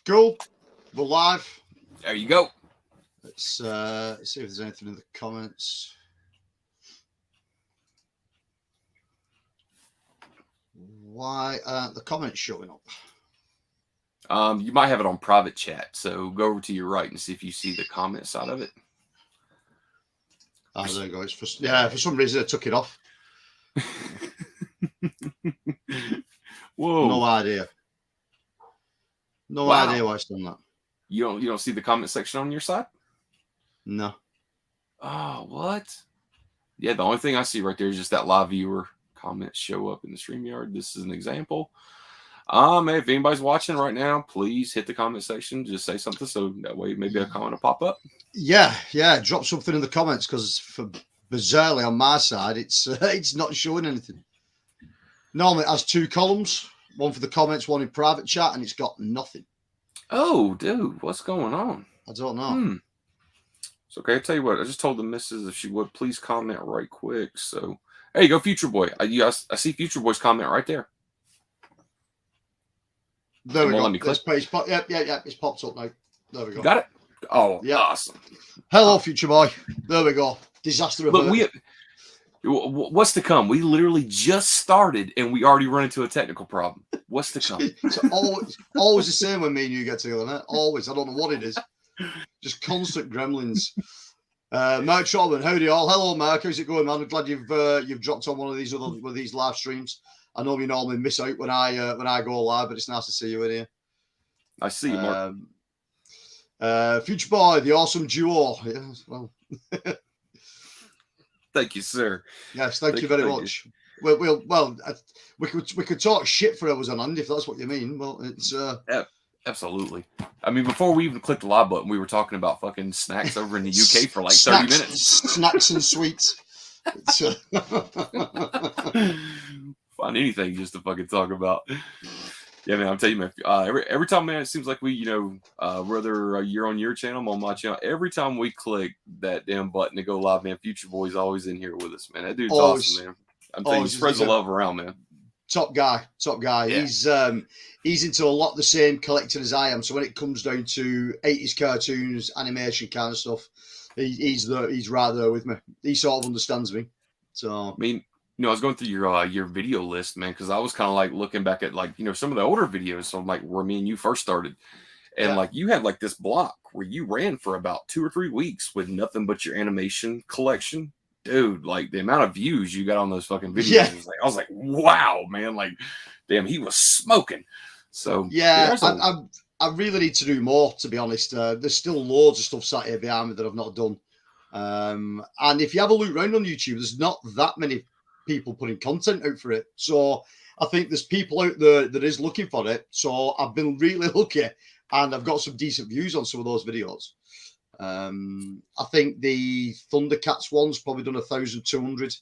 Cool. We're live. There you go. Let's see if there's anything in the comments. Why aren't the comments showing up? You might have it on private chat, so go over to your right and see if you see the comment side of it. Oh, there you go. It's for some reason I took it off. Whoa! No idea. No idea why it's done that. You don't see the comment section on your side? No. Oh, what? Yeah, the only thing I see right there is just that live viewer comments show up in the StreamYard. This is an example. If anybody's watching right now, please hit the comment section. Just say something so that way maybe a comment will pop up. Yeah. Drop something in the comments because for bizarrely on my side, it's not showing anything. Normally it has two columns, one for the comments, one in private chat, and it's got nothing. Oh, dude, what's going on? I don't know. It's okay. I tell you what, I just told the missus if she would please comment right quick. So there you go, Future Boy. I see Future Boy's comment right there. There we go. It's popped up now. There we go. Got it? Oh, yeah. Awesome. Hello, Future Boy. There we go. Disaster averted. What's to come? We literally just started and we already run into a technical problem. What's to come? It's always the same when me and you get together, mate. Always. I don't know what it is. Just constant gremlins. Mark Trotman, howdy all. Hello, Mark. How's it going, man? I'm glad you've dropped on one of these live streams. I know we normally miss out when I go live, but it's nice to see you in here. I see you, Mark. Future Boy, the awesome duo. Yeah, well. Thank you, sir. Yes, thank you very much. We could talk shit for hours on end if that's what you mean. Well, it's absolutely. I mean, before we even clicked the live button, we were talking about fucking snacks over in the UK for like 30 minutes. Snacks and sweets. Find anything just to fucking talk about. Yeah, man, I'm telling you, man. Every time, man, it seems like we, whether you're on your channel, I'm on my channel. Every time we click that damn button to go live, man, Future Boy's always in here with us, man. That dude's awesome, man. I'm telling you, spreads the love around, man. Top guy. Yeah. He's into a lot of the same collecting as I am. So when it comes down to 80s cartoons, animation kind of stuff, he's right there with me. He sort of understands me. So I mean, I was going through your video list, man, because I was kind of like looking back at some of the older videos from like where me and you first started, and like you had like this block where you ran for about 2 or 3 weeks with nothing but your animation collection, dude. Like the amount of views you got on those fucking videos, I was like, wow, man, like, damn, he was smoking. So yeah, I really need to do more, to be honest. There's still loads of stuff sat here behind me that I've not done, and if you have a look around on YouTube, there's not that many people putting content out for it. So I think there's people out there that is looking for it. So I've been really lucky and I've got some decent views on some of those videos. I think the Thundercats one's probably done 1,200.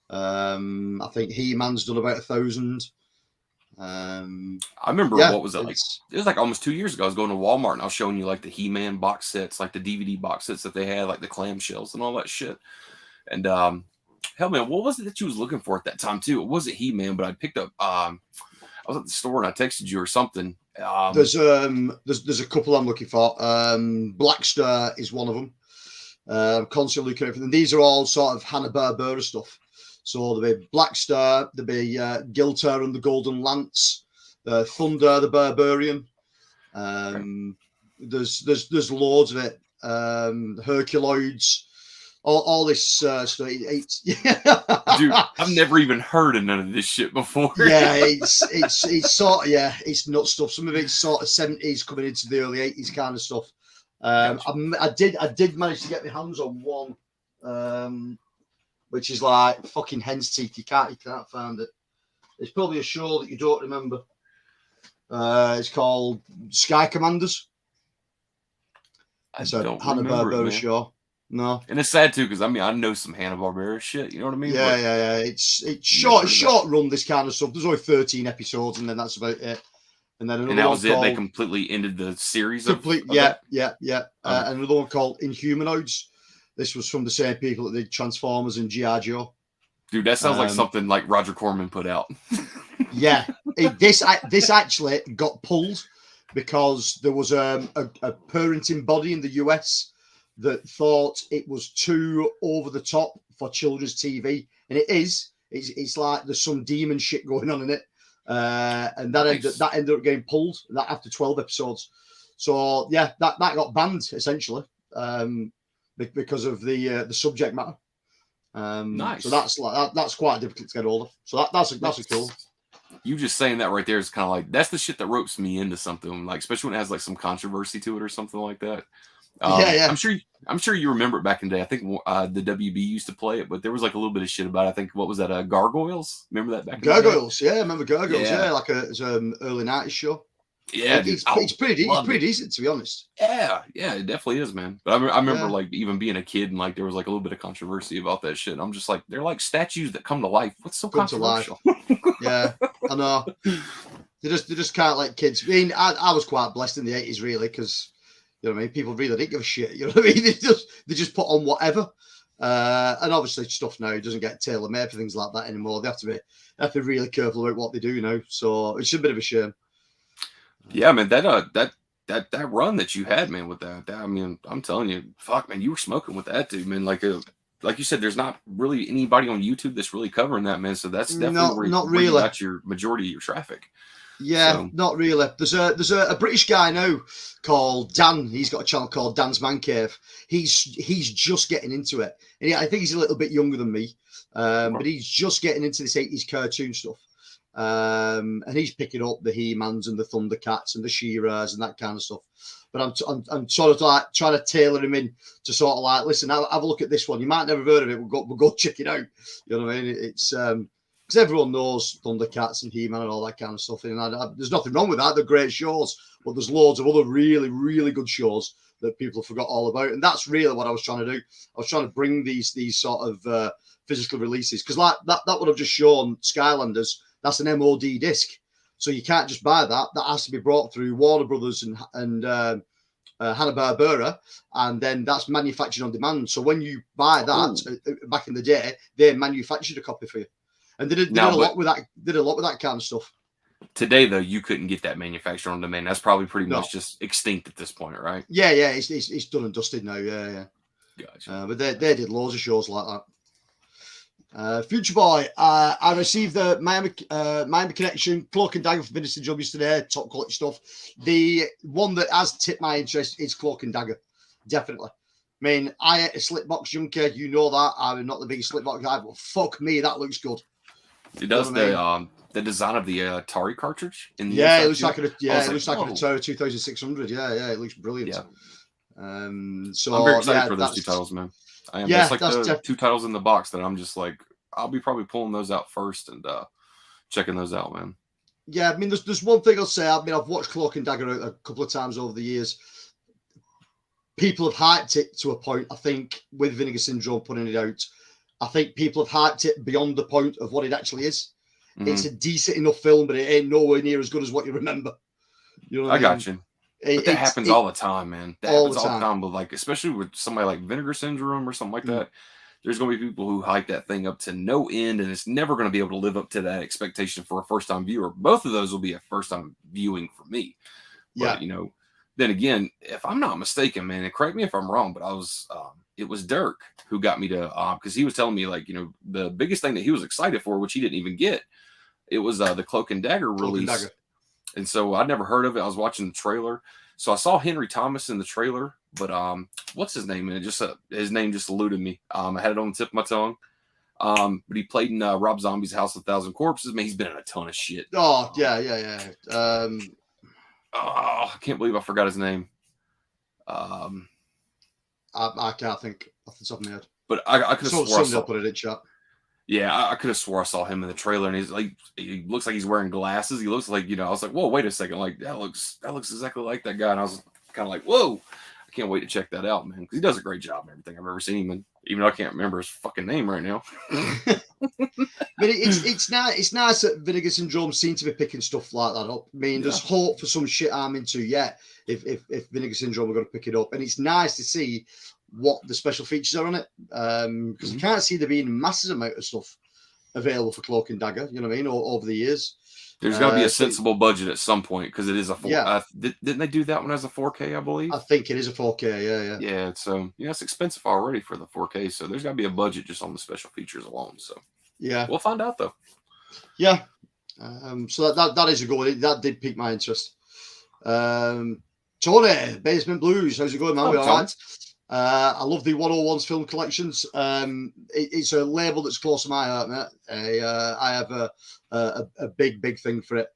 I think He-Man's done about 1,000. I remember what was it like? It was like almost 2 years ago. I was going to Walmart and I was showing you like the He-Man box sets, like the DVD box sets that they had, like the clamshells and all that shit. And hell, man, what was it that you was looking for at that time too? It wasn't He-Man, but I picked up. I was at the store and I texted you or something. There's a couple I'm looking for. Black Star is one of them. I'm constantly looking at them. These are all sort of Hanna-Barbera stuff. So there'll be Black Star, there'll be Gilter and the Golden Lance, Thunder the Barbarian. There's loads of it. Herculoids. All this stuff. Dude, I've never even heard of none of this shit before. Yeah, it's sort of, it's nut stuff. Some of it's sort of 70s coming into the early 80s kind of stuff. Gotcha. I did manage to get my hands on one, which is like fucking hen's teeth. You can't find it. It's probably a show that you don't remember. It's called Sky Commanders. It's a Hanna-Barbera show. No, and it's sad too because I know some Hanna-Barbera shit. You know what I mean? Yeah. It's short run. This kind of stuff. There's only 13 episodes, and then that's about it. And then another that was it. They completely ended the series. Yeah. Another one called Inhumanoids. This was from the same people that did Transformers and G.I. Joe. Dude, that sounds like something like Roger Corman put out. Yeah, this actually got pulled because there was a parenting body in the US that thought it was too over the top for children's TV, and it is. It's like there's some demon shit going on in it, and that ended up getting pulled that after 12 episodes. So yeah, that got banned essentially because of the subject matter. Nice. So that's quite difficult to get hold of. So that's a cool. You just saying that right there is kind of like that's the shit that ropes me into something, like especially when it has like some controversy to it or something like that. Yeah. I'm sure you remember it back in the day. I think the WB used to play it, but there was like a little bit of shit about it. I think what was that? Gargoyles. Remember that back in Gargoyles? The day? Yeah, I remember Gargoyles. Yeah. Yeah, like it's early '90s show. Yeah, it's pretty decent, to be honest. Yeah, it definitely is, man. But I remember like even being a kid and like there was like a little bit of controversy about that shit. And I'm just like, they're like statues that come to life. What's so controversial? Yeah, I know. They just can't let kids. I mean, I was quite blessed in the '80s, really, because you know what I mean. People really didn't give a shit. You know what I mean? They just put on whatever. And obviously, stuff now doesn't get tailor made for things like that anymore. They have to be really careful about what they do now. So it's a bit of a shame. Yeah, man. That run that you had, man, with that. I mean, I'm telling you, fuck, man, you were smoking with that dude, man. Like you said, there's not really anybody on YouTube that's really covering that, man. So that's definitely where you got your majority of your traffic. Yeah, so. Not really. There's a British guy now called Dan. He's got a channel called Dan's Man Cave. He's just getting into it, and I think he's a little bit younger than me, but he's just getting into this '80s cartoon stuff. And he's picking up the He-Mans and the Thundercats and the She-Ras and that kind of stuff. But I'm sort of like trying to tailor him in to sort of like, listen, have a look at this one. You might never have heard of it. We'll go check it out. You know what I mean? It's because everyone knows Thundercats and He-Man and all that kind of stuff. And there's nothing wrong with that. They're great shows, but there's loads of other really, really good shows that people forgot all about. And that's really what I was trying to do. I was trying to bring these sort of physical releases, because like that would have just shown Skylanders. That's an MOD disc, so you can't just buy that. That has to be brought through Warner Brothers and Hanna-Barbera, and then that's manufactured on demand. So when you buy that, back in the day, they manufactured a copy for you, and they did a lot with that. Did a lot with that kind of stuff. Today, though, you couldn't get that manufactured on demand. That's probably pretty much just extinct at this point, right? Yeah, it's done and dusted now. Yeah. Gotcha. But they did loads of shows like that. Future Boy, I received the Miami Connection Cloak and Dagger for Vintage Job yesterday. Top quality stuff. The one that has tipped my interest is Cloak and Dagger, definitely. I mean, I ain't a Slipbox junkie, you know that. I'm not the biggest Slipbox guy, but fuck me, that looks good. It does. The design of the Atari cartridge in the it looks like an Atari 2600. Yeah, it looks brilliant. Yeah. So I'm very excited for those two titles, man. I am. Yeah, that's like the two titles in the box that I'm just like, I'll be probably pulling those out first and checking those out, man. Yeah, I mean, there's one thing I'll say. I mean, I've watched Cloak and Dagger a couple of times over the years. People have hyped it to a point, I think, with Vinegar Syndrome putting it out. I think people have hyped it beyond the point of what it actually is. Mm-hmm. It's a decent enough film, but it ain't nowhere near as good as what you remember. You know what I mean? Got you. But that happens all the time, man. That happens all the time. But like, especially with somebody like Vinegar Syndrome or something like that, there's going to be people who hype that thing up to no end, and it's never going to be able to live up to that expectation for a first-time viewer. Both of those will be a first-time viewing for me. But, then again, if I'm not mistaken, man, and correct me if I'm wrong, but it was Dirk who got me to, because he was telling me, like, the biggest thing that he was excited for, which he didn't even get, it was the Cloak and Dagger release. And so I'd never heard of it. I was watching the trailer. So I saw Henry Thomas in the trailer, but what's his name? And his name just eluded me. I had it on the tip of my tongue. But he played in Rob Zombie's House of 1,000 Corpses. Man, he's been in a ton of shit. Oh, yeah. I can't believe I forgot his name. I can't think off the top of my head. But I could have swore somebody put it in chat. Yeah, I could have swore I saw him in the trailer, and he looks like he's wearing glasses. He looks like, I was like, whoa, wait a second, like that looks exactly like that guy, and I was kind of like, whoa, I can't wait to check that out, man, because he does a great job in everything I've ever seen him in, even though I can't remember his fucking name right now. But it's nice that Vinegar Syndrome seem to be picking stuff like that up. I mean, there's hope for some shit I'm into yet if Vinegar Syndrome are going to pick it up, and it's nice to see what the special features are on it, because I can't see there being masses amount of stuff available for Cloak and Dagger, you know what I mean, over the years. There's got to be a So sensible budget at some point because it is a 4. yeah, Didn't they do that one as a 4K? I I believe. think it is a 4K. Yeah. Yeah, so it's expensive already for the 4K. So there's got to be a budget just on the special features alone. So Yeah. we'll find out though. Yeah. So that is a good one. That did pique my interest. Tony, Basement Blues, how's it going, man? Oh, We all Tony. right? I love the 101's film collections. It's a label that's close to my heart, mate. I have a big thing for it.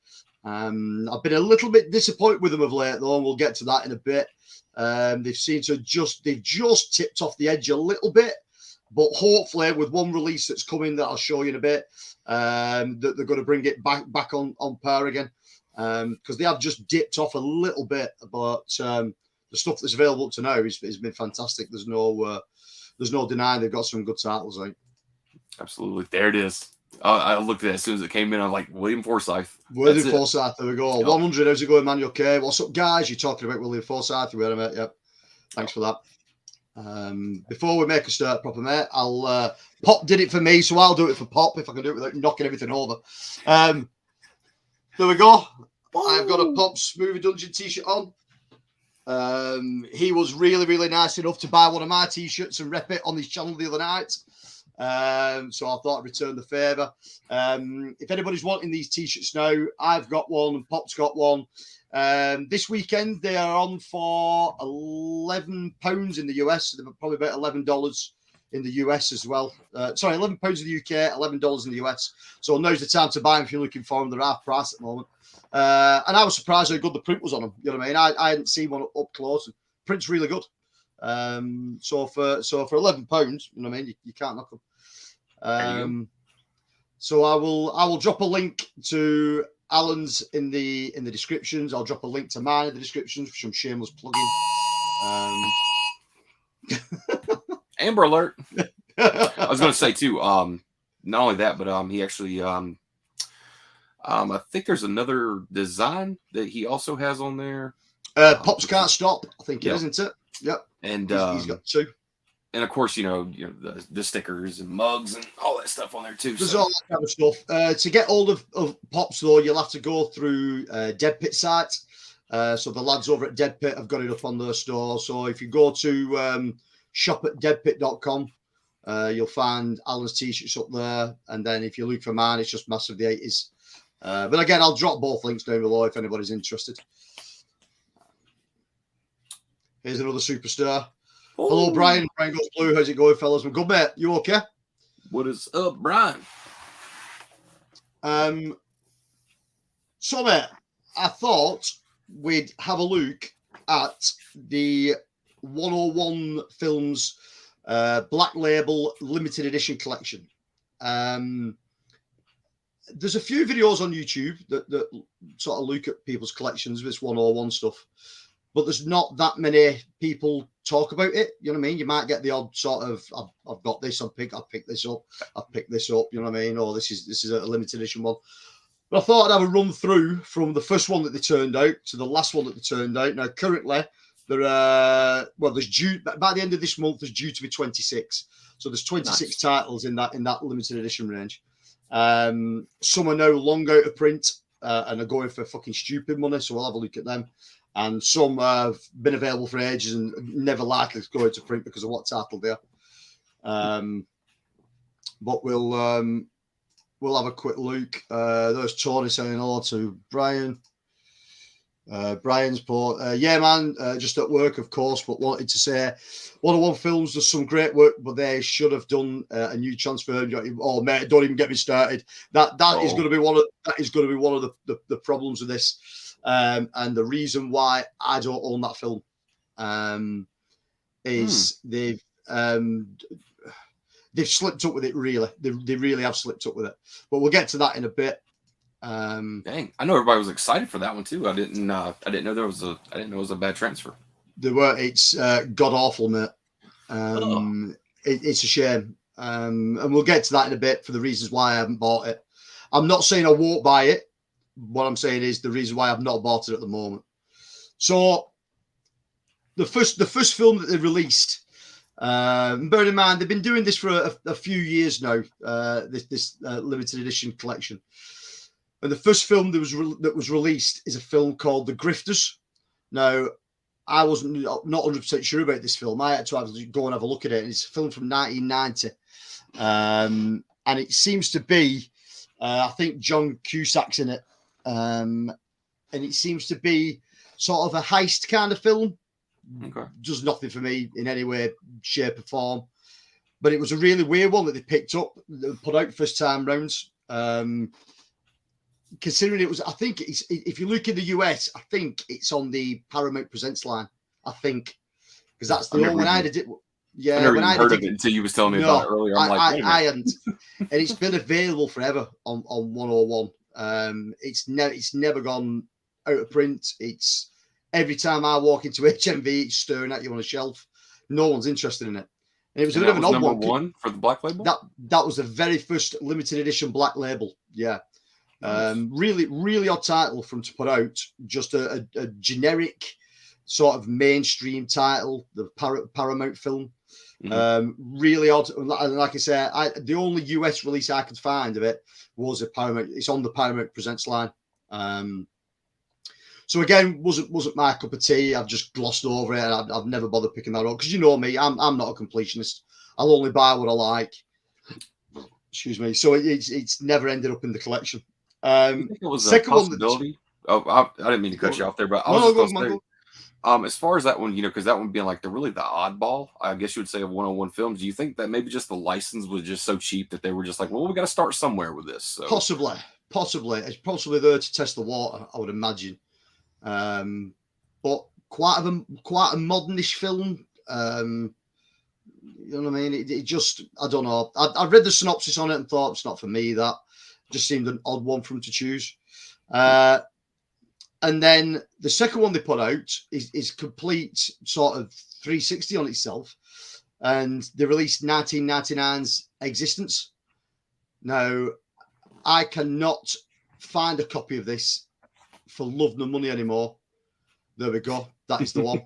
I've been a little bit disappointed with them of late, though, and we'll get to that in a bit. They've just tipped off the edge a little bit, but hopefully with one release that's coming that I'll show you in a bit, that they're going to bring it back on par again, because they have just dipped off a little bit, but the stuff that's available up to now has been fantastic. There's no denying they've got some good titles out. Absolutely, there it is. I looked at it as soon as it came in. I'm like, William Forsythe. William Forsythe, there we go. Yep. 100, how's it going, man? You okay? What's up, guys? You're talking about William Forsythe. You heard him, mate? Yep. Thanks for that. Before we make a start proper, mate, I'll Pop did it for me, so I'll do it for Pop if I can do it without knocking everything over. There we go. I've got a Pop's Movie Dungeon t-shirt on. He was really nice enough to buy one of my t-shirts and rep it on his channel the other night. So I thought I'd return the favour. If anybody's wanting these t-shirts now, I've got one and Pop's got one. This weekend they are on for £11 in the US. They're probably about $11 in the US as well. Sorry, £11 in the UK, $11 in the US. So now's the time to buy them if you're looking for them. They're half price at the moment. And I was surprised how good the print was on them. You know what I mean? I hadn't seen one up close. And print's really good. So for £11, you know what I mean? You can't knock them. So I will drop a link to Alan's in the descriptions. I'll drop a link to mine in the descriptions for some shameless plugging. Amber alert. I was going to say too. Not only that, but he actually I think there's another design that he also has on there. Pops Can't Stop, I think it is, isn't it? Yep. And he's got two. And of course, the stickers and mugs and all that stuff on there too. There's all that kind of stuff. To get hold of Pops though, you'll have to go through Dead Pit site. So the lads over at Dead Pit have got it up on their store. So if you go to shop at deadpit.com, you'll find Alan's t-shirts up there. And then if you look for mine, it's just Massive the 80s. But again, I'll drop both links down below if anybody's interested. Here's another superstar. Ooh. Hello, Brian. Brian Goes Blue. How's it going, fellas? We're good, mate. You okay? What is up, Brian? So, mate, I thought we'd have a look at the 101 Films Black Label Limited Edition collection. There's a few videos on YouTube that sort of look at people's collections with this 101 stuff, but there's not that many people talk about it. You know what I mean? You might get the odd sort of, I've got this, I've picked this up, I've picked this up. You know what I mean? Or this is a limited edition one. But I thought I'd have a run through from the first one that they turned out to the last one that they turned out. Now, currently, there's due by the end of this month. There's due to be 26. So there's 26 titles in that limited edition range. Some are now long out of print and are going for fucking stupid money. So we'll have a look at them. And some have been available for ages and never likely to go into print because of what title they are. But we'll have a quick look. There's Tony saying hello to Brian. Brian's port. Yeah, man, just at work, of course, but wanted to say 101 Films does some great work, but they should have done a new transfer. Oh, mate, don't even get me started. That is going to be one of the problems with this. And the reason why I don't own that film is they've slipped up with it. Really, they really have slipped up with it. But we'll get to that in a bit. Dang, I know everybody was excited for that one too. I didn't know it was a bad transfer. It's god awful, mate. It's a shame. And we'll get to that in a bit for the reasons why I haven't bought it. I'm not saying I won't buy it. What I'm saying is the reason why I've not bought it at the moment. So the first film that they released, bear in mind they've been doing this for a few years now. This limited edition collection. And the first film that was released is a film called The Grifters. Now, I wasn't not 100% sure about this film. I had to go and have a look at it. And it's a film from 1990. And it seems to be, I think John Cusack's in it. And it seems to be sort of a heist kind of film. Okay. Does nothing for me in any way, shape, or form. But it was a really weird one that they picked up, put out first time rounds. Considering it was, I think it's, if you look in the US, I think it's on the Paramount Presents line. I think because that's the only when I did it. Yeah, I never when even I heard did of it until you was telling me about it earlier. I'm like, I hadn't, and it's been available forever on 101. It's never gone out of print. It's every time I walk into HMV, it's staring at you on a shelf. No one's interested in it. And it was a bit of an odd one for the Black Label. That was the very first limited edition Black Label. Yeah. Nice. Really odd title for them to put out. Just a generic sort of mainstream title, the Paramount film. Really odd. And like I say, the only US release I could find of it was a Paramount. It's on the Paramount Presents line. So again, wasn't my cup of tea. I've just glossed over it. And I've never bothered picking that up because you know me. I'm not a completionist. I'll only buy what I like. Excuse me. So it's never ended up in the collection. I think it was a possibility. I didn't mean to cut you off there, but I was just going to say, as far as that one, because that one being like the oddball, I guess you would say, of 101 films. Do you think that maybe just the license was just so cheap that they were just like, well, we got to start somewhere with this? So. Possibly. It's possibly there to test the water, I would imagine. But quite a modernish film. You know what I mean? It just, I don't know. I read the synopsis on it and thought it's not for me. That just seemed an odd one for him to choose. And then the second one they put out is complete sort of 360 on itself. And they released 1999's Existence. Now, I cannot find a copy of this for love nor money anymore. There we go. That is the one.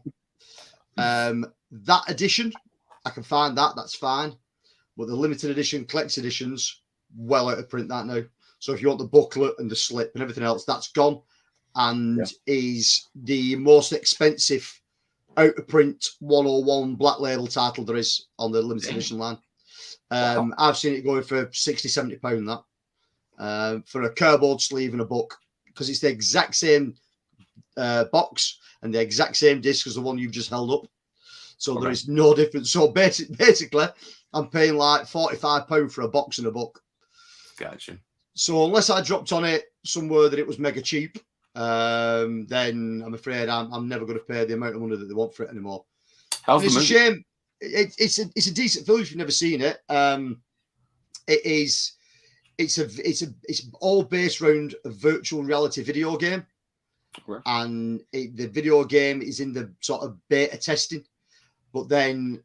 That edition, I can find that. That's fine. But the limited edition, collector's editions, well out of print that now. So if you want the booklet and the slip and everything else, that's gone. And is the most expensive out of print 101 Black Label title there is on the limited edition line. I've seen it going for 60, 70 pound that for a cardboard sleeve and a book, because it's the exact same box and the exact same disc as the one you've just held up. So there is no difference. So basically, I'm paying like £45 for a box and a book. Gotcha. So unless I dropped on it somewhere that it was mega cheap, then I'm afraid I'm never going to pay the amount of money that they want for it anymore. It's a shame. It's a decent film if you've never seen it. It's all based around a virtual reality video game, and the video game is in the sort of beta testing, but then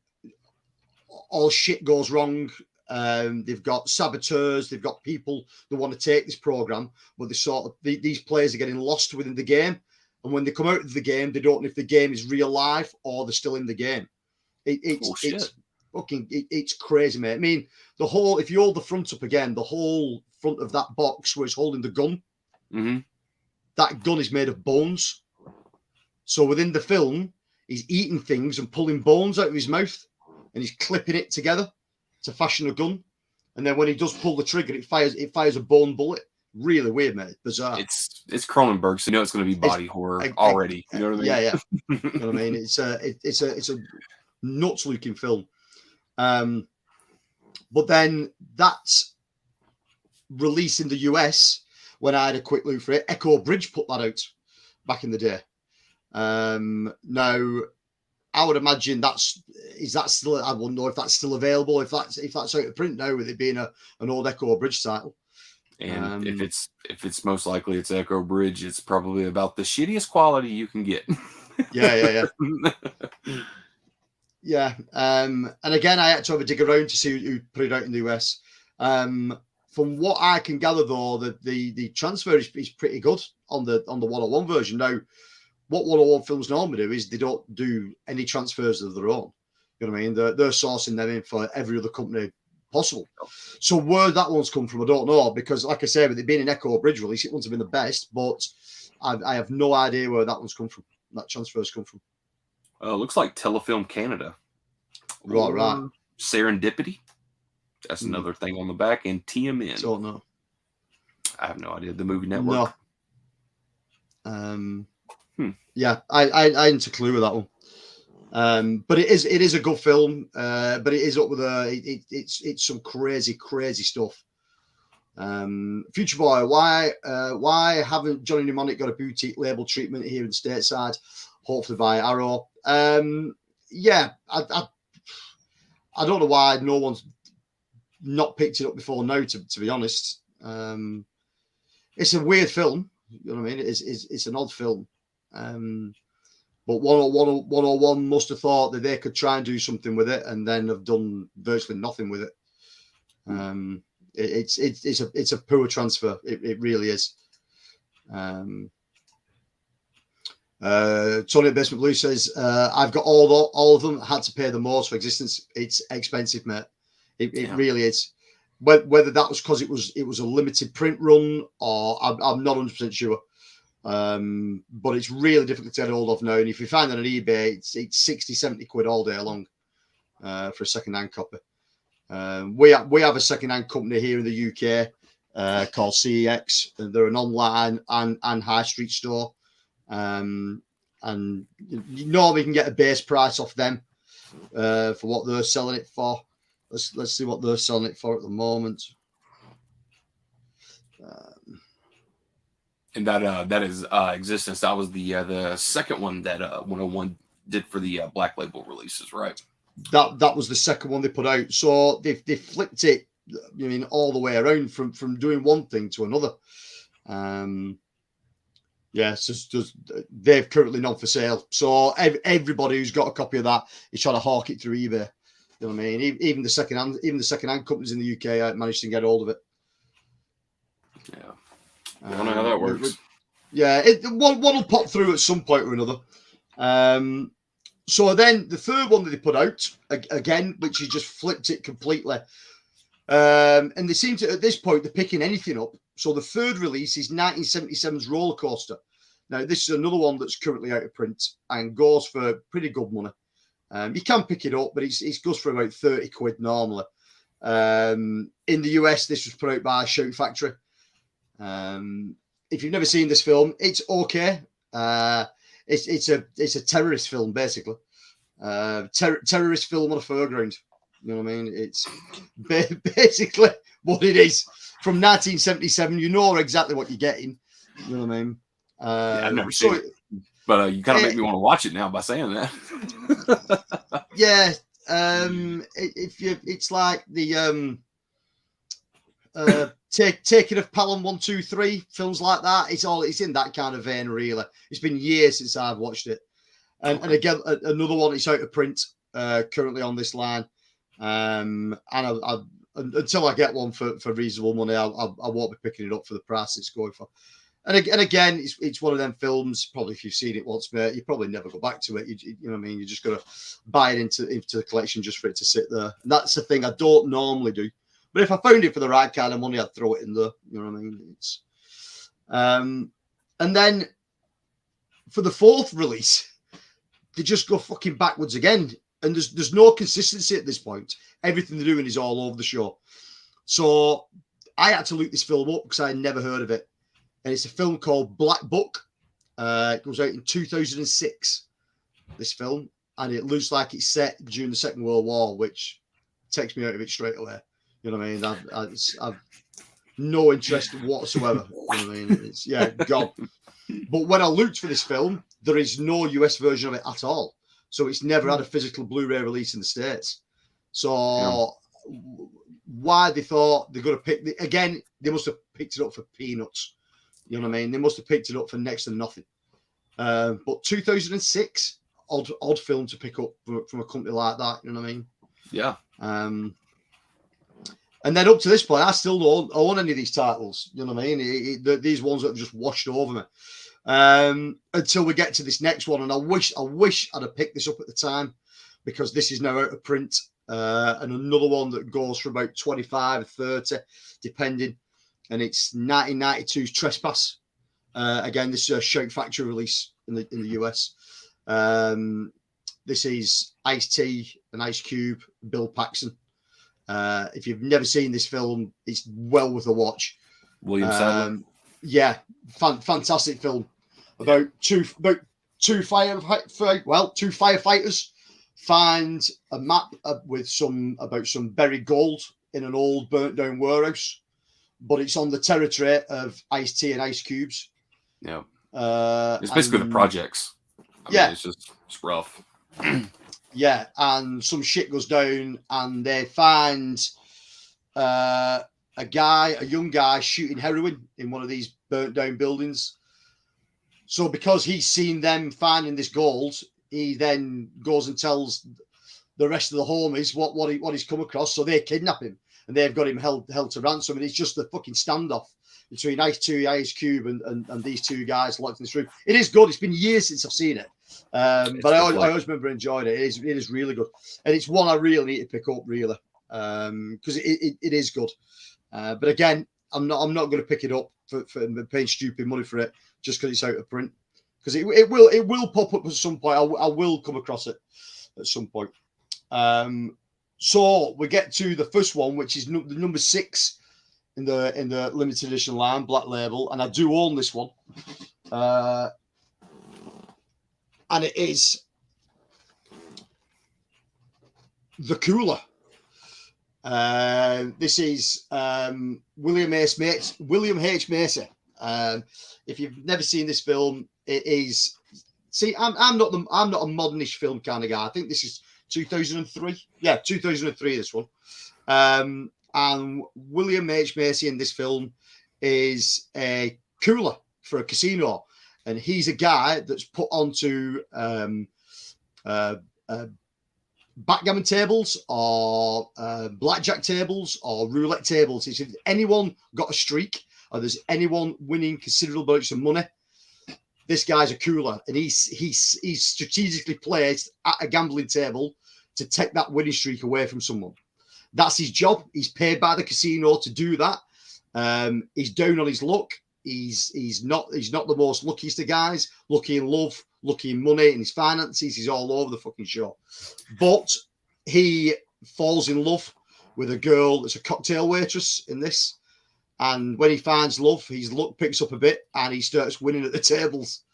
all shit goes wrong. They've got saboteurs, they've got people that want to take this program, but these players are getting lost within the game, and when they come out of the game, they don't know if the game is real life or they're still in the game. It's crazy, mate. I mean, if you hold the front up again, the whole front of that box where it's holding the gun, that gun is made of bones. So within the film, he's eating things and pulling bones out of his mouth, and he's clipping it together to fashion a gun. And then when he does pull the trigger, it fires a bone bullet. Really weird, mate. Bizarre. It's Cronenberg, so you know it's going to be body horror already. You know what I mean? Yeah. You know what I mean? It's a nuts looking film. But then that's released in the US when I had a quick look for it. Echo Bridge put that out back in the day. Now I would imagine is that still, I wouldn't know if that's still available, if that's out of print now, with it being an old Echo Bridge title. And if it's most likely it's Echo Bridge, it's probably about the shittiest quality you can get. Yeah. Yeah. And again, I had to have a dig around to see who put it out in the US. From what I can gather, though, the transfer is pretty good on the 101 version. Now, what 101 films normally do is they don't do any transfers of their own. You know what I mean? They're sourcing them in for every other company possible. So where that one's come from, I don't know, because like I say, with it being an Echo Bridge release, it wouldn't have been the best, but I have no idea where that one's come from. That transfer's come from. Looks like Telefilm Canada. Right. Serendipity. That's another thing on the back. And TMN. Don't know. I have no idea. The Movie Network. No. Yeah, I hadn't a clue with that one. But it is a good film. But it is up with it's some crazy stuff. Future Boy, why haven't Johnny Mnemonic got a boutique label treatment here in stateside? Hopefully by Arrow. Yeah, I don't know why no one's not picked it up before now. To be honest, it's a weird film. You know what I mean? It's an odd film. But 101 must have thought that they could try and do something with it, and then have done virtually nothing with it. It's a poor transfer. It really is. Tony at Basement Blue says, I've got all of them. Had to pay the most for existence. It's expensive, mate. It really is. Whether that was because it was a limited print run, or I'm not 100% sure. But it's really difficult to get hold of now. And if you find it on eBay, it's 60, 70 quid all day long for a second-hand copy. We have a second-hand company here in the UK called CEX. And they're an online and high street store. And you normally can get a base price off them for what they're selling it for. Let's see what they're selling it for at the moment. And that is Existence. That was the second one that 101 did for the Black Label releases, right? That was the second one they put out. So they flipped it, I mean, all the way around from doing one thing to another. Yeah, so they're currently not for sale. So everybody who's got a copy of that is trying to hawk it through eBay. You know what I mean? Even the second-hand companies in the UK managed to get hold of it. Yeah. I don't know how that works. Yeah, one will pop through at some point or another. So then the third one that they put out, again, which has just flipped it completely. And they seem to, at this point, they're picking anything up. So the third release is 1977's Roller Coaster. Now, this is another one that's currently out of print and goes for pretty good money. You can pick it up, but it goes for about 30 quid normally. In the US, this was put out by Shout Factory. If you've never seen this film, it's okay. It's a terrorist film, basically. Terrorist film on a fairground. You know what I mean? It's basically what it is. From 1977, you know exactly what you're getting. You know what I mean? I've never seen it. But you kind of make me want to watch it now by saying that. Yeah. It's like the Take It of Pelham 1, 2, 3 films like that. It's in that kind of vein, really. It's been years since I've watched it. And again, another one. It's out of print currently on this line. And I until I get one for reasonable money, I won't be picking it up for the price it's going for. And again, it's one of them films. Probably if you've seen it once, mate, you probably never go back to it. You know what I mean? You just got to buy it into the collection just for it to sit there. And that's the thing I don't normally do. But if I found it for the right kind of money, I'd throw it in there. You know what I mean? It's and then for the fourth release, they just go fucking backwards again. And there's no consistency at this point. Everything they're doing is all over the show. So I had to look this film up because I had never heard of it. And it's a film called Black Book. It goes out in 2006, this film. And it looks like it's set during the Second World War, which takes me out of it straight away. You know what I mean? I've no interest whatsoever. You know what I mean? It's, yeah, gone. But when I looked for this film, there is no US version of it at all. So it's never had a physical Blu-ray release in the States. So why they thought they're going to pick... Again, they must have picked it up for peanuts. You know what I mean? They must have picked it up for next to nothing. But 2006, odd film to pick up from a company like that. You know what I mean? Yeah. And then up to this point, I still don't own any of these titles. You know what I mean? These ones that have just washed over me. Until we get to this next one. And I wish I'd have picked this up at the time because this is now out of print. and another one that goes for about 25 or 30, depending. And it's 1992's Trespass. Again, this is a Shout Factory release in the US. This is Ice-T and Ice Cube, Bill Paxton. If you've never seen this film, it's well worth a watch. William Sadler. Yeah, fantastic film about two firefighters find a map with some buried gold in an old burnt down warehouse, but it's on the territory of Ice-T and Ice Cubes. Yeah, it's basically the projects. I mean, it's rough. Yeah, and some shit goes down, and they find a young guy shooting heroin in one of these burnt down buildings. So because he's seen them finding this gold, he then goes and tells the rest of the homies what he's come across. So they kidnap him, and they've got him held to ransom. And it's just the fucking standoff between Ice-T, Ice Cube, and these two guys locked in this room. It is good. It's been years since I've seen it. But I always remember enjoying it. It is really good, and it's one I really need to pick up, really, because it is good. But again, I'm not going to pick it up for paying stupid money for it just because it's out of print. Because it will pop up at some point. I will come across it at some point. So we get to the first one, which is number 6 in the limited edition line, Black Label, and I do own this one. And it is The Cooler. This is William H. Macy. If you've never seen this film, it is. See, I'm not a modernish film kind of guy. I think this is 2003. Yeah, 2003. This one. And William H. Macy in this film is a cooler for a casino. And he's a guy that's put onto backgammon tables or blackjack tables or roulette tables. It's if anyone got a streak or there's anyone winning considerable amounts of money, this guy's a cooler, and he's strategically placed at a gambling table to take that winning streak away from someone. That's his job. He's paid by the casino to do that. He's down on his luck. He's not the most luckiest of guys. Lucky in love, lucky in money, in his finances. He's all over the fucking show. But he falls in love with a girl that's a cocktail waitress in this. And when he finds love, his luck picks up a bit and he starts winning at the tables.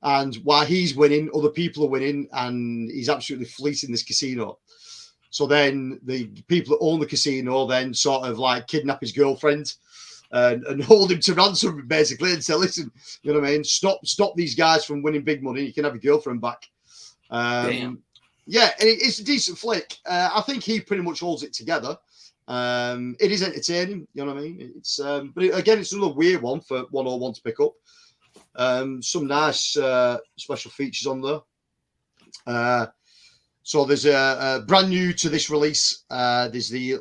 And while he's winning, other people are winning, and he's absolutely fleecing this casino. So then the people that own the casino then sort of like kidnap his girlfriend and hold him to ransom, basically, and say, listen, you know what I mean? Stop these guys from winning big money. You can have your girlfriend back. Damn. Yeah, and it's a decent flick. I think he pretty much holds it together. It is entertaining, you know what I mean? It's but again, it's another weird one for 101 to pick up. Some nice special features on there. So there's a brand new to this release. There's the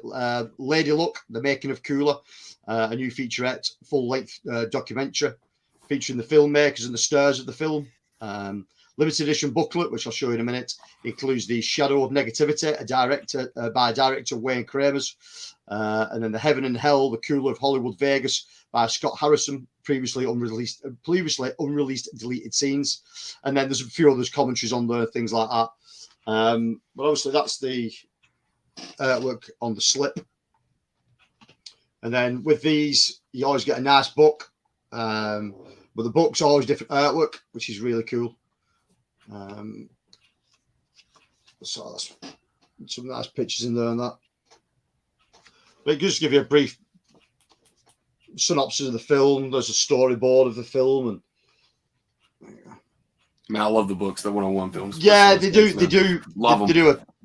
Lady Luck, The Making of Cooler, a new featurette, full-length documentary featuring the filmmakers and the stars of the film. Limited edition booklet, which I'll show you in a minute, includes The Shadow of Negativity, by director Wayne Kramers, and then The Heaven and Hell, The Cooler of Hollywood Vegas by Scott Harrison, previously unreleased deleted scenes. And then there's a few others commentaries on there, things like that. But obviously that's the artwork on the slip. And then with these, you always get a nice book. But the book's always different artwork, which is really cool. So that's some nice pictures in there and that. But just give you a brief synopsis of the film. There's a storyboard of the film, and Man, I love the books, the 101 films. Yeah, they do. Love them.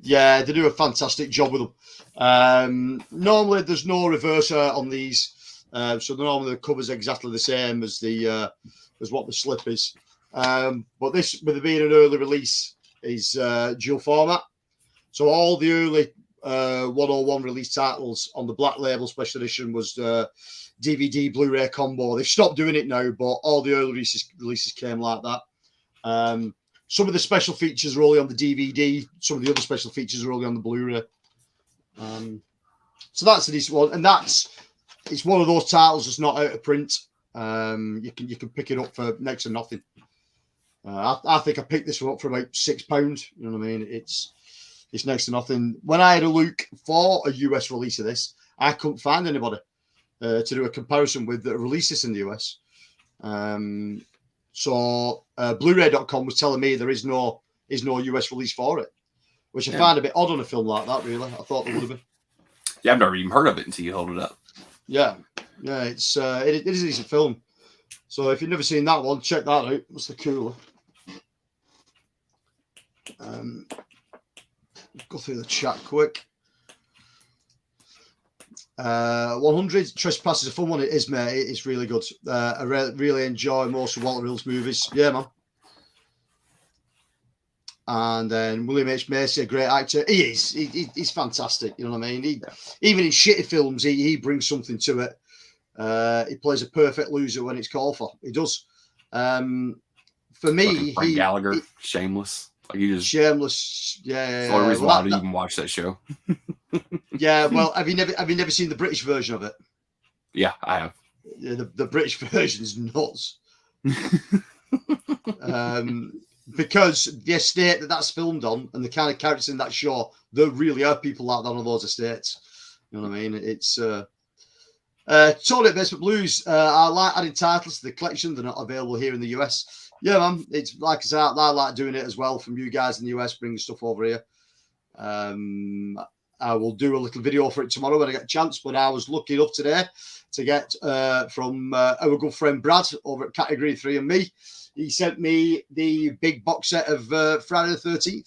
They do a fantastic job with them. Normally, there's no reverse art on these, so normally the cover's exactly the same as as what the slip is. But this, with it being an early release, is dual format. So all the early 101 release titles on the Black Label Special Edition was DVD Blu-ray combo. They've stopped doing it now, but all the early releases came like that. Some of the special features are only on the DVD. Some of the other special features are only on the Blu-ray. So that's a decent one, and it's one of those titles that's not out of print. You can pick it up for next to nothing. I think I picked this one up for about £6. You know what I mean? It's next to nothing. When I had a look for a US release of this, I couldn't find anybody to do a comparison with that released this in the US. So Blu-ray.com was telling me there is no US release for it, which I find a bit odd on a film like that. Really, I thought there would have been. Yeah, I've never even heard of it until you hold it up. Yeah, it is a decent film. So if you've never seen that one, check that out. What's the cooler? Go through the chat quick. 100 Trespass is a fun one. It is, mate. It's really good. I really enjoy most of Walter Hill's movies. Yeah, man. And then William H. Macy, a great actor. He is. He's fantastic. You know what I mean? Even in shitty films, he brings something to it. He plays a perfect loser when it's called for. He does. For me, Frank Gallagher, Shameless. Like you just Shameless. Yeah. That's the only reason why I didn't even watch that show. Yeah. Well, have you never seen the British version of it? Yeah, I have. Yeah, the British version is nuts. Because the estate that's filmed on and the kind of characters in that show, there really are people like that on those estates. You know what I mean? It's Tony at Basement Blues. I like adding titles to the collection. They're not available here in the US. Yeah, man. It's like I said, I like doing it as well from you guys in the US, bringing stuff over here. I will do a little video for it tomorrow when I get a chance. But I was lucky enough today to get from our good friend Brad over at Category 3 and me. He sent me the big box set of Friday the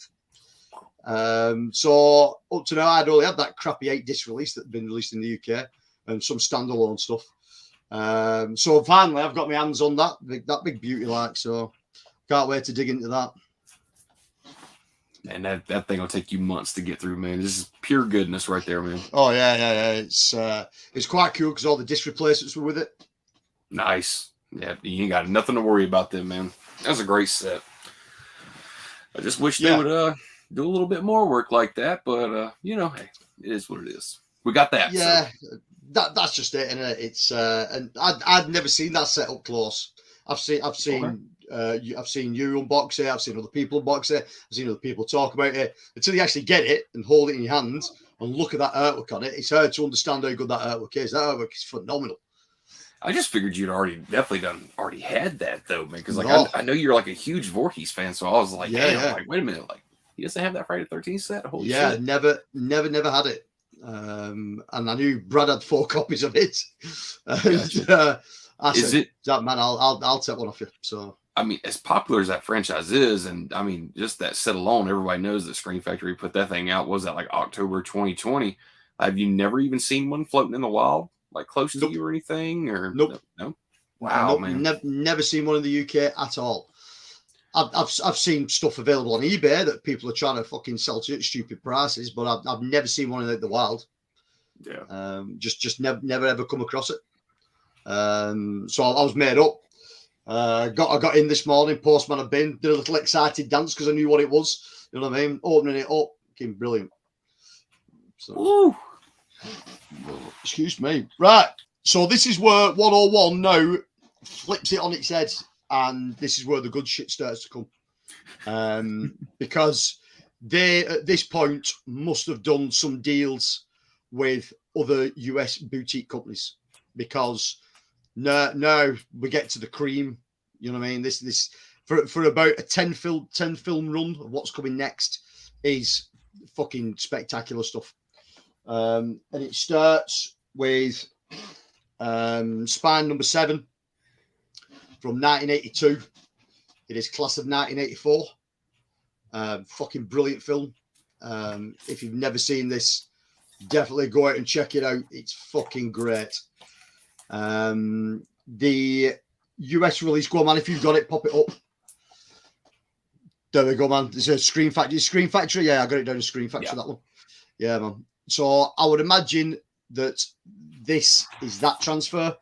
13th. So up to now, I'd only had that crappy 8-disc release that had been released in the UK and some standalone stuff. So finally, I've got my hands on that big beauty like. So can't wait to dig into that. And that thing will take you months to get through, man. This is pure goodness right there, man. Oh yeah. It's quite cool because all the disc replacements were with it. Nice. Yeah, you ain't got nothing to worry about them, man. That's a great set. I just wish they would do a little bit more work like that, but hey, it is what it is. We got that. Yeah, so. that's just it, isn't it? It's and I'd never seen that set up close. I've seen I've seen you unbox it. I've seen other people unbox it. I've seen other people talk about it. Until you actually get it and hold it in your hands and look at that artwork on it, it's hard to understand how good that artwork is. That artwork is phenomenal. I just figured you'd already had that though, man. Because I know you're like a huge Voorhees fan, so I was like, like, wait a minute, like he doesn't have that Friday the 13th set. Holy shit. never had it. And I knew Brad had 4 copies of it. And, I said, man, I'll take one off you. So I mean, as popular as that franchise is, and I mean, just that set alone, everybody knows that Screen Factory put that thing out. Was that like October 2020? Have you never even seen one floating in the wild? Like close to you or anything? Or nope. No. Wow, man. Never seen one in the UK at all. I've seen stuff available on eBay that people are trying to fucking sell to at stupid prices, but I've never seen one in the wild. Yeah. Just never ever come across it. So I was made up. I got in this morning, postman had been, did a little excited dance because I knew what it was. You know what I mean? Opening it up, fucking brilliant. So. Ooh. Excuse me. Right. So this is where 101 now flips it on its head, and this is where the good shit starts to come. Because they, at this point, must have done some deals with other US boutique companies, because now we get to the cream. You know what I mean? This for about a 10 film run of what's coming next is fucking spectacular stuff. And it starts with Spine number 7 from 1982. It is class of 1984. Fucking brilliant film. If you've never seen this, definitely go out and check it out. It's fucking great. The US release, go on, man. If you've got it, pop it up. There we go, man. There's a Screen Factory. Yeah, I got it down to Screen Factory, that one. Yeah, man. So I would imagine that this is that transfer.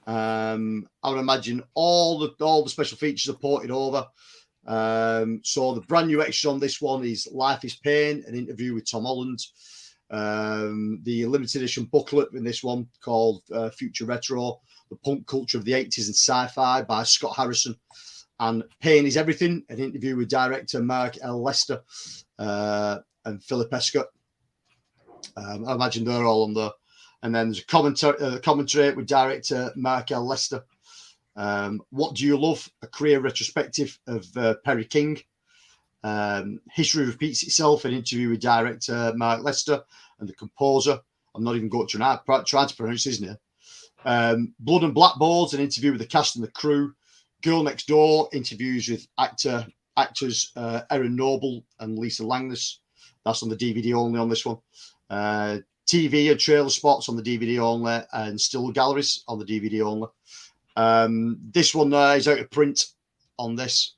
I would imagine all the special features are ported over. So the brand new extra on this one is Life is Pain, an interview with Tom Holland. The limited edition booklet in this one called Future Retro, The Punk Culture of the 80s and Sci-Fi by Scott Harrison, and Pain is Everything, an interview with director Mark L. Lester and Philip Escott. I imagine they're all on there. And then there's a commentary with director Mark L. Lester. What Do You Love? A career retrospective of Perry King. History Repeats Itself, an interview with director Mark Lester and the composer. I'm not even going to try to pronounce his name. Blood and Blackboards, an interview with the cast and the crew. Girl Next Door, interviews with actors Erin Noble and Lisa Langnes. That's on the DVD only on this one. TV and trailer spots on the DVD only, and still galleries on the DVD only. This one is out of print on this.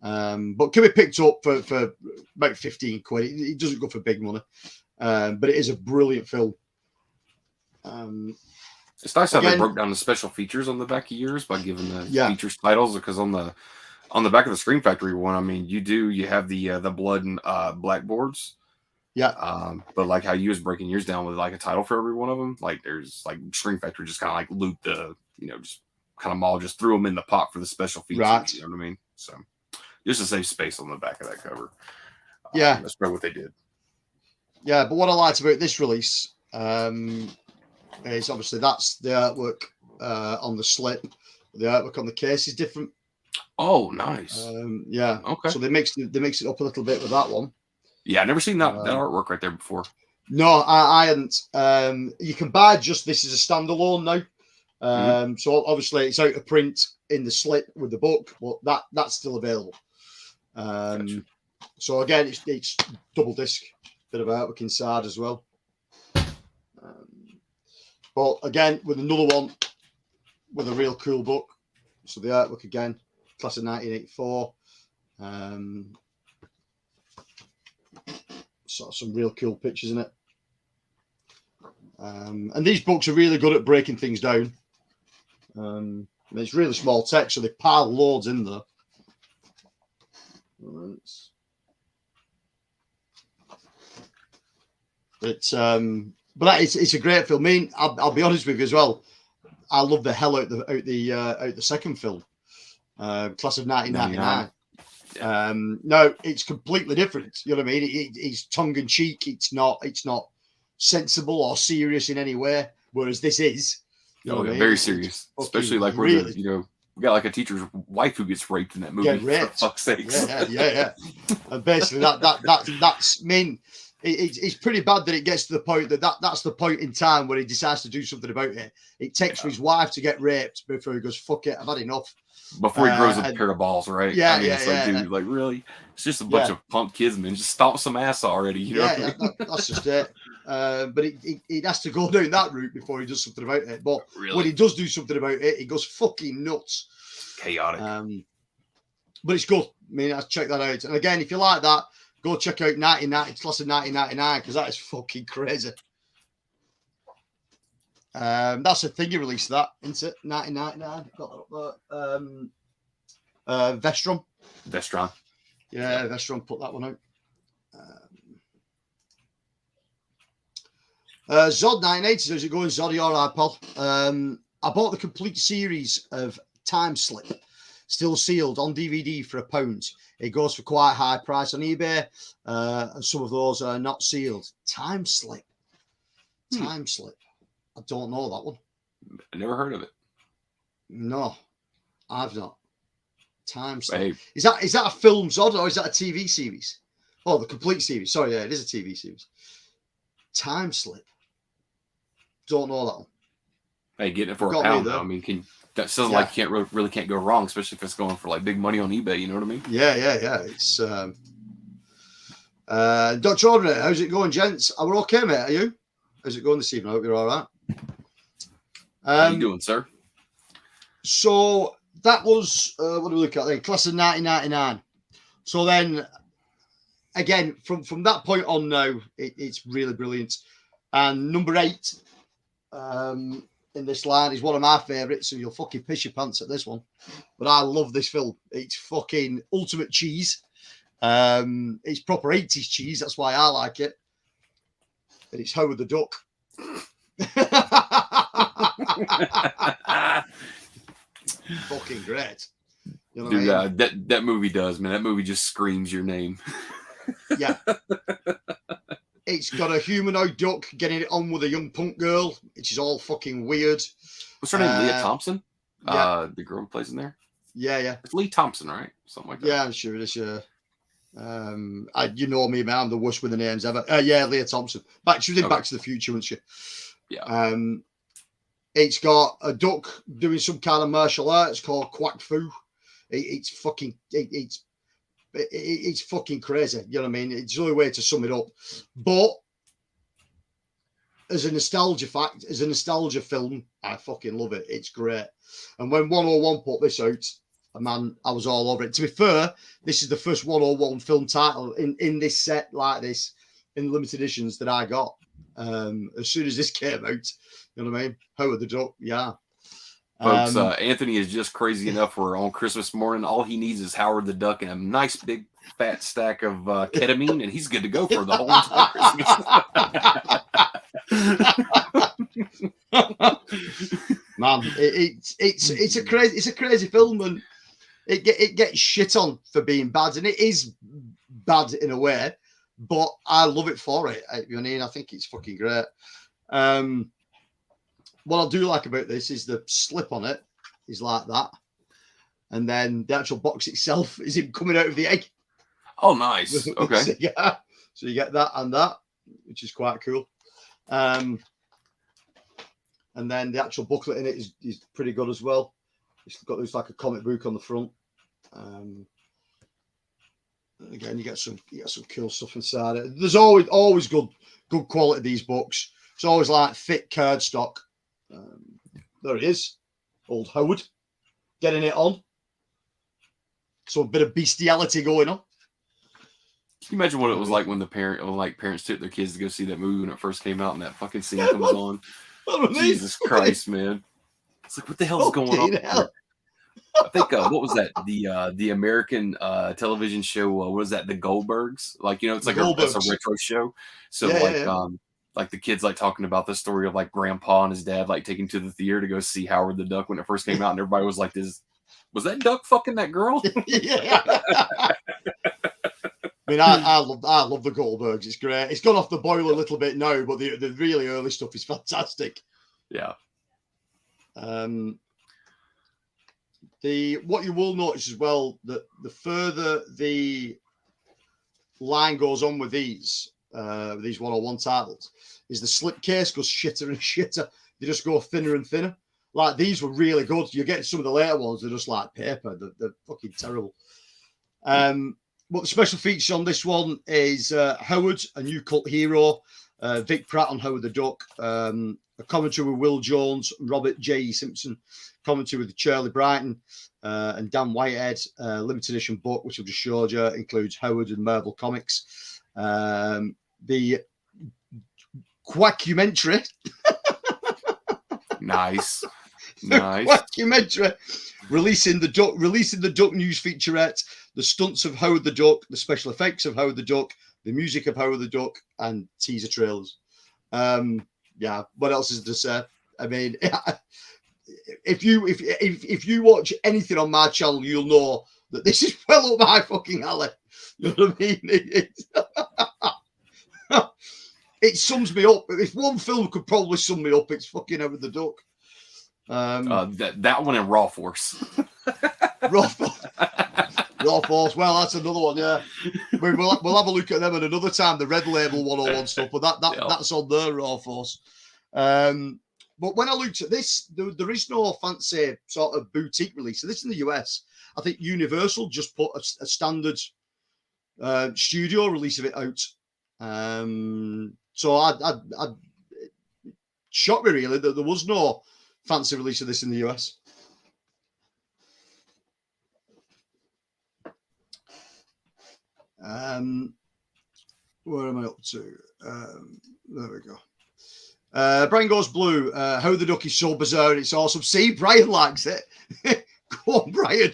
But can be picked up for about 15 quid. It doesn't go for big money, but it is a brilliant film. It's nice how they broke down the special features on the back of yours by giving the features titles, because on the back of the Screen Factory one, I mean, you have the blood and blackboards. Yeah. But like how you was breaking yours down with like a title for every one of them, like there's like Screen Factory just kind of like looped just kind of all just threw them in the pot for the special features. Right. You know what I mean? So just to save space on the back of that cover. Yeah. That's probably what they did. Yeah, but what I liked about this release is obviously that's the artwork on the slip. The artwork on the case is different. Oh, nice. Yeah. Okay. So they mixed it up a little bit with that one. Yeah, I've never seen that artwork right there before. No, I hadn't. You can buy just this as a standalone now. So obviously it's out of print in the slip with the book, but that's still available. Gotcha. So again, it's double disc, bit of artwork inside as well. But again, with another one with a real cool book. So the artwork again, class of 1984. Sort of some real cool pictures in it. And these books are really good at breaking things down. And it's really small text, so they pile loads in there. But it's a great film. I mean, I'll be honest with you as well. I love the hell out the second film, Class of 1999. No, it's completely different. You know what I mean? It's tongue in cheek. It's not sensible or serious in any way. Whereas this is, very serious. Especially like where really, we got like a teacher's wife who gets raped in that movie. For fuck's sake. Yeah. And basically that's mean. It's pretty bad that it gets to the point that's the point in time where he decides to do something about it. It takes for his wife to get raped before he goes, fuck it, I've had enough. Before he grows up a pair of balls, right? Yeah, dude, like really? It's just a bunch of punk kids, man. Just stomp some ass already. You know that's just it. But he has to go down that route before he does something about it. But when he does do something about it, he goes fucking nuts. Chaotic. But it's good. I mean, I'll check that out. And again, if you like that, go check out Class of 1999, because that is fucking crazy. That's a thing you released, that, isn't it? 1999. Got that up there. Vestron. Yeah, Vestron put that one out. Zod 1980. How's it going, Zod? You all right, pal? I bought the complete series of Time Slip, still sealed on DVD for £1. It goes for quite a high price on eBay, and some of those are not sealed. Time Slip. I don't know that one. I never heard of it. No, I've not. Time Slip. Hey. Is that a film, Zod, or is that a TV series? Oh, the complete series. Sorry, yeah, it is a TV series. Time Slip. Don't know that one. Hey, getting it for £1 though. I mean, that sounds like you really can't go wrong, especially if it's going for like big money on eBay. You know what I mean? Yeah. It's Dr. Ordinary, how's it going, gents? We're okay, mate. Are you? How's it going this evening? I hope you're all right. How you doing, sir? So that was what do we look at then? Class of 1999. So then again, from that point on now, it's really brilliant. And number 8 in this line is one of my favourites, so you'll fucking piss your pants at this one. But I love this film. It's fucking ultimate cheese. It's proper 80s cheese. That's why I like it. and it's Howard the Duck. Fucking great. You know Dude, what I mean? that movie does, man. That movie just screams your name. Yeah. It's got a humanoid duck getting it on with a young punk girl, which is all fucking weird. What's her name? Leah Thompson? Yeah. The girl who plays in there? Yeah. It's Lee Thompson, right? Something like that. Yeah, I'm sure it is. You know me, man. I'm the worst with the names ever. Yeah, Leah Thompson. She was in Back to the Future, wasn't she? Yeah. It's got a duck doing some kind of martial arts called Quack Fu. It's fucking crazy. You know what I mean? It's the only way to sum it up. But as a nostalgia film, I fucking love it. It's great. And when 101 put this out, man, I was all over it. To be fair, this is the first 101 film title in this set like this in limited editions that I got. As soon as this came out, you know what I mean? Howard the Duck, yeah. Folks, Anthony is just crazy enough where on Christmas morning, all he needs is Howard the Duck and a nice big fat stack of ketamine, and he's good to go for the whole entire Christmas. Man, it's a crazy film, and it gets shit on for being bad, and it is bad in a way, but I love it for it. I think it's fucking great. What I do like about this is the slip on it is like that, and then the actual box itself is him coming out of the egg. Oh, nice. Okay. So you get that and that, which is quite cool. And then the actual booklet in it is pretty good as well. It's got this like a comic book on the front. Again, you get some cool stuff inside it. There's always good quality these books. It's always like thick cardstock. There it is, old Howard, getting it on. So a bit of bestiality going on. Can you imagine what it was like when parents took their kids to go see that movie when it first came out and that fucking scene comes on? Jesus Christ, man! It's like, what the hell's going on? I think what was that? The American television show. What was that? The Goldbergs. Like, it's like it's a retro show. So like the kids like talking about the story of like grandpa and his dad like taking to the theater to go see Howard the Duck when it first came out, and everybody was like, was that duck fucking that girl? Yeah. I mean, I love the Goldbergs. It's great. It's gone off the boil a little bit now, but the really early stuff is fantastic. Yeah. What you will notice as well, that the further the line goes on with these 101 titles, is the slipcase goes shitter and shitter. They just go thinner and thinner. Like, these were really good. You get some of the later ones, they're just like paper. They're fucking terrible. But the special feature on this one is Howard, a new cult hero, Vic Pratt on Howard the Duck, a commentary with Will Jones, Robert J. Simpson, commentary with Charlie Brighton, and Dan Whitehead. Limited edition book, which I've just showed you, includes Howard and Marvel Comics. The Quackumentary. Nice. Quackumentary. Releasing the Duck news featurette, the stunts of Howard the Duck, the special effects of Howard the Duck, the music of Howard the Duck, and teaser trailers. What else is to say? I mean, if you watch anything on my channel, you'll know that this is well up my fucking alley. You know what I mean? It sums me up. If one film could probably sum me up, it's fucking Howard the Duck. That one in Raw Force. Raw Force. Well, that's another one. Yeah, we'll have a look at them at another time. The Red Label 101 stuff, but that's on their Raw Force. But when I looked at this, there is no fancy sort of boutique release. So this in the US, I think Universal just put a standard studio release of it out. So I shocked me really that there was no fancy release of this in the US. Where am I up to? There we go. Brian Goes Blue. How the Duck is so bizarre. It's awesome. See, Brian likes it. Go on, Brian.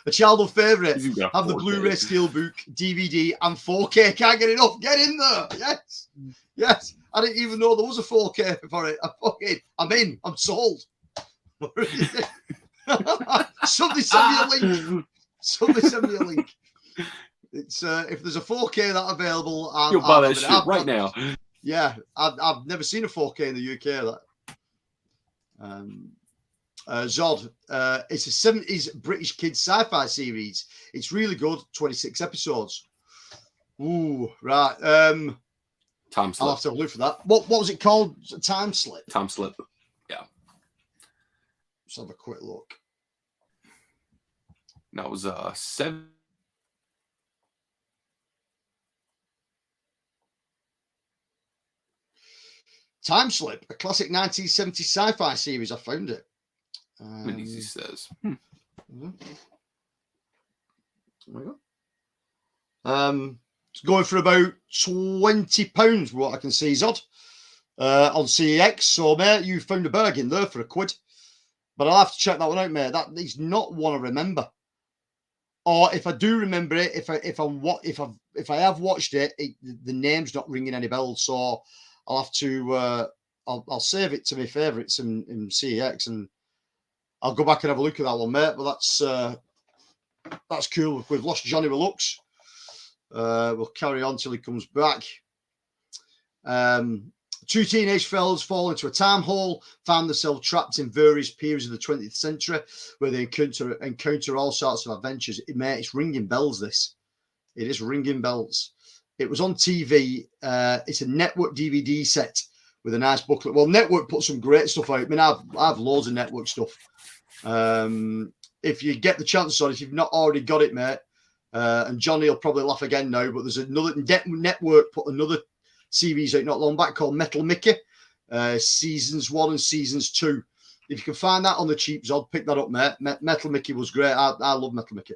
a childhood favourite. He's got Have the 4K. Blu-ray Steelbook, DVD, and 4K. Can't get enough. Get in there. Yes. Yes. I didn't even know there was a 4K for it. I'm in. I'm sold. Somebody send me a link. Somebody send me a link. It's if there's a 4K that available, You'll buy that shit right now. Yeah, I've never seen a 4K in the UK. Zod, it's a 70s British kids sci-fi series. It's really good. 26 episodes. Ooh, right. Time Slip. I'll have to look for that. What was it called? Time Slip. Time Slip. Yeah. Let's have a quick look. That was 7. Time Slip, a classic 1970s sci-fi series. I found it. Easy says. It's going for about £20, what I can see, Zod, on CEX. So, mate, you found a bargain there for £1. But I'll have to check that one out, mate. That is not one I remember. Or if I do remember it, if I have watched it, the name's not ringing any bells. So I'll have to I'll save it to my favourites in CEX, and I'll go back and have a look at that one, mate. But that's cool. We've lost Johnny Relux. We'll carry on till he comes back. Two teenage fellas fall into a time hole, find themselves trapped in various periods of the 20th century, where they encounter all sorts of adventures. Mate, it's ringing bells, this. It is ringing bells. It was on TV. It's a network DVD set with a nice booklet. Well, network put some great stuff out. I mean, I've loads of network stuff. If you get the chance on it, if you've not already got it, mate, and Johnny will probably laugh again now, but there's another network put another series out not long back called Metal Mickey, seasons 1 and seasons 2. If you can find that on the cheap, Zod, pick that up, mate. Metal Mickey was great. I love Metal Mickey.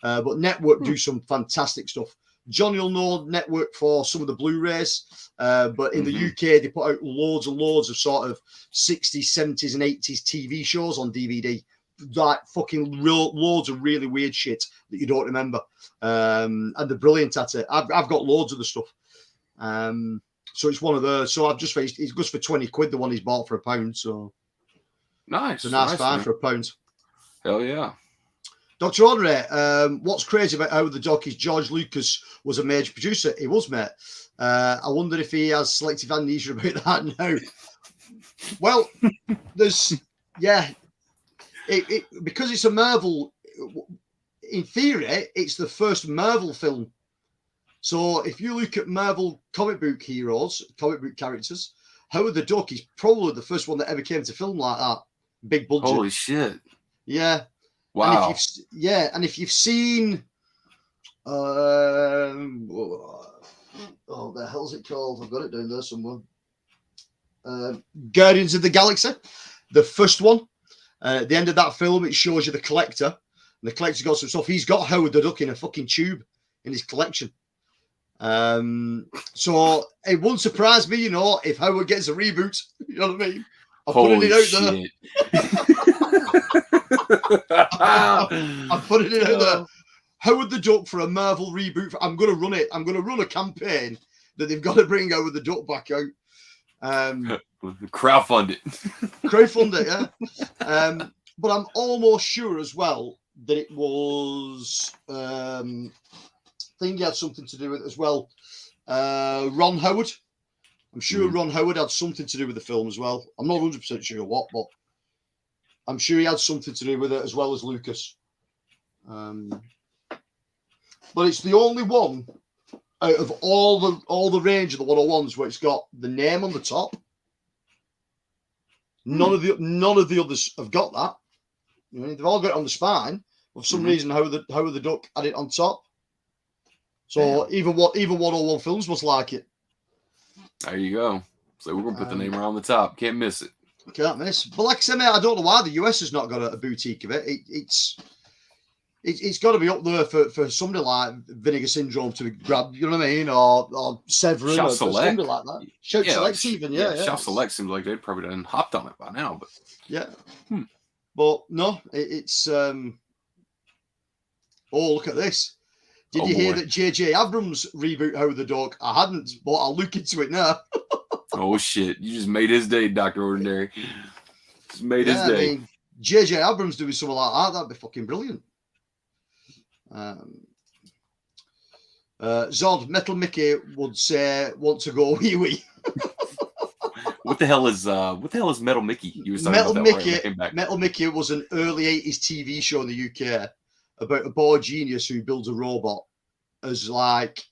But network do some fantastic stuff. Johnny will know network for some of the Blu-rays, but in the UK they put out loads and loads of sort of 60s, 70s, and 80s TV shows on DVD. Like fucking loads of really weird shit that you don't remember, and they're brilliant at it. I've got loads of the stuff. So it's one of those. So I've just faced. It goes for £20, the one he's bought for £1. So nice. It's a nice find for £1. Hell yeah. Dr. Audrey, what's crazy about Howard the Duck is George Lucas was a major producer. He was, mate. I wonder if he has selective amnesia about that now. Well, there's, yeah, because it's a Marvel, in theory, it's the first Marvel film. So if you look at Marvel comic book heroes, comic book characters, Howard the Duck is probably the first one that ever came to film like that. Big budget. Holy shit. Yeah. Wow. And if you've seen, oh, the hell's it called? I've got it down there somewhere. Guardians of the Galaxy, the first one. At the end of that film, it shows you the Collector. And the Collector's got some stuff. He's got Howard the Duck in a fucking tube in his collection. So it wouldn't surprise me, if Howard gets a reboot. You know what I mean? I'm putting it out there. I'm putting it out there. Howard the Duck for a Marvel reboot. I'm going to run it. I'm going to run a campaign that they've got to bring Howard the Duck back out. Crowdfund it. Crowdfund it, yeah. But I'm almost sure as well that it was. I think he had something to do with it as well. Ron Howard. I'm sure Ron Howard had something to do with the film as well. I'm not 100% sure what, but I'm sure he had something to do with it as well as Lucas. But it's the only one out of all the range of the 101s where it's got the name on the top. None of the others have got that. They've all got it on the spine. For some reason, Howard the Duck had it on top. So even 101 Films must like it. There you go. So we're gonna put the name around the top. Can't miss it. Can't miss. But like I said, mate, I don't know why the US has not got a boutique of it. It's got to be up there for somebody like Vinegar Syndrome to grab. You know what I mean? Or Severin Shout or somebody like that. Shout Select even, yeah. Shout Select seems like they'd probably done hopped on it by now, but yeah. But no, it's oh, look at this. Did Oh, you hear boy. that J.J. Abrams reboot Howard the Duck? I hadn't, but I'll look into it now. Oh shit! You just made his day, Dr. Ordinary. Just made his Yeah, I day. mean, J.J. Abrams doing something like that, that'd be fucking brilliant. Zod, Metal Mickey would say, want to go wee wee. What the hell is Metal Mickey? You was talking Metal about that right Mickey, when I came back. Metal Mickey was an early 80s TV show in the UK about a boy genius who builds a robot as like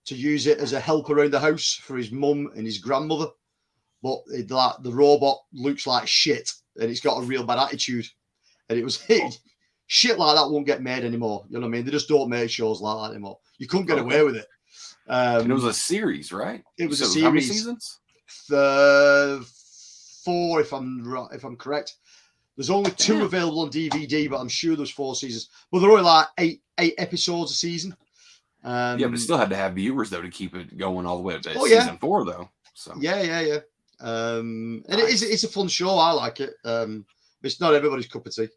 to use it as a help around the house for his mum and his grandmother. But the robot looks like shit and it's got a real bad attitude. And it was shit like that won't get made anymore. You know what I mean? They just don't make shows like that anymore. You couldn't get away with it. And it was a series, right? It was a How many series. seasons? 4, if I'm correct. There's only 2 available on DVD, but I'm sure there's 4 seasons. But they're only like 8 episodes a season. Yeah, but it still had to have viewers though to keep it going all the way up to Oh, season 4 though. So yeah. And it's a fun show. I like it. It's not everybody's cup of tea.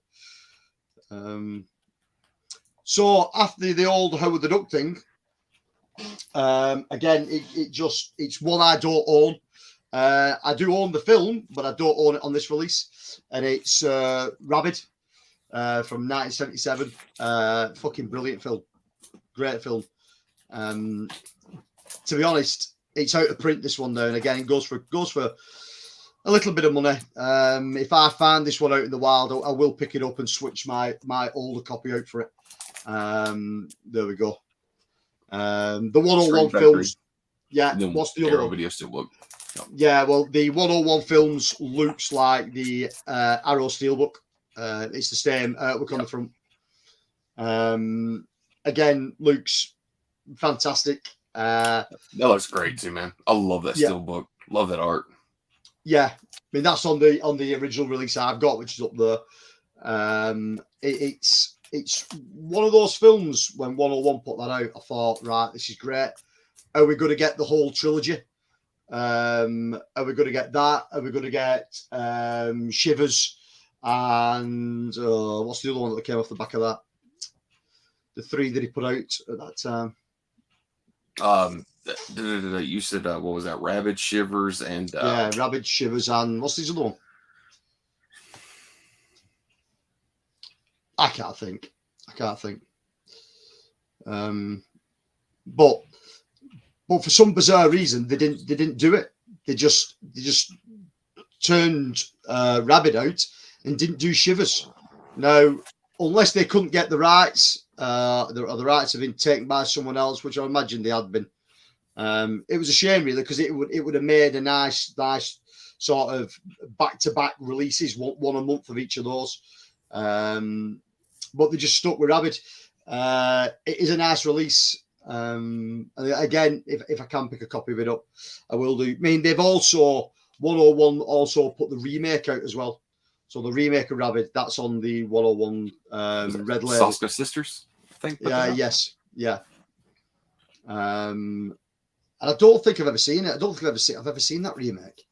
So after the old Howard the Duck thing, again, it's one I don't own. I do own the film, but I don't own it on this release. And it's Rabid from 1977. Fucking brilliant film. Great film. To be honest, it's out of print, this one now. And again, it goes for a little bit of money. If I find this one out in the wild, I will pick it up and switch my older copy out for it. There we go. The 101 films. Yeah, what's the other one? Video still look. Yeah, well, the 101 films looks like the Arrow Steelbook. It's the same artwork on the front. Again, looks fantastic. That looks great too, man. I love that steelbook. Love that art. Yeah, I mean that's on the original release I've got, which is up there. It's one of those films when 101 put that out. I thought, right, this is great. Are we going to get the whole trilogy? Are we going to get that? Are we going to get Shivers? And what's the other one that came off the back of that? The 3 that he put out at that time. You said what was that? Rabid, Shivers, and Rabid, Shivers, and what's the other one? I can't think. But for some bizarre reason, they didn't do it. They just turned Rabid out and didn't do Shivers. Now, unless they couldn't get the rights, the rights have been taken by someone else, which I imagine they had been. It was a shame, really, because it would have made a nice sort of back-to-back releases, one a month of each of those. But they just stuck with Rabid. It is a nice release. And again, if I can pick a copy of it up, I will do. I mean, they've also 101 also put the remake out as well. So the remake of Rabid, that's on the 101 Red Label. Soska Sisters, I think. Yes. And I don't think I've ever seen it. I don't think I've ever seen that remake.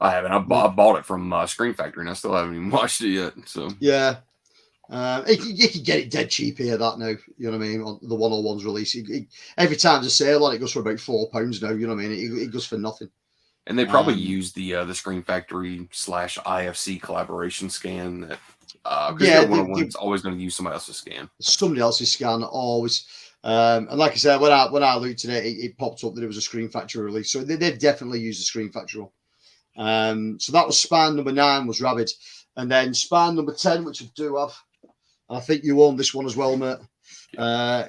I haven't. I bought it from Screen Factory, and I still haven't even watched it yet. So yeah, you can get it dead cheap here. That now, you know what I mean. On the 101's release, every time there's a sale on it, goes for about £4 now. You know what I mean. It goes for nothing. And they probably use the Screen Factory / IFC collaboration scan that. Because 101's always going to use somebody else's scan. Somebody else's scan always. And like I said, when I looked at it, it popped up that it was a Screen Factory release. So they've definitely used the Screen Factory one. So that was span number 9 was Rabid. And then span number 10, which I do have. And I think you own this one as well, mate.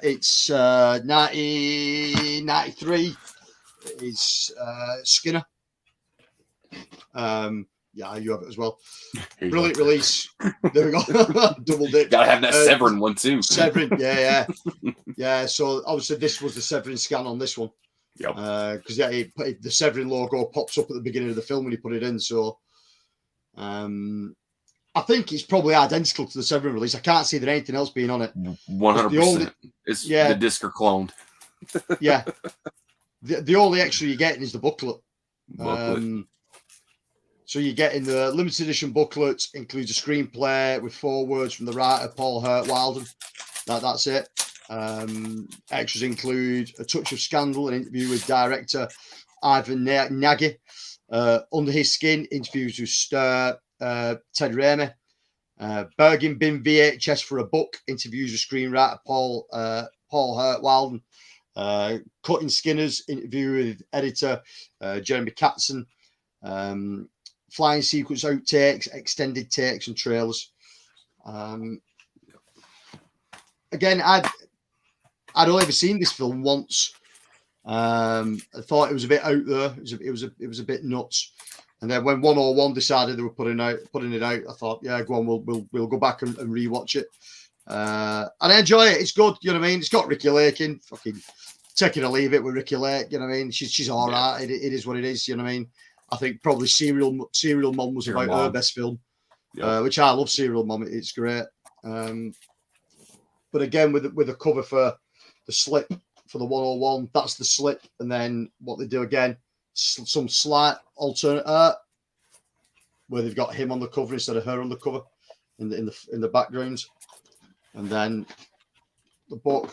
It's 1993. It's Skinner. Yeah, you have it as well. Brilliant release. There we go. Double dip. Gotta have that Severin one too. Severin, yeah. So obviously this was the Severin scan on this one. Yep. Because the Severin logo pops up at the beginning of the film when you put it in. So, I think it's probably identical to the Severin release. I can't see there anything else being on it. 100%. It's the disc are cloned. Yeah. The only extra you're getting is the booklet. So you get in the limited edition booklet, includes a screenplay with forewords from the writer Paul Hurt Wilden. That's it. Extras include A Touch of Scandal, an interview with director Ivan Nagy. Under His Skin, interviews with Ted Raimi. Bergin Bin VHS for a Book, interviews with screenwriter Paul Hurt Wilden. Cutting Skinners, interview with editor Jeremy Katzen. Flying sequence outtakes, extended takes, and trailers. Again, I'd only ever seen this film once. I thought it was a bit out there. It was a bit nuts. And then when 101 decided they were putting it out, I thought, yeah, go on, we'll go back and rewatch it. And I enjoy it. It's good, you know what I mean. It's got Ricky Lake in. Fucking take it or leave it with Ricky Lake, you know what I mean. She's all right. It is what it is, you know what I mean. I think probably Serial Mom was about her best film, which I love. Serial Mom, it's great. But again, with the cover for the slip for the 101, that's the slip, and then what they do again, some slight alternate art where they've got him on the cover instead of her on the cover in the background, and then the book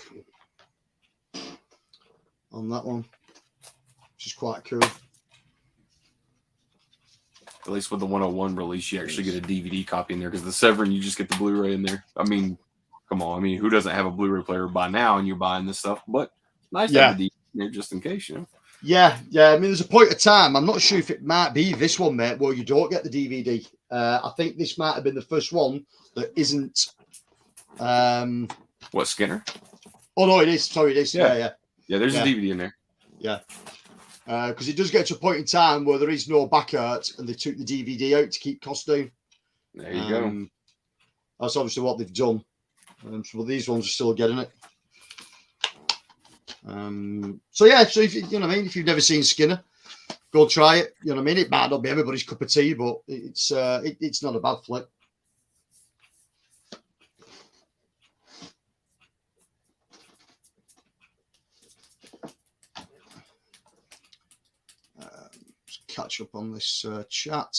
on that one, which is quite cool. At least with the 101 release, you actually get a DVD copy in there, because the Severin, you just get the Blu-ray in there. I mean, come on. I mean, who doesn't have a Blu-ray player by now and you're buying this stuff? But nice to have a DVD in there just in case, you know? Yeah. I mean, there's a point of time. I'm not sure if it might be this one, mate, where you don't get the DVD. I think this might have been the first one that isn't. What, Skinner? Oh, no, it is. Sorry, it is. Yeah, there's a DVD in there. Yeah. Because it does get to a point in time where there is no back art and they took the DVD out to keep costs down. There you go. That's obviously what they've done. So these ones are still getting it. So if you know what I mean, if you've never seen Skinner, go try it. You know what I mean. It might not be everybody's cup of tea, but it's not a bad flick. Let's catch up on this chat.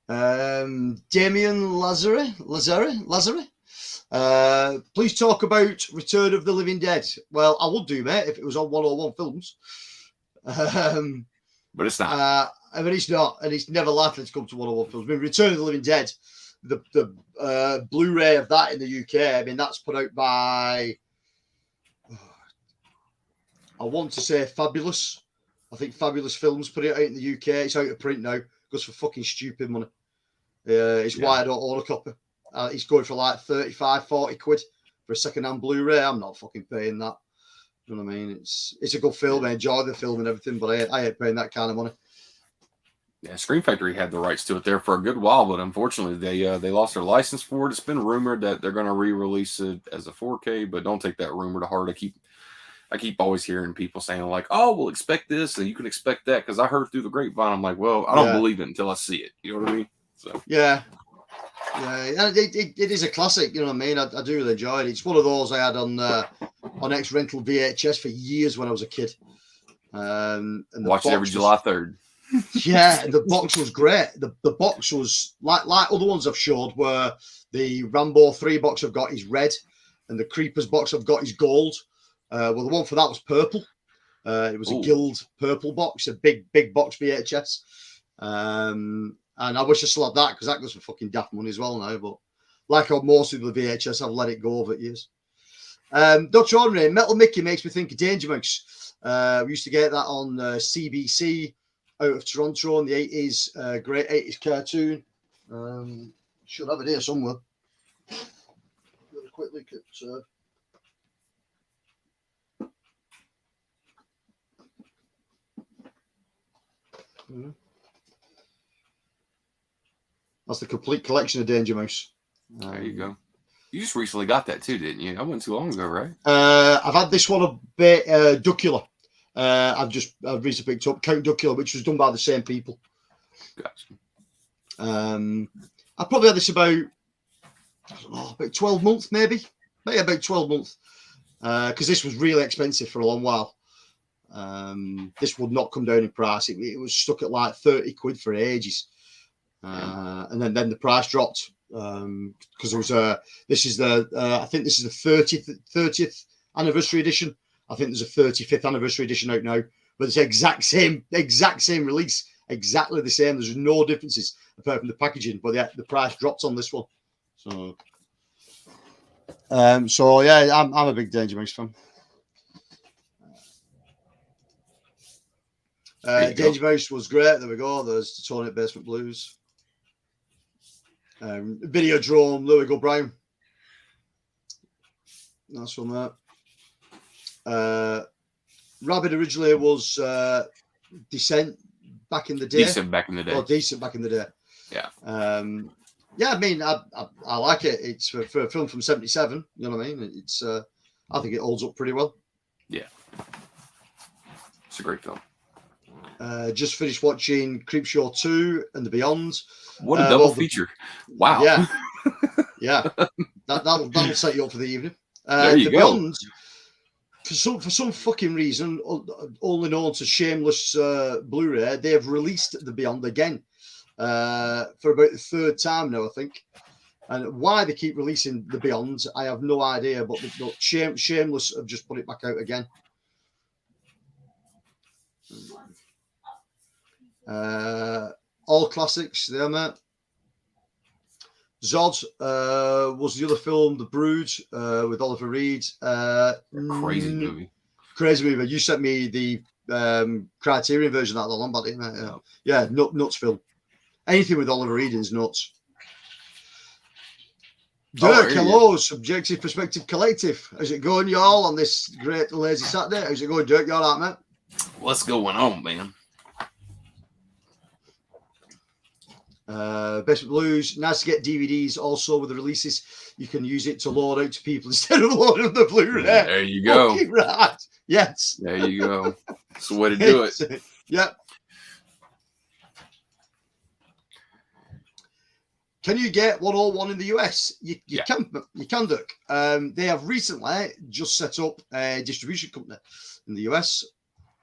Damien Lazare. Please talk about Return of the Living Dead. Well, I would do, mate, if it was on 101 Films. But it's not. I mean, it's not, and it's never likely to come to 101 Films. I mean, Return of the Living Dead, the Blu-ray of that in the UK, I mean, that's put out by, I want to say Fabulous. I think Fabulous Films put it out in the UK. It's out of print now. Goes for fucking stupid money. It's why I don't own a copy. It's going for like 35, 40 quid for a second-hand Blu-ray. I'm not fucking paying that. You know what I mean? It's a good film. I enjoy the film and everything, but I ain't paying that kind of money. Yeah, Scream Factory had the rights to it there for a good while, but unfortunately they lost their license for it. It's been rumored that they're going to re-release it as a 4K, but don't take that rumor to heart. I keep always hearing people saying like, "Oh, we'll expect this and you can expect that," because I heard through the grapevine. I'm like, well, I don't believe it until I see it. You know what I mean? So yeah, it is a classic. You know what I mean? I do really enjoy it. It's one of those I had on X Rental VHS for years when I was a kid. And watch it every July 3rd. Yeah, the box was great. The box was like other ones I've showed, where the Rambo 3 box I've got is red, and the Creepers box I've got is gold. Well, the one for that was purple. It was a Guild purple box, a big box VHS. And I wish I still had that, because that goes for fucking daft money as well now. But like on most of the VHS, I've let it go over the years. Dr. Ordinary, Metal Mickey makes me think of Danger Mouse. We used to get that on CBC out of Toronto in the 80s. Great 80s cartoon. Should have it here somewhere. Got a quick look at... That's the complete collection of Danger Mouse. There you go. You just recently got that too, didn't you? That wasn't too long ago, right? I've had this one a bit, Duckula. I've recently picked up Count Duckula, which was done by the same people. Gotcha. I probably had this about 12 months, maybe about 12 months, because this was really expensive for a long while. This would not come down in price. It was stuck at like 30 quid for ages. And then the price dropped because there was this is the I think this is the 30th anniversary edition. I think there's a 35th anniversary edition out now, but it's exact same release, exactly the same. There's no differences apart from the packaging, but the price dropped on this one. So yeah, I'm a big Danger Mouse fan. Danger Mouse was great. There we go. There's the Tony Basement Blues. Videodrome, Louis Goldbrown. That's from that. Rabbit originally was Descent back in the day. Decent back in the day. Oh, Decent back in the day. Yeah. Yeah, I mean, I like it. It's for a film from '77. You know what I mean? It's I think it holds up pretty well. Yeah. It's a great film. Just finished watching Creepshow 2 and The Beyond. What a double feature. Wow. Yeah. Yeah. That'll set you up for the evening. There you The go. Beyond, for some fucking reason, only known to Shameless Blu-ray, they have released The Beyond again for about the third time now, I think. And why they keep releasing The Beyond, I have no idea, but Shameless have just put it back out again. All classics there, mate. Zod was the other film, The Brood, with Oliver Reed. Crazy movie. Crazy movie. You sent me the Criterion version of that long back, didn't you? Yeah, nuts film. Anything with Oliver Reed is nuts. Dirk, hello, Subjective Perspective Collective. How's it going, y'all, on this great lazy Saturday? How's it going, Dirk? You all right, mate? What's going on, man? Basement Blues, nice to get DVDs also with the releases. You can use it to load out to people instead of loading the Blu-ray. There you go. Right. Yes. There you go. That's the way to do it. Yep. Can you get 101 in the US? You can, Dirk. They have recently just set up a distribution company in the US.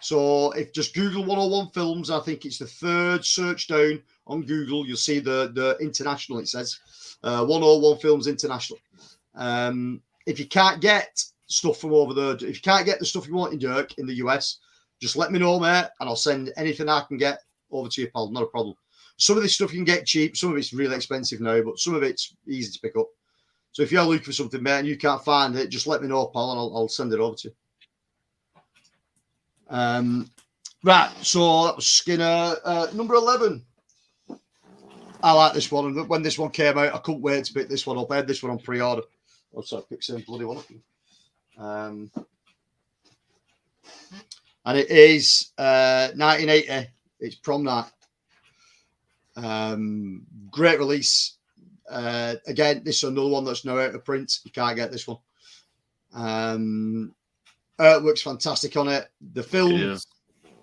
So if just Google 101 Films, I think it's the third search down on Google, you'll see the international, it says 101 Films International. If you can't get stuff from over there, if you can't get the stuff you want in Dirk in the US, just let me know, mate, and I'll send anything I can get over to you, pal. Not a problem. Some of this stuff you can get cheap, some of it's really expensive now, but some of it's easy to pick up. So if you're looking for something, mate, and you can't find it, just let me know, pal, and I'll send it over to you. Right, so that was Skinner. Number 11. I like this one. And when this one came out, I couldn't wait to pick this one up. I had this one on pre-order. Also, I picked some bloody one up. And it is 1980. It's Prom Night. Great release. Again, this is another one that's now out of print. You can't get this one. Looks fantastic on it. The film, is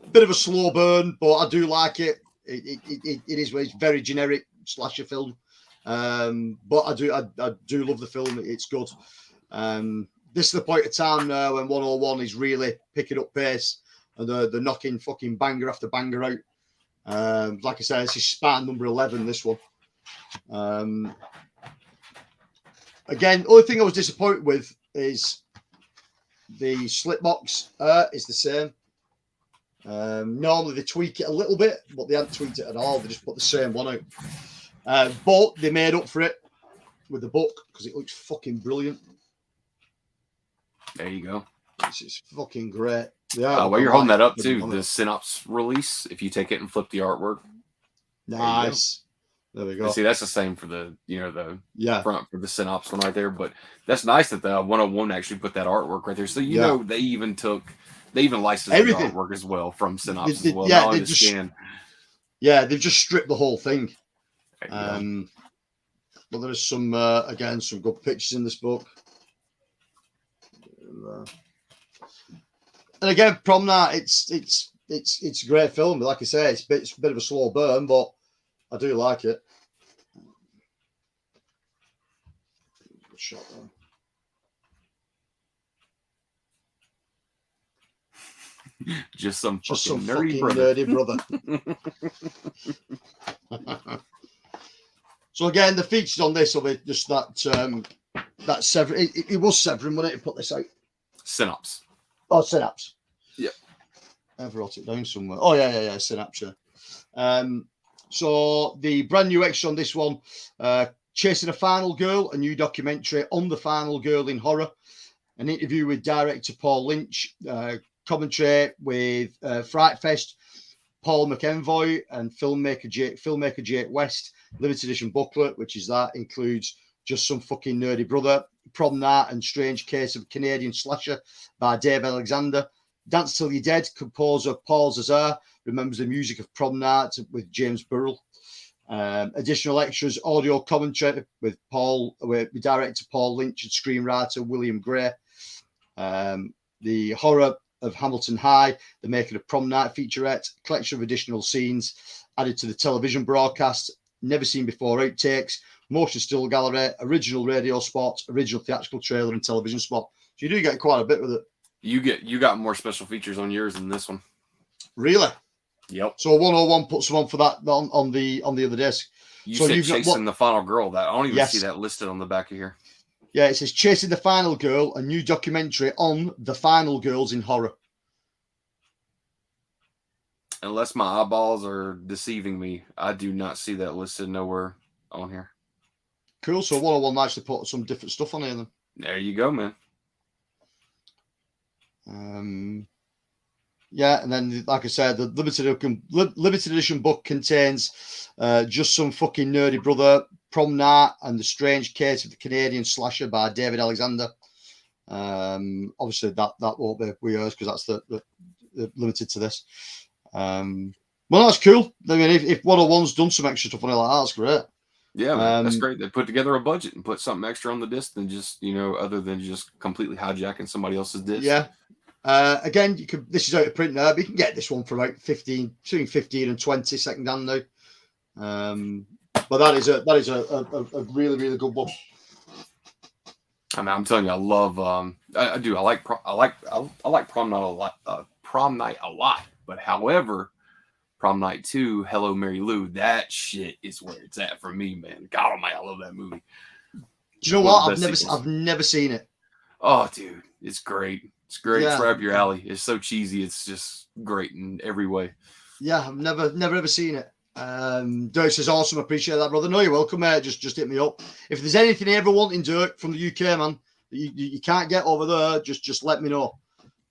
a bit of a slow burn, but I do like it. It is it's very generic slasher film, but I do love the film. It's good. This is the point of time now when 101 is really picking up pace and they're knocking fucking banger after banger out. Like I said, this is Spartan number 11. This one. Again, only thing I was disappointed with is the slip box is the same. Normally they tweak it a little bit, but they haven't tweaked it at all. They just put the same one out. But they made up for it with the book because it looks fucking brilliant. There you go. It's fucking great. Yeah. While you're holding that up too, the Synops release, if you take it and flip the artwork. Nice. There we go. See, that's the same for the front for the Synops one right there. But that's nice that the 101 actually put that artwork right there. So you know they even licensed everything. The artwork as well from Synops as well. Yeah, they've just stripped the whole thing. But there's some again some good pictures in this book. And again, Prom Night, it's a great film. But like I say, it's a bit of a slow burn, but I do like it. Shot there. Just some nerdy brother. So again, the features on this will be just that Severin. It was Severin, wasn't it? Put this out. Synapse. Oh, Synapse. Yep. I've wrote it down somewhere. Oh yeah. Synapse. So the brand new extra on this one, Chasing a Final Girl, a new documentary on the final girl in horror, an interview with director Paul Lynch, commentary with Fright Fest, Paul McEnvoy, and filmmaker Jake West. Limited edition booklet, which is that includes Just Some Fucking Nerdy Brother, Prom Night, and Strange Case of a Canadian Slasher by Dave Alexander. Dance Till You're Dead, composer Paul Zazar remembers the music of Prom Night with James Burrell. Additional extras, audio commentary with director Paul Lynch and screenwriter William Gray. The horror of Hamilton High, the making of Prom Night featurette, collection of additional scenes added to the television broadcast, never seen before outtakes, motion still gallery, original radio spot, original theatrical trailer, and television spot. So you do get quite a bit with it. You got more special features on yours than this one. Really? Yep. So 101 puts them on for that on the other disc. You said Chasing the Final Girl. That I don't even see that listed on the back of here. Yeah, it says Chasing the Final Girl, a new documentary on the final girls in horror. Unless my eyeballs are deceiving me, I do not see that listed nowhere on here. Cool. So 101 actually put some different stuff on here then. There you go, man. Yeah, and then like I said, the limited edition book contains Just Some Fucking Nerdy Brother, Prom Night, and The Strange Case of the Canadian Slasher by David Alexander. Obviously that won't be yours because that's the limited to this. Well, that's cool. I mean, if 101's done some extra stuff on it like that, that's great. Yeah, man, that's great. They put together a budget and put something extra on the disc than just, other than just completely hijacking somebody else's disc. Yeah. Again, this is out of print now, but you can get this one for about between 15 and 20 second hand now. But that is a really, really good book. I mean, I'm telling you, I love. I do. I like Prom Night a lot. Prom Night a lot. But however, Prom Night 2, Hello Mary Lou, that shit is where it's at for me, man. God Almighty, I love that movie. Do you know what? I've never seen it. Oh, dude, it's great. It's great. Yeah. It's right up your alley. It's so cheesy. It's just great in every way. Yeah, I've never ever seen it. Dirk says, awesome. Appreciate that, brother. No, you're welcome, mate. Just hit me up. If there's anything you ever wanting, Dirk, from the UK, man, that you can't get over there, just let me know.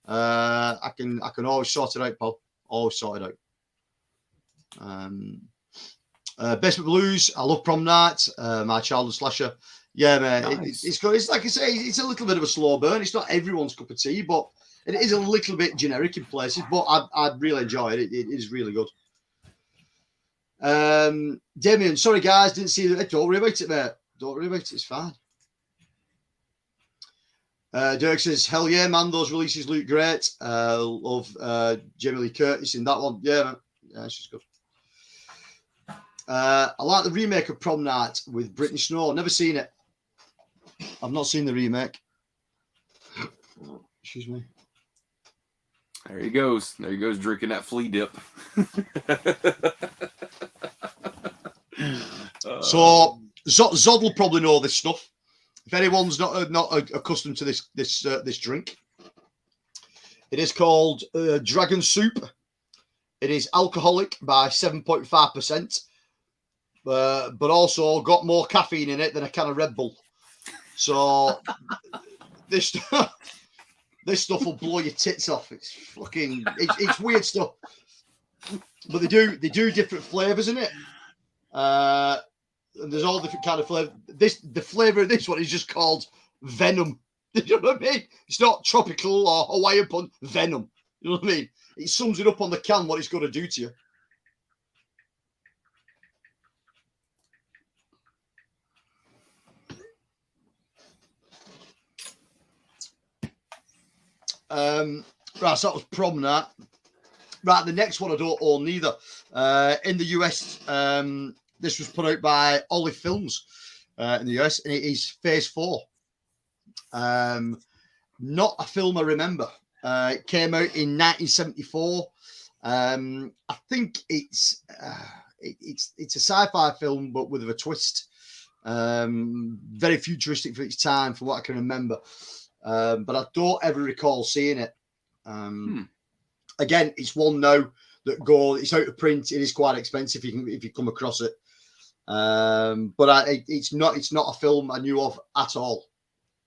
I can always sort it out, pal. Always sort it out. Basement Blues. I love Prom Night. My childhood slasher. Yeah, man. Nice. It's good. It's like I say, it's a little bit of a slow burn. It's not everyone's cup of tea, but it is a little bit generic in places. But I really enjoy it. It is really good. Damien, sorry guys, didn't see that. Don't worry about it, mate. Don't worry about it. It's fine. Dirk says, hell yeah, man, those releases look great. Love Jamie Lee Curtis in that one. Yeah, man. Yeah, she's good. I like the remake of Prom Night with Brittany Snow. Never seen it. I've not seen the remake. Excuse me. There he goes. There he goes, drinking that flea dip. So Zod will probably know this stuff. If anyone's not accustomed to this drink, it is called Dragon Soup. It is alcoholic by 7.5%, but also got more caffeine in it than a can of Red Bull. So this stuff will blow your tits off. It's fucking it's weird stuff. But they do different flavors in it. And there's all different kind of flavor. The flavor of this one is just called Venom. You know what I mean? It's not tropical or Hawaiian punch. Venom. You know what I mean? It sums it up on the can what it's going to do to you. Right, so that was Prom Night. Right, the next one I don't own neither. In the US, this was put out by Olive Films in the US, and it is Phase 4. Not a film I remember. It came out in 1974. I think it's a sci-fi film, but with a twist. Very futuristic for its time, from what I can remember. But I don't ever recall seeing it. Again, it's one now that it's out of print. It is quite expensive if you come across it. But it's not a film I knew of at all.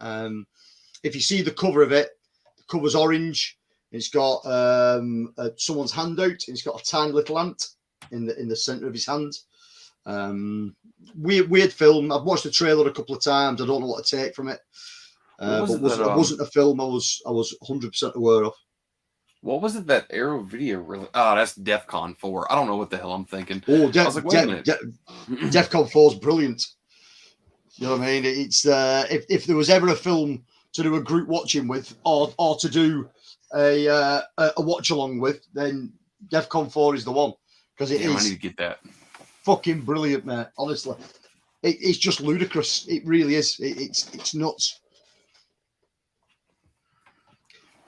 If you see the cover of it, the cover's orange. It's got someone's hand out, and it's got a tiny little ant in the center of his hand. Weird film. I've watched the trailer a couple of times. I don't know what to take from it. But it wasn't a film I was 100% aware of. What was it that Arrow Video really? Oh, that's DEFCON 4. I don't know what the hell I'm thinking. Oh, I was like, wait a minute. DEFCON 4 is brilliant. You know what I mean? It's if there was ever a film to do a group watching with, or to do a watch along with, then DEFCON 4 is the one, because it is. I need to get that. Fucking brilliant, mate. Honestly, it's just ludicrous. It really is. It's nuts.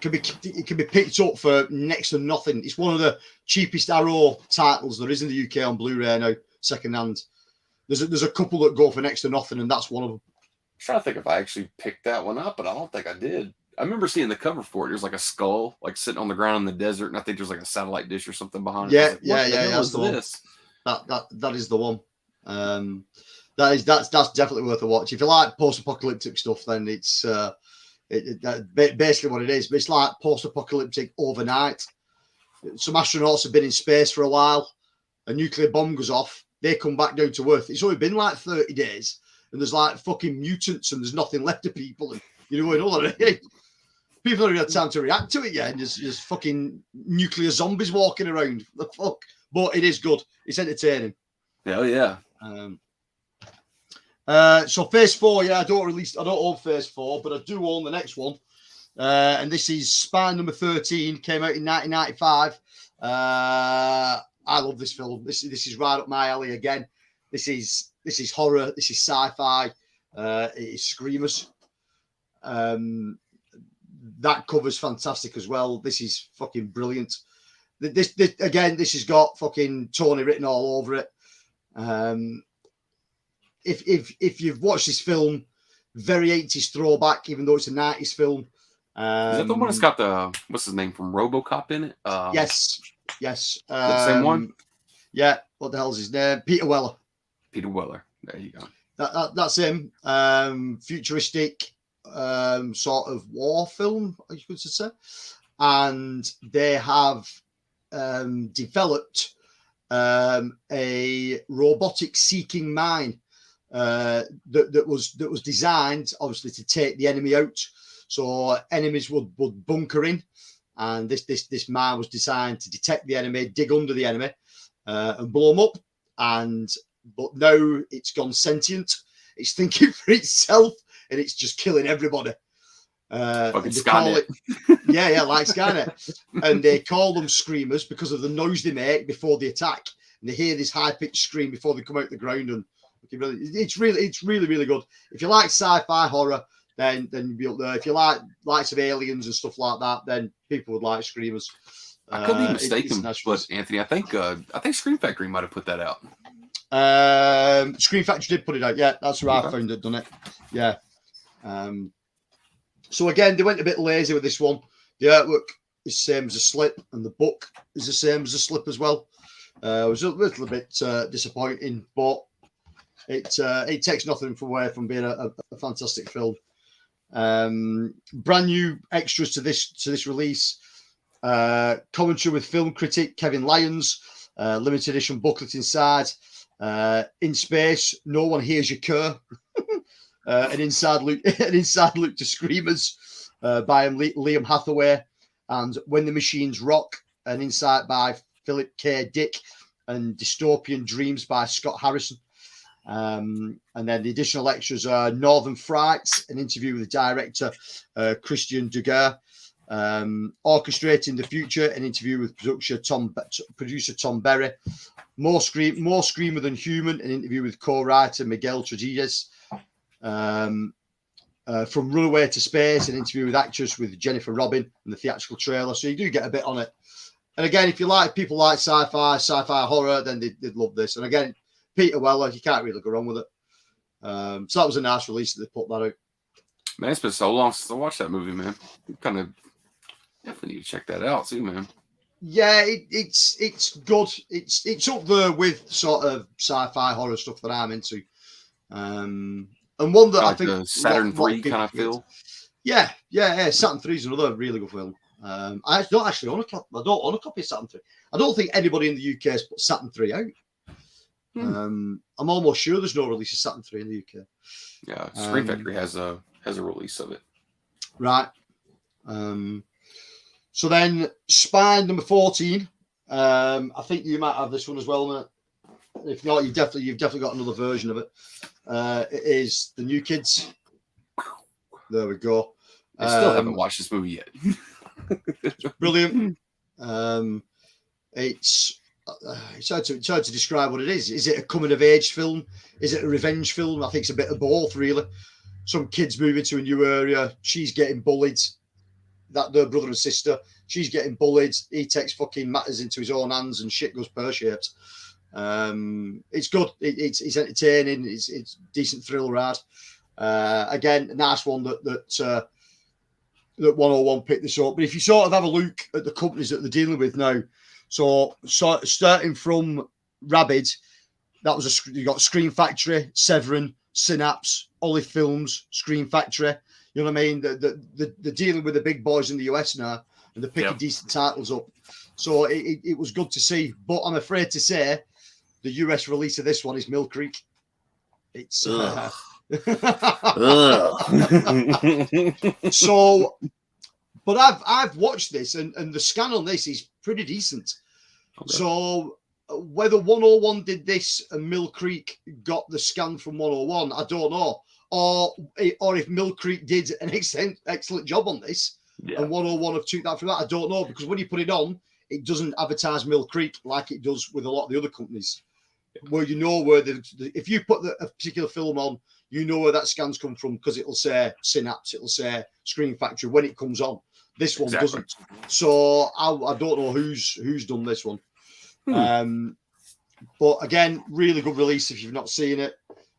It can be picked up for next to nothing. It's one of the cheapest Arrow titles there is in the UK on Blu-ray now, second hand. There's a couple that go for next to nothing, and that's one of them. I'm trying to think if I actually picked that one up, but I don't think I did. I remember seeing the cover for it. There's like a skull, like sitting on the ground in the desert, and I think there's like a satellite dish or something behind it. Yeah. That's the this? One. That is the one. That's definitely worth a watch. If you like post-apocalyptic stuff, then it's basically what it is. But it's like post-apocalyptic overnight. Some astronauts have been in space for a while. A nuclear bomb goes off. They come back down to Earth. It's only been like 30 days, and there's like fucking mutants, and there's nothing left of people. And you know what I mean? People haven't had time to react to it yet, and there's fucking nuclear zombies walking around. The fuck? But it is good. It's entertaining. Hell yeah. So Phase 4, I don't own Phase 4, but I do own the next one. And this is Spy number 13, came out in 1995. I love this film. This is right up my alley again. This is horror. This is sci-fi. It is screamers. That cover's fantastic as well. This is fucking brilliant. This has got fucking Tony written all over it. If you've watched this film, very 80s throwback, even though it's a 90s film. Is that the one that's got the what's his name from RoboCop in it? Yes. The same one. Yeah. What the hell's his name? Peter Weller. Peter Weller. There you go. That's him. Futuristic, sort of war film, you could say, and they have developed a robotic seeking mine that was designed obviously to take the enemy out. So enemies would bunker in, and this mine was designed to detect the enemy, dig under the enemy, and blow them up. But now it's gone sentient. It's thinking for itself, and it's just killing everybody. Fucking Skynet. Like Skynet. And they call them screamers because of the noise they make before the attack. And they hear this high-pitched scream before they come out the ground. And it's really good. If you like sci-fi horror, then you'll be up there. If you like likes of aliens and stuff like that, then people would like screamers. I could be mistaken, but Anthony, I think Scream Factory might have put that out. Scream Factory did put it out. Yeah, that's where I found it, done it. Yeah. So again, they went a bit lazy with this one. The artwork is the same as a slip, and the book is the same as a slip as well. It was a little bit disappointing, but it takes nothing away from being a fantastic film. Brand new extras to this release. Commentary with film critic Kevin Lyons. Limited edition booklet inside. In space, no one hears your cur. An inside look to Screamers by Liam Hathaway, and When the Machines Rock, an insight by Philip K. Dick, and Dystopian Dreams by Scott Harrison. And then the additional extras are Northern Frights, an interview with the director Christian Dugas, Orchestrating the Future, an interview with producer Tom Berry, More Screamer Than Human, an interview with co-writer Miguel Trudillas. From Runaway to Space, an interview with actress with Jennifer Robin in the theatrical trailer. So you do get a bit on it. And again, if you like people like sci-fi horror, then they'd love this. And again, Peter Weller, you can't really go wrong with it. So that was a nice release that they put that out. Man, it's been so long since I watched that movie, man. You kind of definitely need to check that out too, man. Yeah, it's good. It's up there with sort of sci-fi horror stuff that I'm into. And one that Like I think the Saturn III kind of feel. Yeah. Saturn 3 is another really good film. I don't actually own a copy. I don't own a copy of Saturn 3. I don't think anybody in the UK has put Saturn 3 out. I'm almost sure there's no release of Saturn 3 in the UK. Yeah, Screen Factory has a release of it. Right. So then Spine number 14. I think you might have this one as well, mate. If not, you've definitely got another version of it. It is The New Kids. There we go. I still haven't watched this movie yet. Brilliant. It's hard to describe what it is. Is it a coming of age film? Is it a revenge film? I think it's a bit of both, really. Some kids move into a new area. She's getting bullied. That their brother and sister. She's getting bullied. He takes fucking matters into his own hands and shit goes pear-shaped. It's good. It's entertaining. It's decent thrill ride. Again, a nice one that 101 picked this up. But if you sort of have a look at the companies that they're dealing with now, so starting from Rabid, you got Screen Factory, Severin, Synapse, Olive Films, Screen Factory. You know what I mean? They're dealing with the big boys in the US now, and they're picking decent titles up. So it was good to see. But I'm afraid to say, the US release of this one is Mill Creek. It's so, but I've watched this, and the scan on this is pretty decent. Okay. So whether 101 did this and Mill Creek got the scan from 101, I don't know. Or if Mill Creek did an excellent job on this, and 101 have took that from that, I don't know, because when you put it on, it doesn't advertise Mill Creek like it does with a lot of the other companies, where you know where if you put a particular film on, you know where that scan's come from, because it'll say Synapse, it'll say Screen Factory when it comes on. This one doesn't. So I don't know who's done this one. But again, really good release if you've not seen it.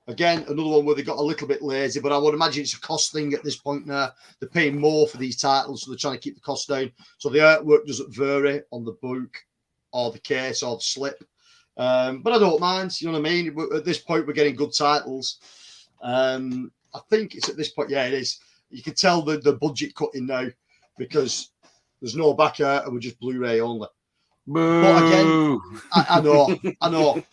Again, another one where they got a little bit lazy, but I would imagine it's a cost thing at this point now. They're paying more for these titles, so they're trying to keep the cost down. So the artwork doesn't vary on the book or the case or the slip. But I don't mind, you know what I mean? At this point, we're getting good titles. I think it's at this point, yeah, it is. You can tell the budget cutting now because there's no back art and we're just Blu-ray only. Boo. But again, I know.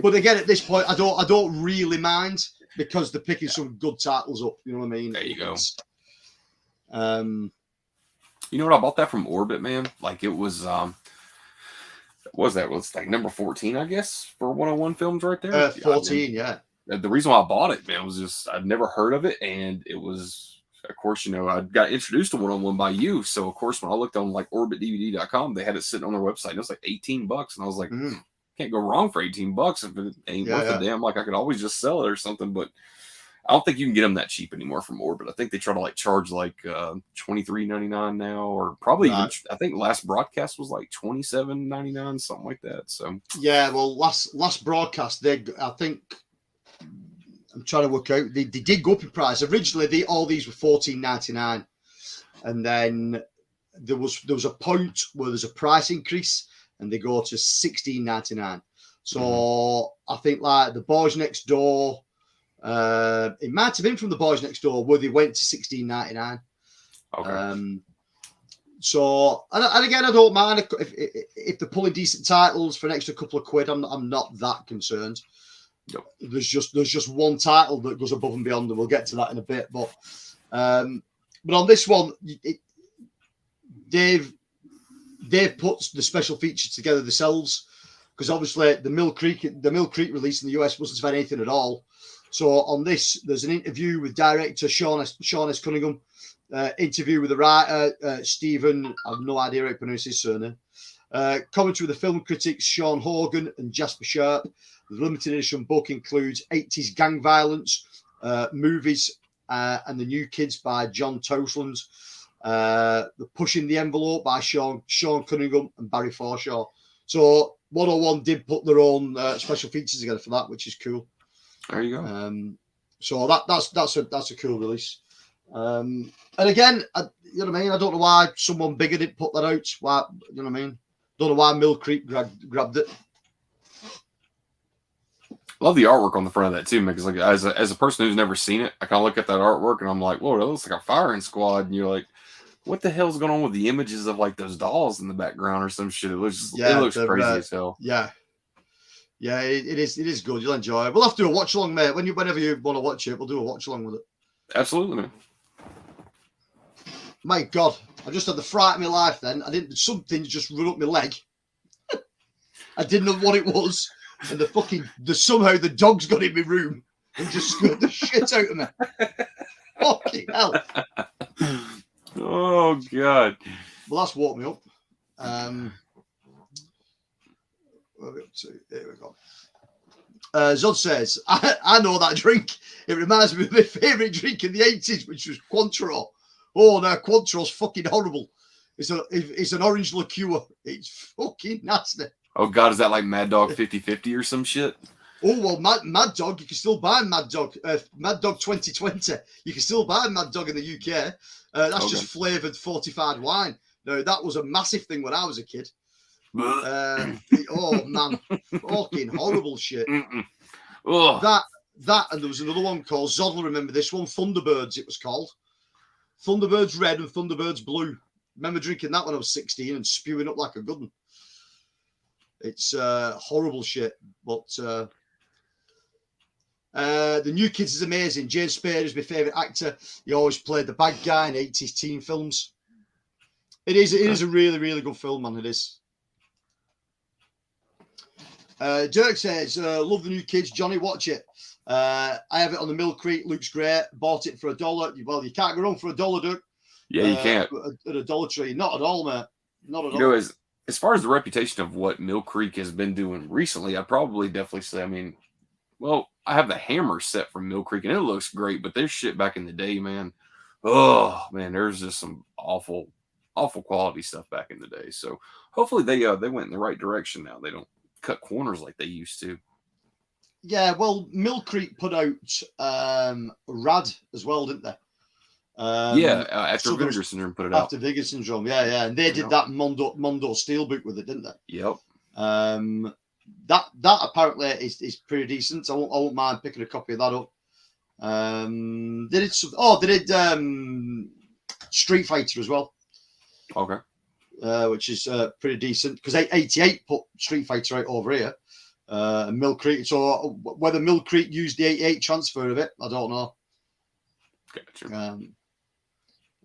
But again, at this point, I don't really mind because they're picking some good titles up. You know what I mean? There you go. You know what? I bought that from Orbit, man. Like it was, what was that? It was like number 14, I guess, for 101 Films right there. 14, yeah. The reason why I bought it, man, was just I'd never heard of it, and it was. Of course, you know, I got introduced to 101 by you. So, of course, when I looked on like orbitdvd.com, they had it sitting on their website. And it was like $18. And I was like, can't go wrong for $18 if it ain't worth a damn. Like I could always just sell it or something. But I don't think you can get them that cheap anymore from Orbit. I think they try to like charge like $23.99 now, or probably even, I think last broadcast was like $27.99, something like that. So yeah, well, last broadcast, I think. I'm trying to work out. They did go up in price. Originally, all these were $14.99, and then there was a point where there's a price increase, and they go to $16.99. So I think like the Boys Next Door, it might have been from the Boys Next Door where they went to $16.99. Okay. So and again, I don't mind if they're pulling decent titles for an extra couple of quid. I'm not that concerned. Yep. There's just one title that goes above and beyond, and we'll get to that in a bit. But on this one, they've put the special features together themselves, because obviously the Mill Creek release in the US wasn't about anything at all. So on this, there's an interview with director Sean S. Cunningham, interview with the writer Stephen. I have no idea how to pronounce his surname. Commentary with the film critics Sean Hogan and Jasper Sharp. The limited edition book includes 80s gang violence, movies and the New Kids by John Tosland. The Pushing the Envelope by Sean Cunningham and Barry Forshaw. So 101 did put their own special features together for that, which is cool. There you go. So that's a cool release. And again, you know what I mean? I don't know why someone bigger didn't put that out. Why, you know what I mean? Don't know why Mill Creek grabbed it. Love the artwork on the front of that too, man. Because like as a person who's never seen it, I kind of look at that artwork and I'm like, whoa, that looks like a firing squad. And you're like, what the hell's going on with the images of like those dolls in the background or some shit? It looks crazy as hell. Yeah, it is good. You'll enjoy it. We'll have to do a watch along, mate. Whenever you want to watch it, we'll do a watch along with it. Absolutely, man. My God, I just had the fright of my life. Then something just run up my leg. I didn't know what it was. And somehow the dogs got in my room and just scared the shit out of me. Fucking hell. Oh, God. Well, that's woke me up. Where are we up to? Here we go. Zod says, I know that drink. It reminds me of my favourite drink in the 80s, which was Cointreau. Oh, no, Cointreau's fucking horrible. It's an orange liqueur. It's fucking nasty. Oh, God, is that like Mad Dog 50/50 or some shit? Oh, well, Mad Dog, you can still buy Mad Dog 2020. You can still buy Mad Dog in the UK. That's just flavoured fortified wine. No, that was a massive thing when I was a kid. Oh, man. Fucking horrible shit. That, and there was another one called, Zod will remember this one, Thunderbirds it was called. Thunderbirds Red and Thunderbirds Blue. Remember drinking that when I was 16 and spewing up like a good one. It's horrible shit, but the New Kids is amazing. James Spader is my favourite actor. He always played the bad guy in 80s teen films. It is a really, really good film, man. It is. Dirk says, love the New Kids. Johnny, watch it. I have it on the Mill Creek. Looks great. Bought it for $1. Well, you can't go wrong for $1, Dirk. Yeah, you can't. At a Dollar Tree. Not at all, mate. Not at all. You know, as far as the reputation of what Mill Creek has been doing recently, I'd probably definitely say, I mean, well, I have the Hammer set from Mill Creek and it looks great, but there's shit back in the day, man. Oh, man, there's just some awful quality stuff back in the day. So hopefully they went in the right direction now. They don't cut corners like they used to. Yeah, well, Mill Creek put out Rad as well, didn't they? After Vinegar Syndrome put it out. After Vinegar Syndrome, yeah. And they did that Mondo Steelbook with it, didn't they? Yep. That apparently is pretty decent. I won't mind picking a copy of that up. They did Street Fighter as well. Okay. Which is pretty decent because 88 put Street Fighter out over here. Mill Creek. So whether Mill Creek used the 88 transfer of it, I don't know. Gotcha.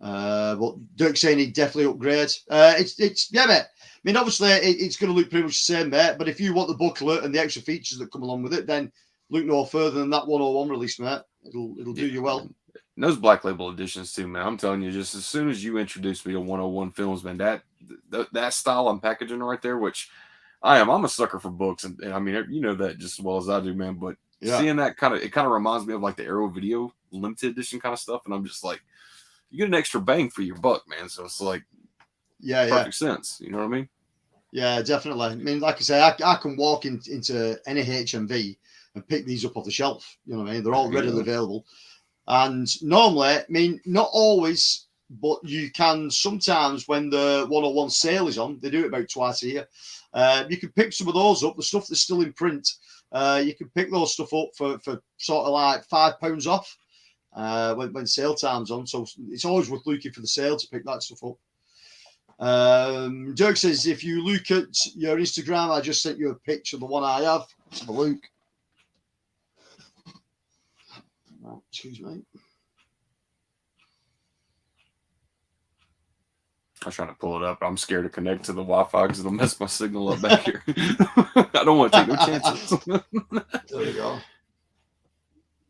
But Dirk's saying he definitely upgrade. It's yeah, mate. I mean, obviously it's going to look pretty much the same, mate. But if you want the booklet and the extra features that come along with it, then look no further than that 101 release, mate. It'll do you well. And those Black Label editions too, man. I'm telling you, just as soon as you introduced me to 101 films, man, that style and packaging right there, which I'm a sucker for books, and I mean, you know that just as well as I do, man. But seeing that it kind of reminds me of like the Arrow Video limited edition kind of stuff, and I'm just like, you get an extra bang for your buck, man. So it's like, perfect sense. You know what I mean? Yeah, definitely. I mean, like I say, I can walk into any HMV and pick these up off the shelf. You know what I mean? They're all readily available. And normally, I mean, not always, but you can sometimes when the 101 sale is on, they do it about twice a year. You can pick some of those up, the stuff that's still in print. You can pick those stuff up for sort of like £5 off when sale time's on. So it's always worth looking for the sale to pick that stuff up. Dirk says, if you look at your Instagram, I just sent you a picture of the one I have. Let's have a look. Oh, excuse me. I was trying to pull it up. I'm scared to connect to the Wi-Fi because it'll mess my signal up back here. I don't want to take no chances. There we go.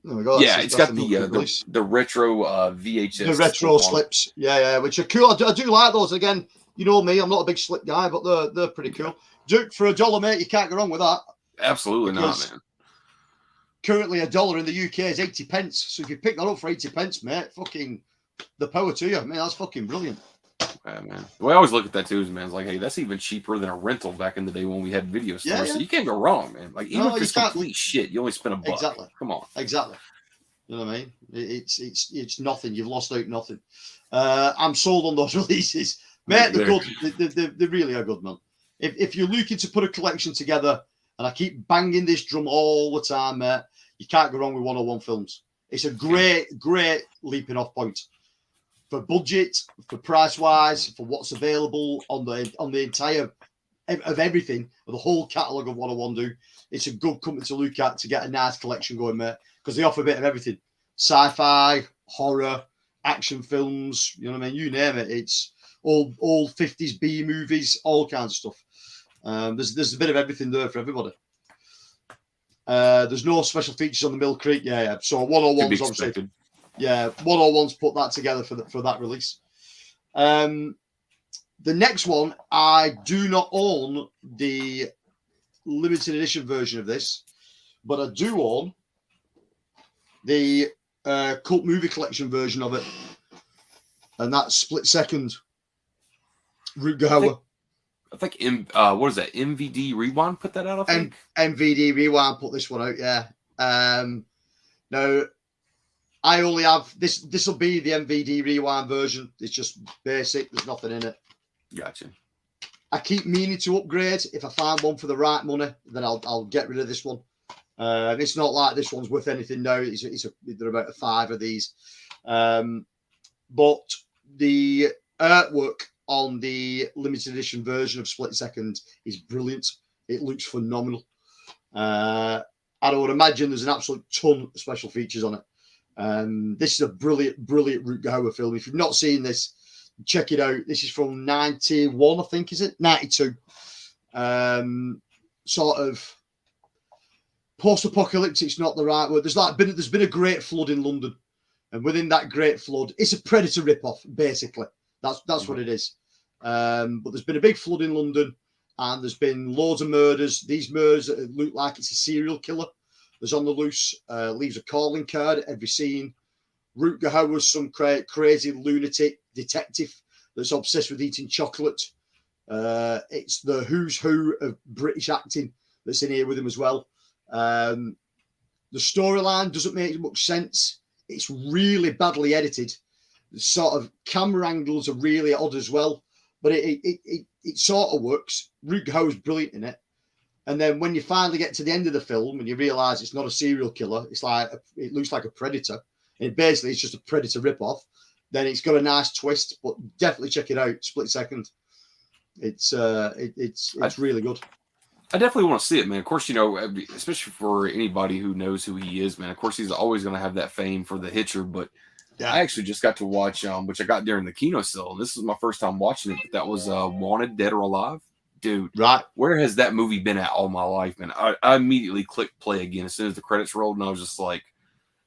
There we go. Yeah, it's got the retro VHS. The retro slips. Yeah, which are cool. I do like those. Again, you know me, I'm not a big slip guy, but they're pretty cool. Duke, for $1, mate, you can't go wrong with that. Absolutely not, man. currently $1 in the UK is 80 pence. So if you pick that up for 80 pence, mate, fucking the power to you. Man, that's fucking brilliant. Yeah, man. The way I always look at that too is, man, it's like, hey, that's even cheaper than a rental back in the day when we had video stores. Yeah, So yeah. you can't go wrong, man. Like even No, if you it's can't. complete shit, you only spend $1. Exactly. Come on. Exactly. You know what I mean? It's nothing. You've lost out nothing. I'm sold on those releases, mate. They're good. They really are good, man. If you're looking to put a collection together, and I keep banging this drum all the time, mate, you can't go wrong with 101 Films. It's a great leaping off point for budget, for price wise, for what's available on the entire of everything, of the whole catalogue of 101 do. It's a good company to look at to get a nice collection going, mate, because they offer a bit of everything: sci-fi, horror, action films. You know what I mean? You name it. It's all 50s B movies, all kinds of stuff. There's a bit of everything there for everybody. There's no special features on the Mill Creek. Yeah. So 101's obviously. Yeah, 101's put that together for that release. The next one, I do not own the limited edition version of this, but I do own the cult movie collection version of it, and that's Split Second. Rutger Hauer. I think what is that? MVD Rewind put that out. I think MVD Rewind put this one out. Yeah. Now I only have this. This will be the MVD Rewind version. It's just basic. There's nothing in it. Gotcha. I keep meaning to upgrade. If I find one for the right money, then I'll get rid of this one. It's not like this one's worth anything now. They're about a 5 of these. But the artwork on the limited edition version of Split Second is brilliant. It looks phenomenal. I would imagine there's an absolute ton of special features on it. This is a brilliant Rutger Hauer film. If you've not seen this, check it out. This is from 91, I think, is it? 92. Sort of post-apocalyptic's not the right word. There's been a great flood in London, and within that great flood, it's a Predator ripoff, basically. That's what it is. But there's been a big flood in London, and there's been loads of murders. These murders look like it's a serial killer that's on the loose, leaves a calling card at every scene. Rutger Hauer's some crazy lunatic detective that's obsessed with eating chocolate. It's the who's who of British acting that's in here with him as well. The storyline doesn't make much sense. It's really badly edited. The sort of camera angles are really odd as well, but it sort of works. Rutger Hauer's brilliant in it. And then when you finally get to the end of the film and you realise it's not a serial killer, it looks like a predator. And basically, it's just a Predator ripoff. Then it's got a nice twist, but definitely check it out. Split Second. It's really good. I definitely want to see it, man. Of course, especially for anybody who knows who he is, man. Of course, he's always going to have that fame for The Hitcher. But yeah. I actually just got to watch, which I got during the Kino sale. This is my first time watching it. But that was Wanted, Dead or Alive. Dude, right? Where has that movie been at all my life, man? I immediately clicked play again as soon as the credits rolled, and I was just like,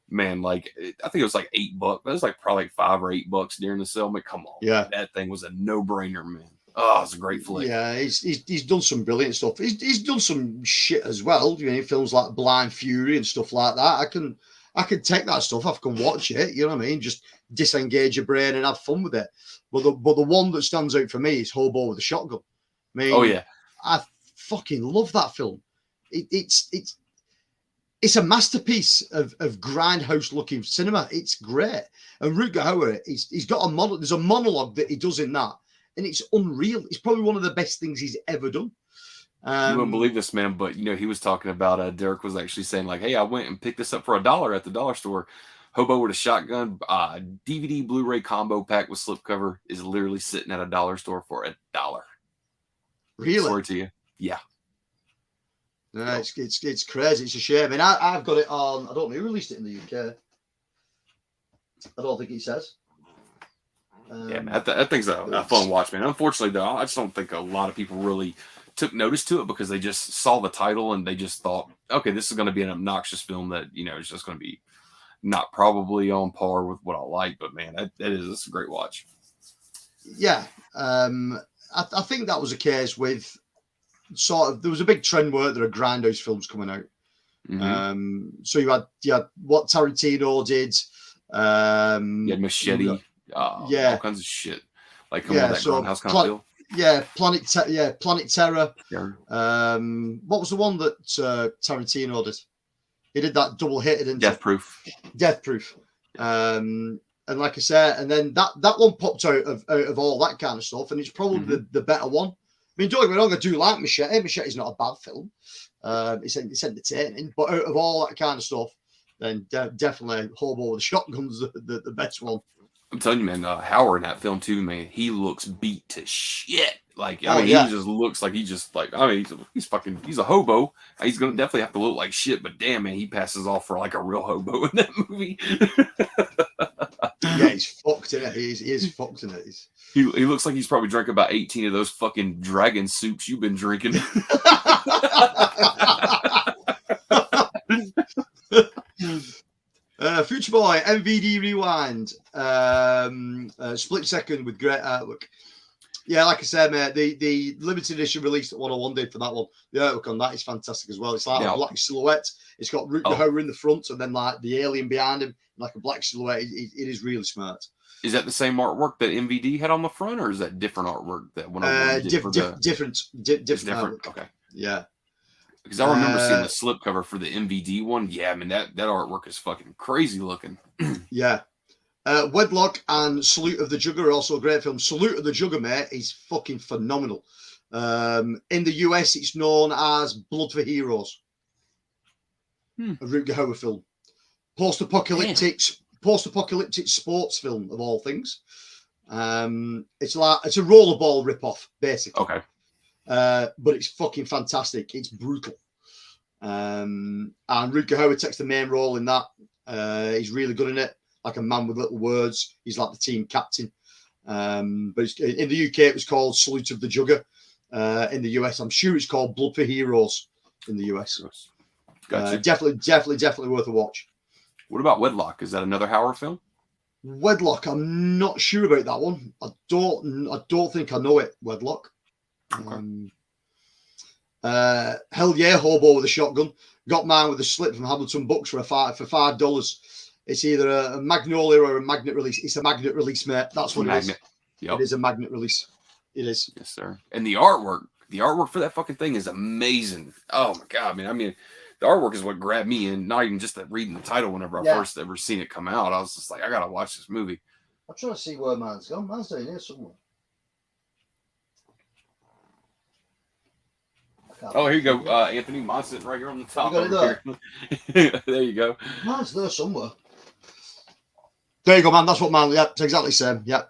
man, like I think it was like $8. It was like probably like $5 or $8 during the sale. I'm like, come on, yeah, that thing was a no-brainer, man. Oh, it's a great flick. Yeah, he's done some brilliant stuff. He's done some shit as well. Films like Blind Fury and stuff like that. I can take that stuff. I can watch it. You know what I mean? Just disengage your brain and have fun with it. But the one that stands out for me is Hobo with a Shotgun. I mean, oh yeah, I fucking love that film. It's a masterpiece of grindhouse looking cinema. It's great. And Rutger Hauer, he's got a model. There's a monologue that he does in that, and it's unreal. It's probably one of the best things he's ever done. You wouldn't believe this, man, but he was talking about Derek was actually saying like, hey, I went and picked this up for $1 at the dollar store. Hobo with a Shotgun DVD Blu-ray combo pack with slipcover is literally sitting at a dollar store for $1. Really? I swear to you. Yeah. No, it's crazy. It's a shame. I mean, I've got it on. I don't know who released it in the UK. I don't think he says. Yeah, man, that thing's a fun watch, man. Unfortunately, though, I just don't think a lot of people really took notice to it because they just saw the title and they just thought, okay, this is going to be an obnoxious film that is just going to be not probably on par with what I like. But man, it's a great watch. Yeah, I think that was a case with sort of there was a big trend where there are grindhouse films coming out, So you had what Tarantino did. You had Machete. Yeah. All kinds of shit. Like coming with that grindhouse kind of feel. Yeah, Planet Terror. Sure. What was the one that Tarantino did? He did that double hit, didn't Death Proof. Death Proof. And like I said, and then that one popped out of all that kind of stuff, and it's probably the better one. I mean, don't get me wrong, I do like Machete. Machete's not a bad film. It's entertaining, but out of all that kind of stuff, then definitely Hobo with the Shotgun's the best one. I'm telling you, man, Howard in that film too, man, he looks beat to shit. Like, I mean, he just looks like he's a hobo. He's gonna definitely have to look like shit, but damn, man, he passes off for like a real hobo in that movie. Yeah, he's fucked in it. He is fucked in it. He looks like he's probably drank about 18 of those fucking dragon soups you've been drinking. Future Boy, MVD Rewind, split second with great artwork. Yeah, like I said, mate, the limited edition release that 101 did for that one, the artwork on that is fantastic as well. It's like a black silhouette. It's got Rutger Hauer in the front and then like the alien behind him, like a black silhouette. It is really smart. Is that the same artwork that MVD had on the front, or is that different artwork that 101 did? Different artwork. Okay. Yeah. Because I remember seeing the slipcover for the MVD one. Yeah, I mean, that artwork is fucking crazy looking. Yeah. Wedlock and Salute of the Jugger are also a great film. Salute of the Jugger, mate, is fucking phenomenal. In the US, it's known as Blood for Heroes. A Rutger Hauer film. Post-apocalyptic sports film, of all things. It's a rollerball rip-off, basically. Okay. But it's fucking fantastic. It's brutal. And Rutger Hauer takes the main role in that. He's really good in it. Like a man with little words. He's like the team captain. But in the UK, it was called Salute of the Jugger. In the US, I'm sure it's called Blood for Heroes in the US. Gotcha. Definitely worth a watch. What about Wedlock? Is that another Hauer film? Wedlock, I'm not sure about that one. I don't think I know it. Wedlock. Okay. Hell yeah, Hobo with a Shotgun. Got mine with a slip from Hamilton Books for $5. It's either a Magnolia or a magnet release. It's a magnet release, mate. That's what it is. Yep. It is a magnet release. It is. Yes, sir. And the artwork for that fucking thing is amazing. Oh my god, man. I mean, the artwork is what grabbed me in. Not even just reading the title whenever I first ever seen it come out. I was just like, I gotta watch this movie. I'm trying to see where mine's gone. Mine's down here somewhere. Oh, here you go, Anthony. Mine's sitting right here on the top. You got it there. There you go. Mine's there somewhere. There you go, man. That's what mine. Yeah, it's exactly the same. Yeah.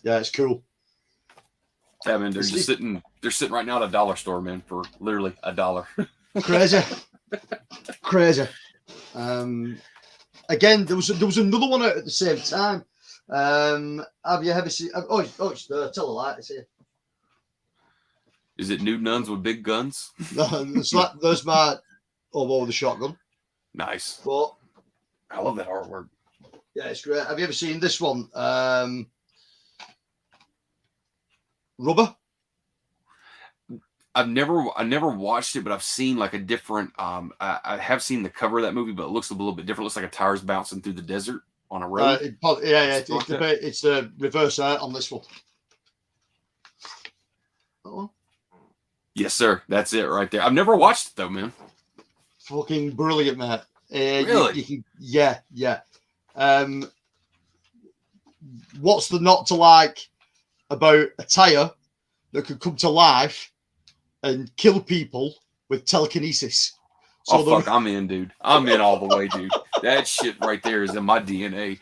It's cool. Yeah, man. They're just sitting. They're sitting right now at a dollar store, man, for literally $1. Crazy. Again, there was another one out at the same time. Have you ever seen? Oh, it's there. Tell a lie. It's here. Is it nude nuns with big guns? There's my Hobo with a Shotgun. Nice. But I love that artwork. Yeah, it's great. Have you ever seen this one? Rubber. I never watched it, but I've seen like a different. I have seen the cover of that movie, but it looks a little bit different. It looks like a tire's bouncing through the desert on a road. It's the reverse art on this one. Oh. Yes, sir. That's it right there. I've never watched it though, man. Fucking brilliant, mate. Really? Yeah. What's the not to like about a tire that could come to life and kill people with telekinesis? So I'm in, dude. I'm in all the way, dude. That shit right there is in my DNA.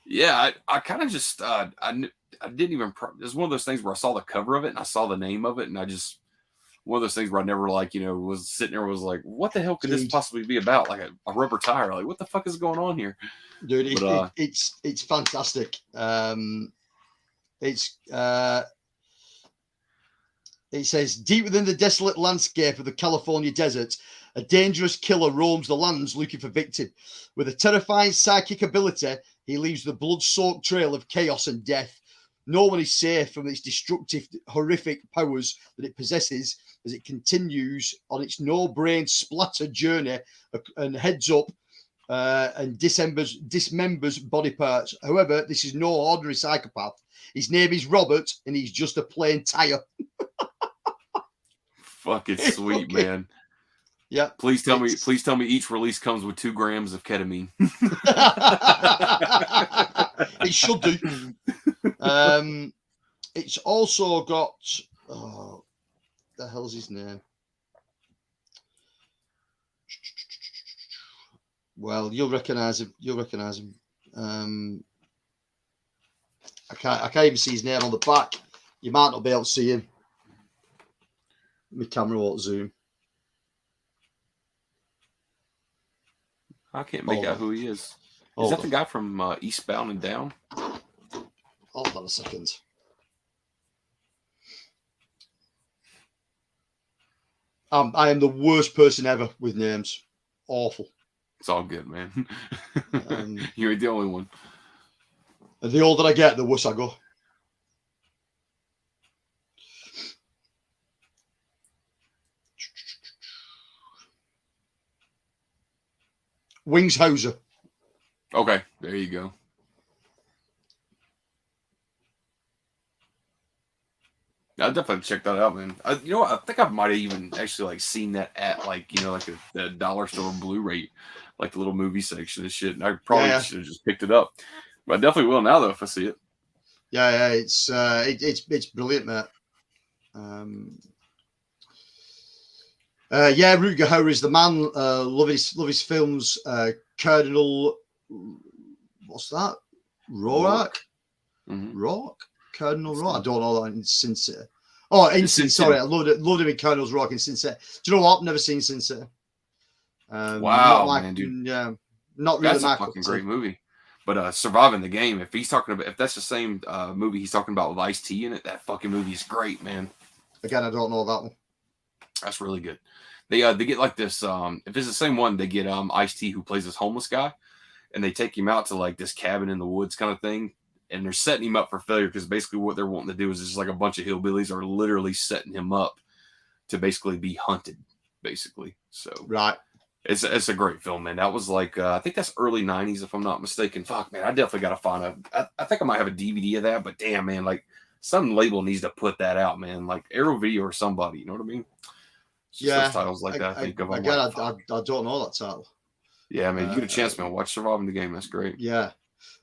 Yeah, I kind of just I didn't even. It was one of those things where I saw the cover of it and I saw the name of it, and I just one of those things where I never was sitting there was like, what the hell could this possibly be about? Like a rubber tire. Like, what the fuck is going on here? Dude, it's fantastic. It says, deep within the desolate landscape of the California desert, a dangerous killer roams the lands looking for victim. With a terrifying psychic ability, he leaves the blood-soaked trail of chaos and death. No one is safe from its destructive, horrific powers that it possesses. as it continues on its no-brain splatter journey and heads up and dismembers body parts. However, this is no ordinary psychopath. His name is Robert, and he's just a plain tire. Fucking sweet, man. Yeah. Please tell me each release comes with 2 grams of ketamine. It should do. It's also got the hell's his name? Well, you'll recognise him. I can't even see his name on the back. You might not be able to see him. My camera won't zoom. I can't make out who he is. Is that the guy from Eastbound and Down? Hold on a second. I am the worst person ever with names. Awful. It's all good, man. You ain't the only one. And the older I get, the worse I go. Wings Hauser. Okay, there you go. I'll definitely check that out, man. You know what? I think I might have even actually like seen that at like, you know, like the dollar store Blu-ray, like the little movie section and shit. And I probably should have just picked it up. But I definitely will now though if I see it. Yeah, it's brilliant, mate. Rutger Hauer is the man. Love his films. Colonel, what's that? Rourke. Mm-hmm. Rourke. Colonel Rourke. I don't know that in Sin City. Oh, in Sin City. Sorry, I loved him in Colonel's Rourke in Sin City. Do you know what? I've never seen Sin City. Wow, man, dude. Yeah, not really. That's a fucking great movie. But Surviving the Game, if that's the same movie he's talking about with Ice-T in it, that fucking movie is great, man. Again, I don't know that one. That's really good. They get like this. If it's the same one, they get Ice-T who plays this homeless guy, and they take him out to like this cabin in the woods kind of thing, and they're setting him up for failure because basically what they're wanting to do is just like a bunch of hillbillies are literally setting him up to basically be hunted, basically. So right. It's a great film, man. That was like I think that's early '90s, if I'm not mistaken. Fuck, man, I definitely got to find I think I might have a DVD of that, but damn, man, like some label needs to put that out, man. Like Arrow Video or somebody, you know what I mean? Those titles like that. I think of. Again, I don't know that title. Yeah, man, you get a chance, man. Watch Surviving the Game. That's great. Yeah.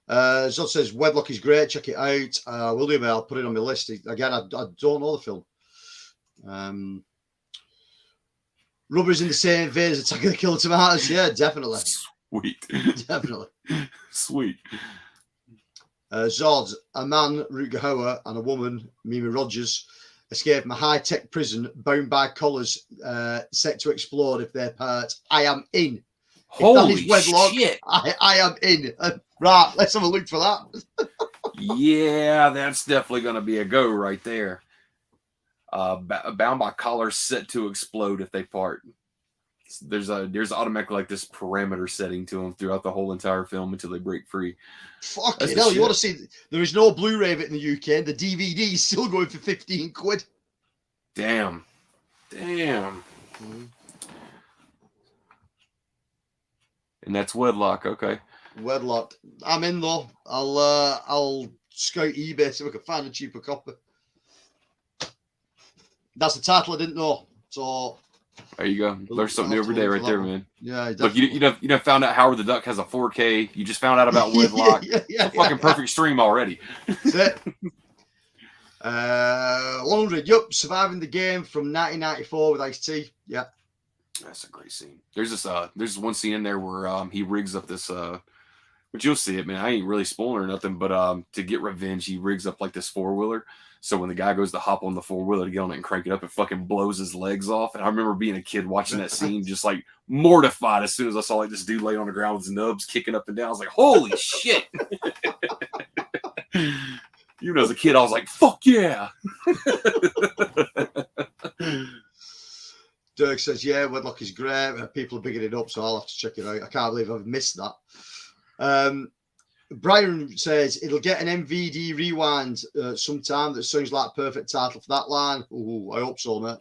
Zod says Wedlock is great. Check it out. Will do, man. I'll put it on my list. Again, I don't know the film. Rubber's in the same vein as Attack of the Killer Tomatoes. Yeah, definitely. Sweet. Definitely. Sweet. Zod, a man, Rutger Hauer, and a woman, Mimi Rogers, escape from a high-tech prison bound by collars set to explode if they're part. I am in. Holy shit. I am in. Right, let's have a look for that. Yeah, that's definitely going to be a go right there. Bound by collars set to explode if they part. There's automatically like this parameter setting to them throughout the whole entire film until they break free. Fucking hell, you want to see? There is no Blu-ray of it in the UK. The DVD is still going for 15 quid. Damn. Mm-hmm. And that's Wedlock, okay. Wedlock. I'm in though. I'll scout eBay so we can find a cheaper copy. That's the title I didn't know. So there you go. Learn something new every day right there, man. Yeah, look, you found out Howard the Duck has a 4K. You just found out about Wedlock. Yeah, fucking perfect stream already. That's it. 100. Yup, Surviving the Game from 1994 with Ice-T. Yeah. That's a great scene. There's one scene in there where he rigs up this but you'll see it, man. I ain't really spoiling or nothing, but to get revenge, he rigs up like this 4-wheeler. So when the guy goes to hop on the 4-wheeler to get on it and crank it up, it fucking blows his legs off. And I remember being a kid watching that scene, just like mortified as soon as I saw like this dude laying on the ground with his nubs kicking up and down. I was like, holy shit. Even as a kid, I was like, fuck yeah. Dirk says, yeah, Wedlock is great. People are bigging it up, so I'll have to check it out. I can't believe I've missed that. Brian says, it'll get an MVD rewind sometime. That sounds like a perfect title for that line. Ooh, I hope so, mate.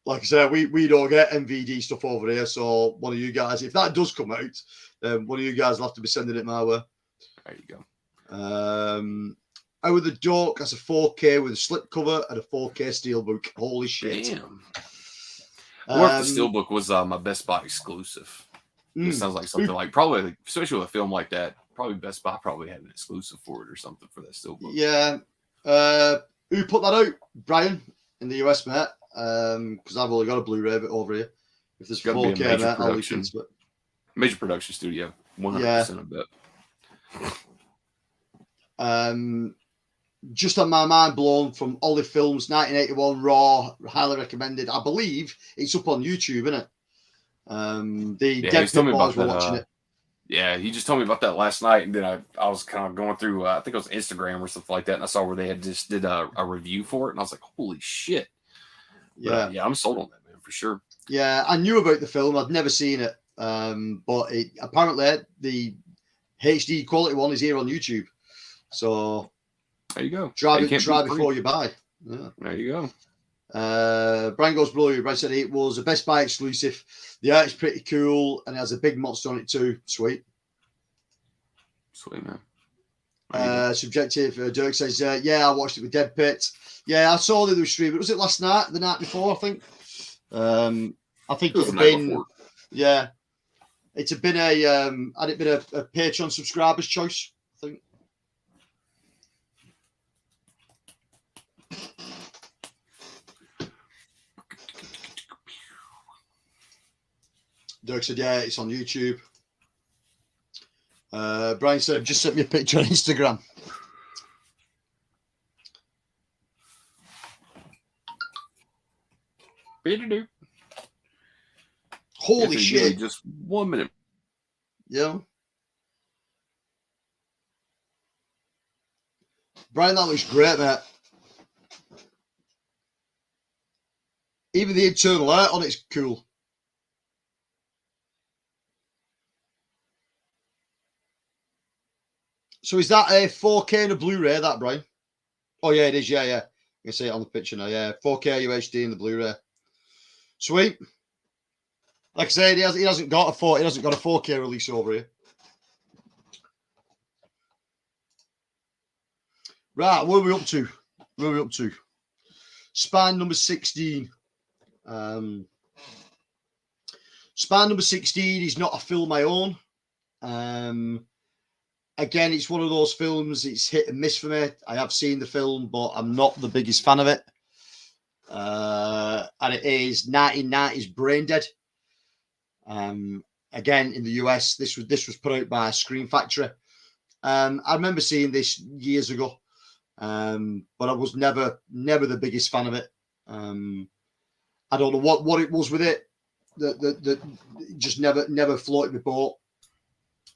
like I said, we don't get MVD stuff over here. So one of you guys, if that does come out, then one of you guys will have to be sending it my way. There you go. Out of the Dork has a 4K with a slipcover and a 4K steelbook. Holy shit! Damn. What if the steelbook was my Best Buy exclusive? It sounds like something like probably, especially with a film like that, probably Best Buy probably had an exclusive for it or something for that steelbook. Yeah. Who put that out? Brian in the US, mate. Because I've only got a Blu-ray of it over here. If there's 4K, mate, I'll look into it. Major production studio, 100% of that. Just on my mind blown from Olive Films, 1981 Raw, highly recommended. I believe it's up on YouTube, isn't it? The Dead Pit Boys were watching it. Yeah, he just told me about that last night, and then I was kind of going through, I think it was Instagram or something like that, and I saw where they had just did a review for it, and I was like, holy shit. Yeah. Yeah, I'm sold on that, man, for sure. Yeah, I knew about the film. I'd never seen it. But apparently the HD quality one is here on YouTube. So there you go. Try before you buy. Yeah. There you go. Brian Goes Blue. Brian said it was a Best Buy exclusive. The art is pretty cool and it has a big monster on it too. Sweet. Sweet, man. Subjective. Dirk says, yeah, I watched it with Dead Pit. Yeah, I saw the stream. Was it last night? The night before, I think. I think it's been. Yeah, it's been a Patreon subscriber's choice, I think. Dirk said, yeah, it's on YouTube. Brian said, just sent me a picture on Instagram. Holy shit. Just 1 minute. Yeah. Brian, that looks great, mate. Even the internal art on it's cool. So is that a 4K and a Blu-ray, that, Brian? Oh, yeah, it is. Yeah. You can see it on the picture now. Yeah, 4K UHD and the Blu-ray. Sweet. Like I said, he hasn't got a 4K release over here. Right, what are we up to? Span number 16. Span number 16 is not a film I own. Again, it's one of those films, it's hit and miss for me. I have seen the film, but I'm not the biggest fan of it. And it is 1990s Brain Dead. Again, in the US, this was put out by Scream Factory. I remember seeing this years ago, but I was never the biggest fan of it. I don't know what it was with it that just never floated my boat.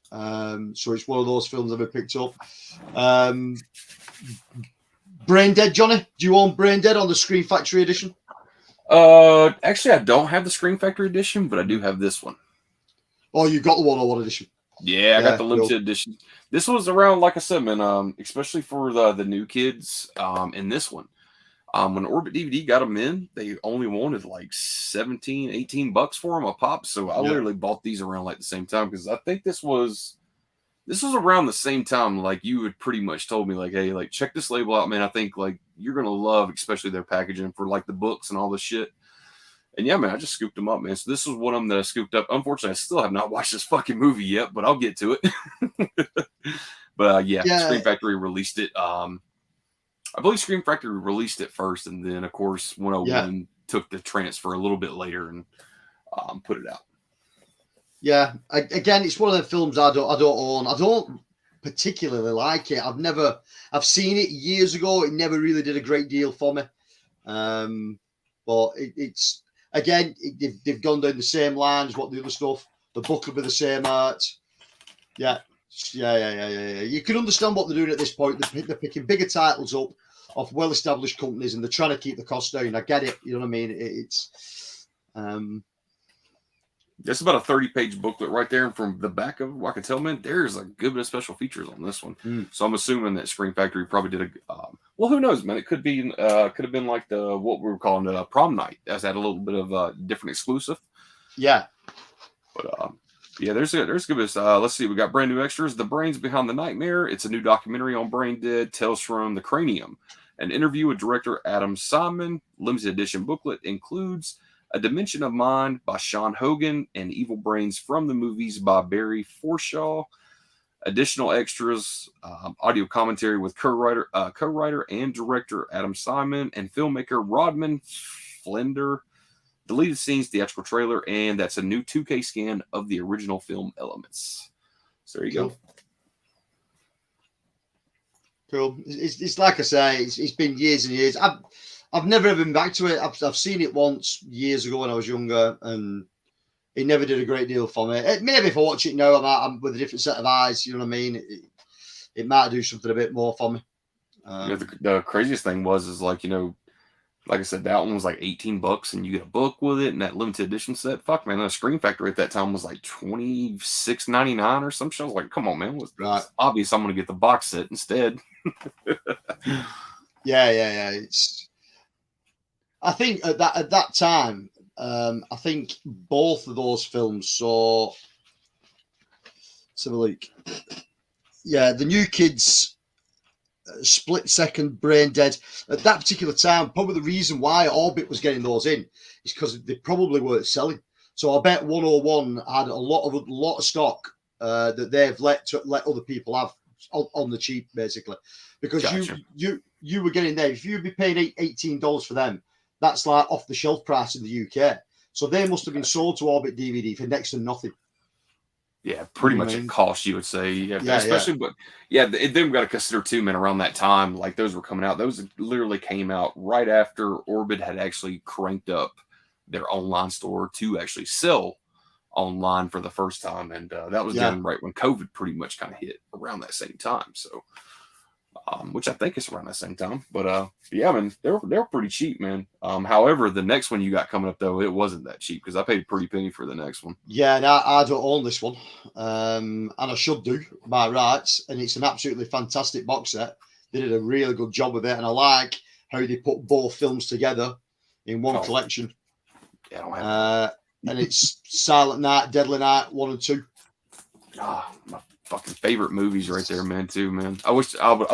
So it's one of those films I've picked up. Brain Dead, Johnny. Do you own Brain Dead on the Scream Factory edition? Actually, I don't have the Scream Factory edition, but I do have this one. Oh, you got the 101 edition? Yeah, I got the limited edition. This was around, like I said, man, especially for the new kids in this one. When Orbit DVD got them in, they only wanted like $17-18 for them a pop. So I literally bought these around like the same time because I think this was around the same time. Like you had pretty much told me like, hey, like check this label out, man. I think like you're gonna love, especially their packaging for like the books and all this shit. And yeah, man, I just scooped them up, man. So this was one of them that I scooped up. Unfortunately, I still have not watched this fucking movie yet, but I'll get to it. But yeah, Scream Factory released it. I believe Scream Factory released it first, and then of course 101 took the transfer a little bit later and put it out. Yeah, again, it's one of the films I don't own. I don't particularly like it. I've seen it years ago. It never really did a great deal for me. But it's again, they've gone down the same lines. What the other stuff? The book will be the same art. Yeah. You can understand what they're doing at this point. They're picking bigger titles up of well-established companies, and they're trying to keep the cost down. I get it. You know what I mean? It's That's about a 30-page booklet right there, and from the back of it, I can tell, man, there's a good bit of special features on this one. So I'm assuming that Scream Factory probably did Well, who knows, man? It could have been like the what we were calling the prom night. That's had a little bit of a different exclusive. Yeah. But yeah, there's good. Let's see, we got brand new extras. The Brains Behind the Nightmare. It's a new documentary on Brain Dead. Tales from the Cranium. An interview with director Adam Simon. Limited edition booklet includes A Dimension of Mind by Sean Hogan and Evil Brains from the movies by Barry Forshaw. Additional extras, audio commentary with co-writer and director Adam Simon and filmmaker Rodman Flender. Deleted scenes, theatrical trailer, and that's a new 2K scan of the original film elements. So there you go. Cool. It's like I say, it's been years and years. I've never been back to it. I've seen it once years ago when I was younger, and it never did a great deal for me. Maybe if I watch it now, I'm with a different set of eyes. You know what I mean? It might do something a bit more for me. The craziest thing is like, like I said, that one was like $18 and you get a book with it and that limited edition set. Fuck, man, the Screen Factory at that time was like $26.99 or some shit. I was like, come on, man. It's obvious I'm going to get the box set instead. Yeah. I think at that time, I think both of those films saw. Let's have a look. Yeah, the New Kids, Split Second, Brain Dead. At that particular time, probably the reason why Orbit was getting those in is because they probably weren't selling. So I bet 101 had a lot of stock that they've let other people have on the cheap, basically, because gotcha. you were getting there. If you'd be paying $18 for them, that's like off the shelf price in the UK. So they must have been sold to Orbit DVD for next to nothing. Yeah, pretty much at cost, you would say. Yeah, especially, but then we got to consider too, man, around that time, like those were coming out. Those literally came out right after Orbit had actually cranked up their online store to actually sell online for the first time. And that was done right when COVID pretty much kind of hit around that same time. So, which I think is around that same time. But yeah, man, they were pretty cheap, man. However, the next one you got coming up though, it wasn't that cheap because I paid a pretty penny for the next one. Yeah, no, I don't own this one, and I should do by rights. And it's an absolutely fantastic box set. They did a really good job with it, and I like how they put both films together in one collection. Yeah, I don't have and it's Silent Night, Deadly Night 1 and 2. My fucking favorite movies right there, man. Too, man. I would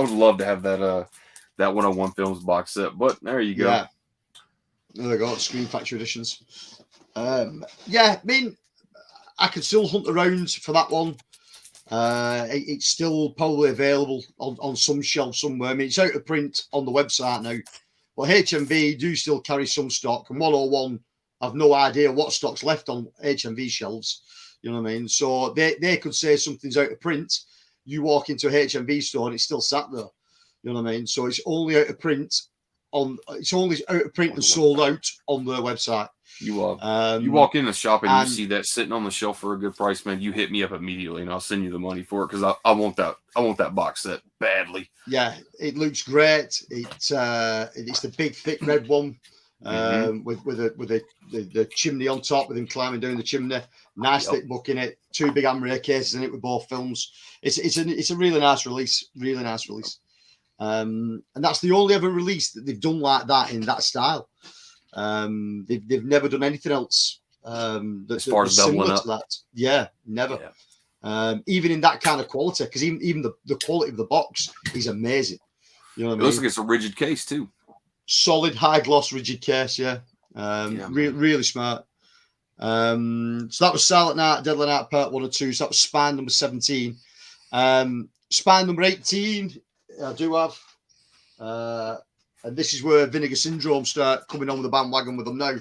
love to have that 101 Films box set, but there you go. Yeah, there we go. Screen Factory editions. Yeah, I mean, I could still hunt around for that one. It's still probably available on some shelf somewhere. I mean, it's out of print on the website now, but HMV do still carry some stock, and 101, I've no idea what stock's left on HMV shelves. You know what I mean? So they could say something's out of print. You walk into a HMV store and it's still sat there. You know what I mean? So it's only out of print and sold out on their website. You walk in the shop and you see that sitting on the shelf for a good price, man. You hit me up immediately and I'll send you the money for it because I want that box set badly. Yeah, it looks great. It's the big thick red one. With the chimney on top, with him climbing down the chimney. Nice thick book in it. 2 big Amray cases in it with both films. It's a really nice release. Really nice release. And that's the only ever release that they've done like that in that style. They've never done anything else. As far as doubling up. That. Yeah, never. Yeah. Even in that kind of quality, because even the quality of the box is amazing. You know what I mean? It looks like it's a rigid case too. Solid high gloss rigid case, really smart. So that was Silent Night, Deadly Night Part 1 and 2. So that was Spine number 17. Spine number 18, I do have. And this is where Vinegar Syndrome start coming on with the bandwagon with them now.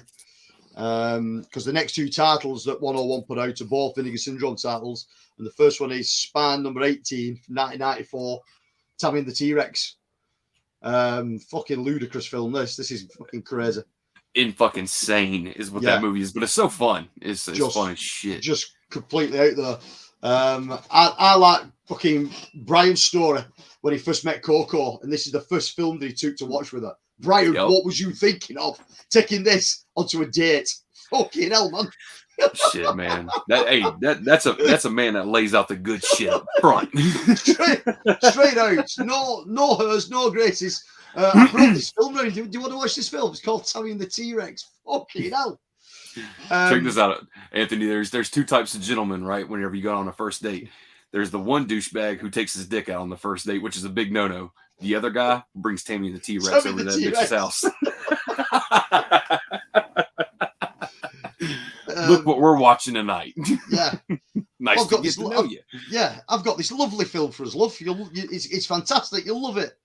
Because the next 2 titles that 101 put out are both Vinegar Syndrome titles. And the first one is Spine number 18 from 1994, Tammy and the T-Rex. Fucking ludicrous film. This is fucking crazy. Fucking insane is what that movie is, but it's so fun. It's fun as shit. Just completely out there. I like fucking Brian's story when he first met Coco, and this is the first film that he took to watch with her. Brian, what was you thinking of taking this onto a date? Fucking hell, man. Shit, man. That's a man that lays out the good shit up front. straight out. No hers, no graces. I brought this film round. Do you want to watch this film? It's called Tammy and the T-Rex. Fucking hell. Check this out, Anthony. There's two types of gentlemen, right? Whenever you go on a first date, there's the one douchebag who takes his dick out on the first date, which is a big no-no. The other guy brings Tammy and the T-Rex over to that bitch's house. Look what we're watching tonight. Yeah. Nice to get to know you. Yeah, I've got this lovely film for us, love. It's fantastic. You'll love it.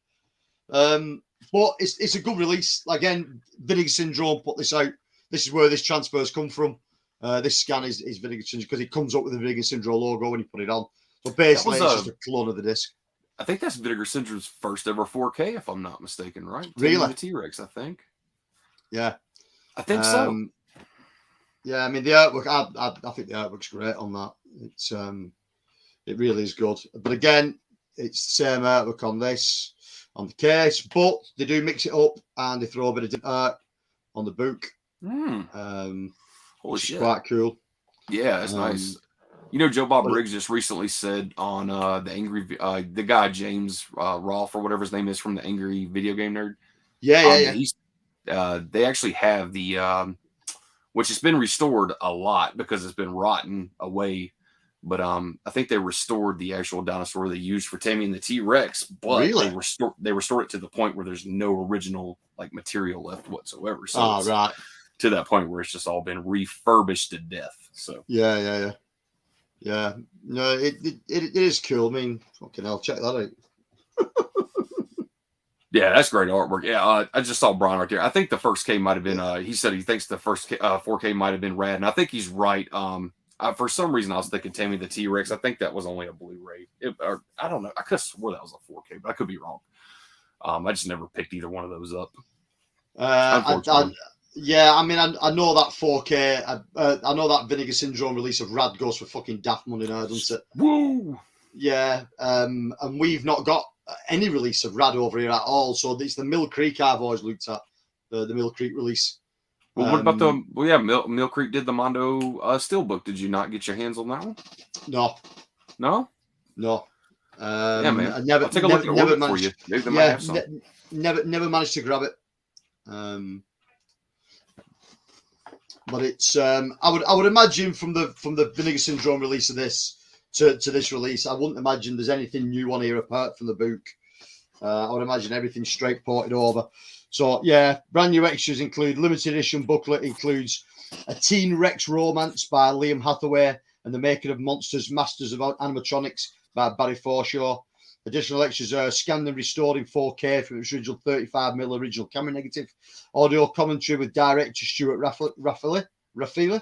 But it's a good release. Again, Vinegar Syndrome put this out. This is where this transfer's come from. This scan is Vinegar Syndrome because it comes up with the Vinegar Syndrome logo when you put it on. So basically, it's just a clone of the disc. I think that's Vinegar Syndrome's first ever 4K, if I'm not mistaken, right? Really? The T-Rex, I think. Yeah. I think so. Yeah, I mean the artwork. I think the artwork's great on that. It's it really is good. But again, it's the same artwork on this, on the case, but they do mix it up and they throw a bit of different art on the book. Holy shit! Quite cool. Yeah, that's nice. You know, Joe Bob Briggs just recently said on the guy James Rolfe or whatever his name is from the Angry Video Game Nerd. Yeah. They actually have the which has been restored a lot because it's been rotten away. But I think they restored the actual dinosaur they used for Tammy and the T-Rex. But really? they restored it to the point where there's no original material left whatsoever. So right. To that point where it's just all been refurbished to death. So yeah. No, it is cool. I mean, fucking hell, check that out. Yeah, that's great artwork. Yeah, I just saw Brian right there. I think the first K might have been. He said he thinks the first 4K might have been rad, and I think he's right. For some reason, I was thinking Tammy the T-Rex. I think that was only a Blu-ray. Or I don't know. I could have swore that was a 4K, but I could be wrong. I just never picked either one of those up. Yeah, I mean, I know that 4K. I know that Vinegar Syndrome release of Rad goes for fucking daft money now, doesn't it? Woo! Yeah, and we've not got any release of Rad over here at all. So it's the Mill Creek I've always looked at, the Mill Creek release. Well, what about the? Well, yeah, Mill Creek did the Mondo Steelbook. Did you not get your hands on that one? No. Yeah, man. I'll take a look at it for you. Maybe they might have some. Never managed to grab it. But it's I would imagine from the Vinegar Syndrome release of this to this release, I wouldn't imagine there's anything new on here apart from the book. I would imagine everything's straight ported over. So yeah, brand new extras include limited edition booklet, includes a Teen Rex romance by Liam Hathaway and the making of Monsters, Masters of Animatronics by Barry Forshaw. Additional extras are scanned and restored in 4K from its original 35mm original camera negative. Audio commentary with director Stuart Raffaele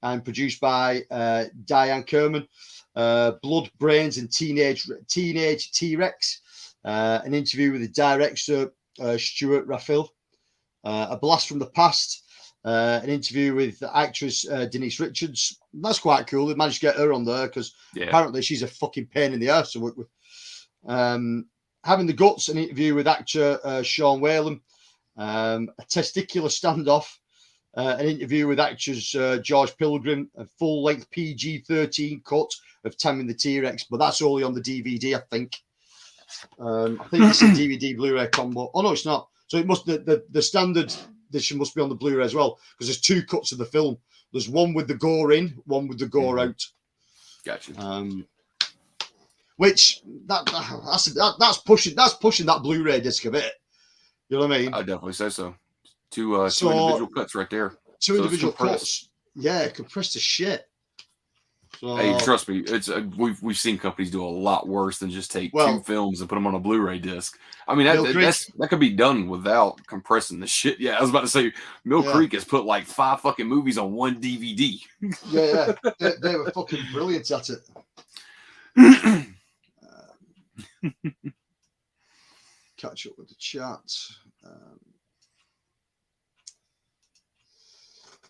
and produced by Diane Kerman. Blood, Brains and Teenage T-Rex. An interview with the director Stuart Raffaele. A Blast from the Past. An interview with the actress Denise Richards. That's quite cool. They managed to get her on there because apparently she's a fucking pain in the ass to work with. Having the Guts, an interview with actor Sean Whalen, a testicular standoff, an interview with actors George Pilgrim, a full-length PG-13 cut of Tammy and the T-Rex, but that's only on the DVD, I think. I think it's a DVD Blu-ray combo. Oh no, it's not. So it must the standard edition must be on the Blu-ray as well because there's two cuts of the film. There's one with the gore in, one with the gore out. Gotcha. Which that's pushing that Blu-ray disc a bit. You know what I mean? I definitely say so. Two individual cuts right there. Two individual cuts. Yeah, compressed to shit. So, hey, trust me, it's we've seen companies do a lot worse than just take two films and put them on a Bluray disc. I mean, that could be done without compressing the shit. Yeah, I was about to say, Mill Creek has put like 5 fucking movies on one DVD. Yeah, they were fucking brilliant at it. Catch up with the chat.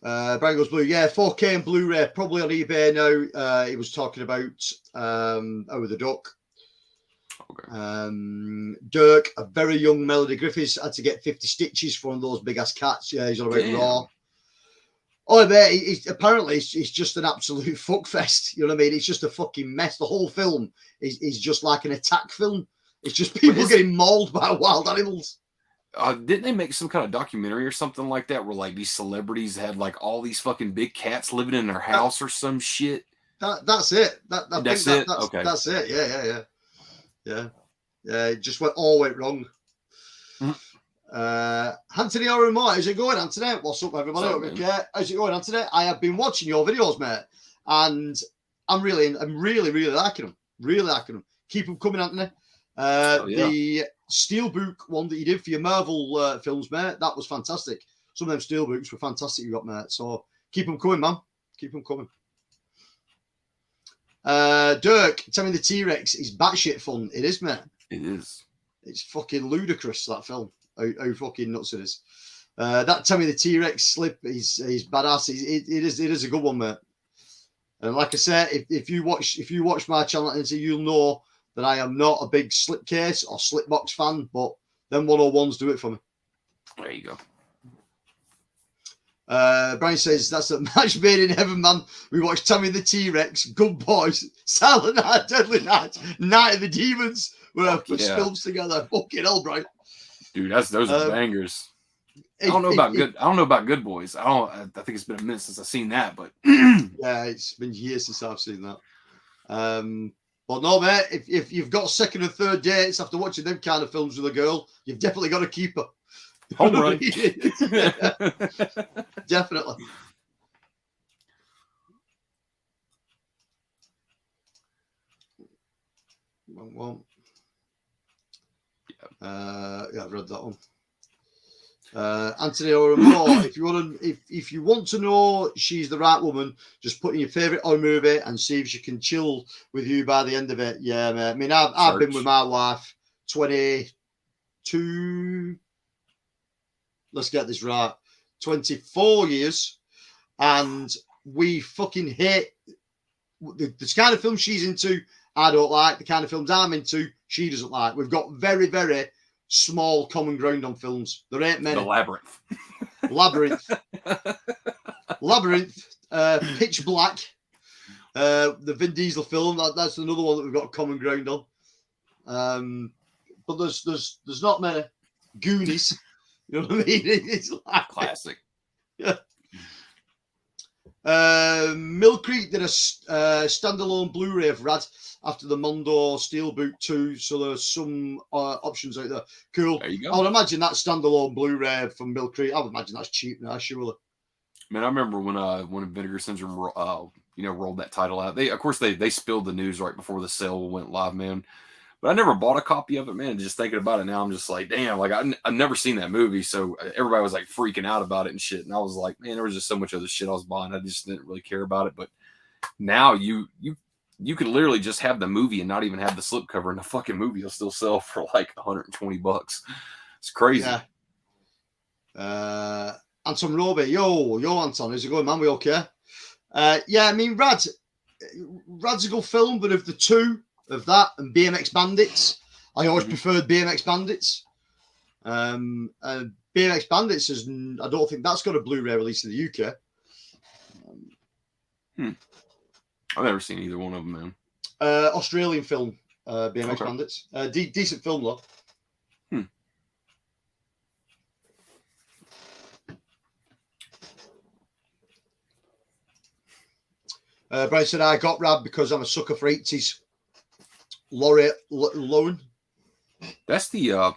Brian goes blue. Yeah, 4K and Blu-ray probably on eBay now. He was talking about Over the Duck. Okay. Dirk, a very young Melody Griffiths, had to get 50 stitches for one of those big ass cats. Yeah, he's on about Raw. Oh, mate, apparently it's just an absolute fuckfest. You know what I mean? It's just a fucking mess. The whole film is just like an attack film. It's just people getting mauled by wild animals. Didn't they make some kind of documentary or something like that where like these celebrities had like all these fucking big cats living in their house or some shit? That's it. That's it. Okay. That's it. Yeah. It just all went wrong. Anthony Oromar, how's it going, Anthony? What's up, everybody? What's up, how's it going, Anthony? I have been watching your videos, mate, and I'm really liking them. Really liking them. Keep them coming, Anthony. The Steelbook one that you did for your Marvel films, mate, that was fantastic. Some of them Steelbooks were fantastic you got, mate. So keep them coming, man. Keep them coming. Dirk, tell me the T-Rex is batshit fun. It is, mate. It is. It's fucking ludicrous, that film. How fucking nuts it is. That Tell Me the T-Rex slip, he's badass. It is a good one, mate. And like I said, if you watch my channel, and you'll know that I am not a big slipcase or slipbox fan, but them 101s do it for me. There you go. Brian says that's a match made in heaven, man. We watched Tammy the T-Rex, Good Boys, Silent Night, Deadly Night, Night of the Demons. We're films together. Fucking hell, Brian. Dude, those are bangers. I don't know about Good Boys. I think it's been a minute since I've seen that, but yeah, it's been years since I've seen that. But no, mate, if you've got second and third dates after watching them kind of films with a girl, you've definitely got to keep her. Home run. Definitely. One. I've read that one. Anthony Oromar, if you want to know she's the right woman, just put in your favorite horror movie and see if she can chill with you by the end of it. Yeah, mate. I mean, I've been with my wife 22. Let's get this right. 24 years, and we fucking hate the kind of film she's into. I don't like the kind of films I'm into. She doesn't like. We've got very, very small common ground on films. There ain't many. The Labyrinth. Pitch Black. The Vin Diesel film. That's another one that we've got common ground on. But there's not many. Goonies. You know what I mean? It's like classic. Yeah. Mill Creek did a standalone Blu-ray of Rad after the Mondo Steelbook 2, so there's some options out there. Cool. There you go. I would imagine that standalone Blu-ray from Mill Creek. I would imagine that's cheap now, surely. Man, I remember when Vinegar Syndrome rolled that title out. They spilled the news right before the sale went live, man. But I never bought a copy of it, man. Just thinking about it now, I'm just like, damn, like I've never seen that movie. So everybody was like freaking out about it and shit. And I was like, man, there was just so much other shit I was buying. I just didn't really care about it. But now you could literally just have the movie and not even have the slipcover, and the fucking movie will still sell for like $120. It's crazy. Yeah. Anton Roby, yo, Anton, how's it going, man? We okay? Yeah, I mean, Rad's a good film, but of the two of that and BMX Bandits, I always preferred BMX Bandits. BMX Bandits I don't think that's got a Blu-ray release in the UK. I've never seen either one of them, man. Australian film, BMX Bandits. Decent film, though. Brian said, I got Rad because I'm a sucker for 80s. Laureate Lowen. That's the,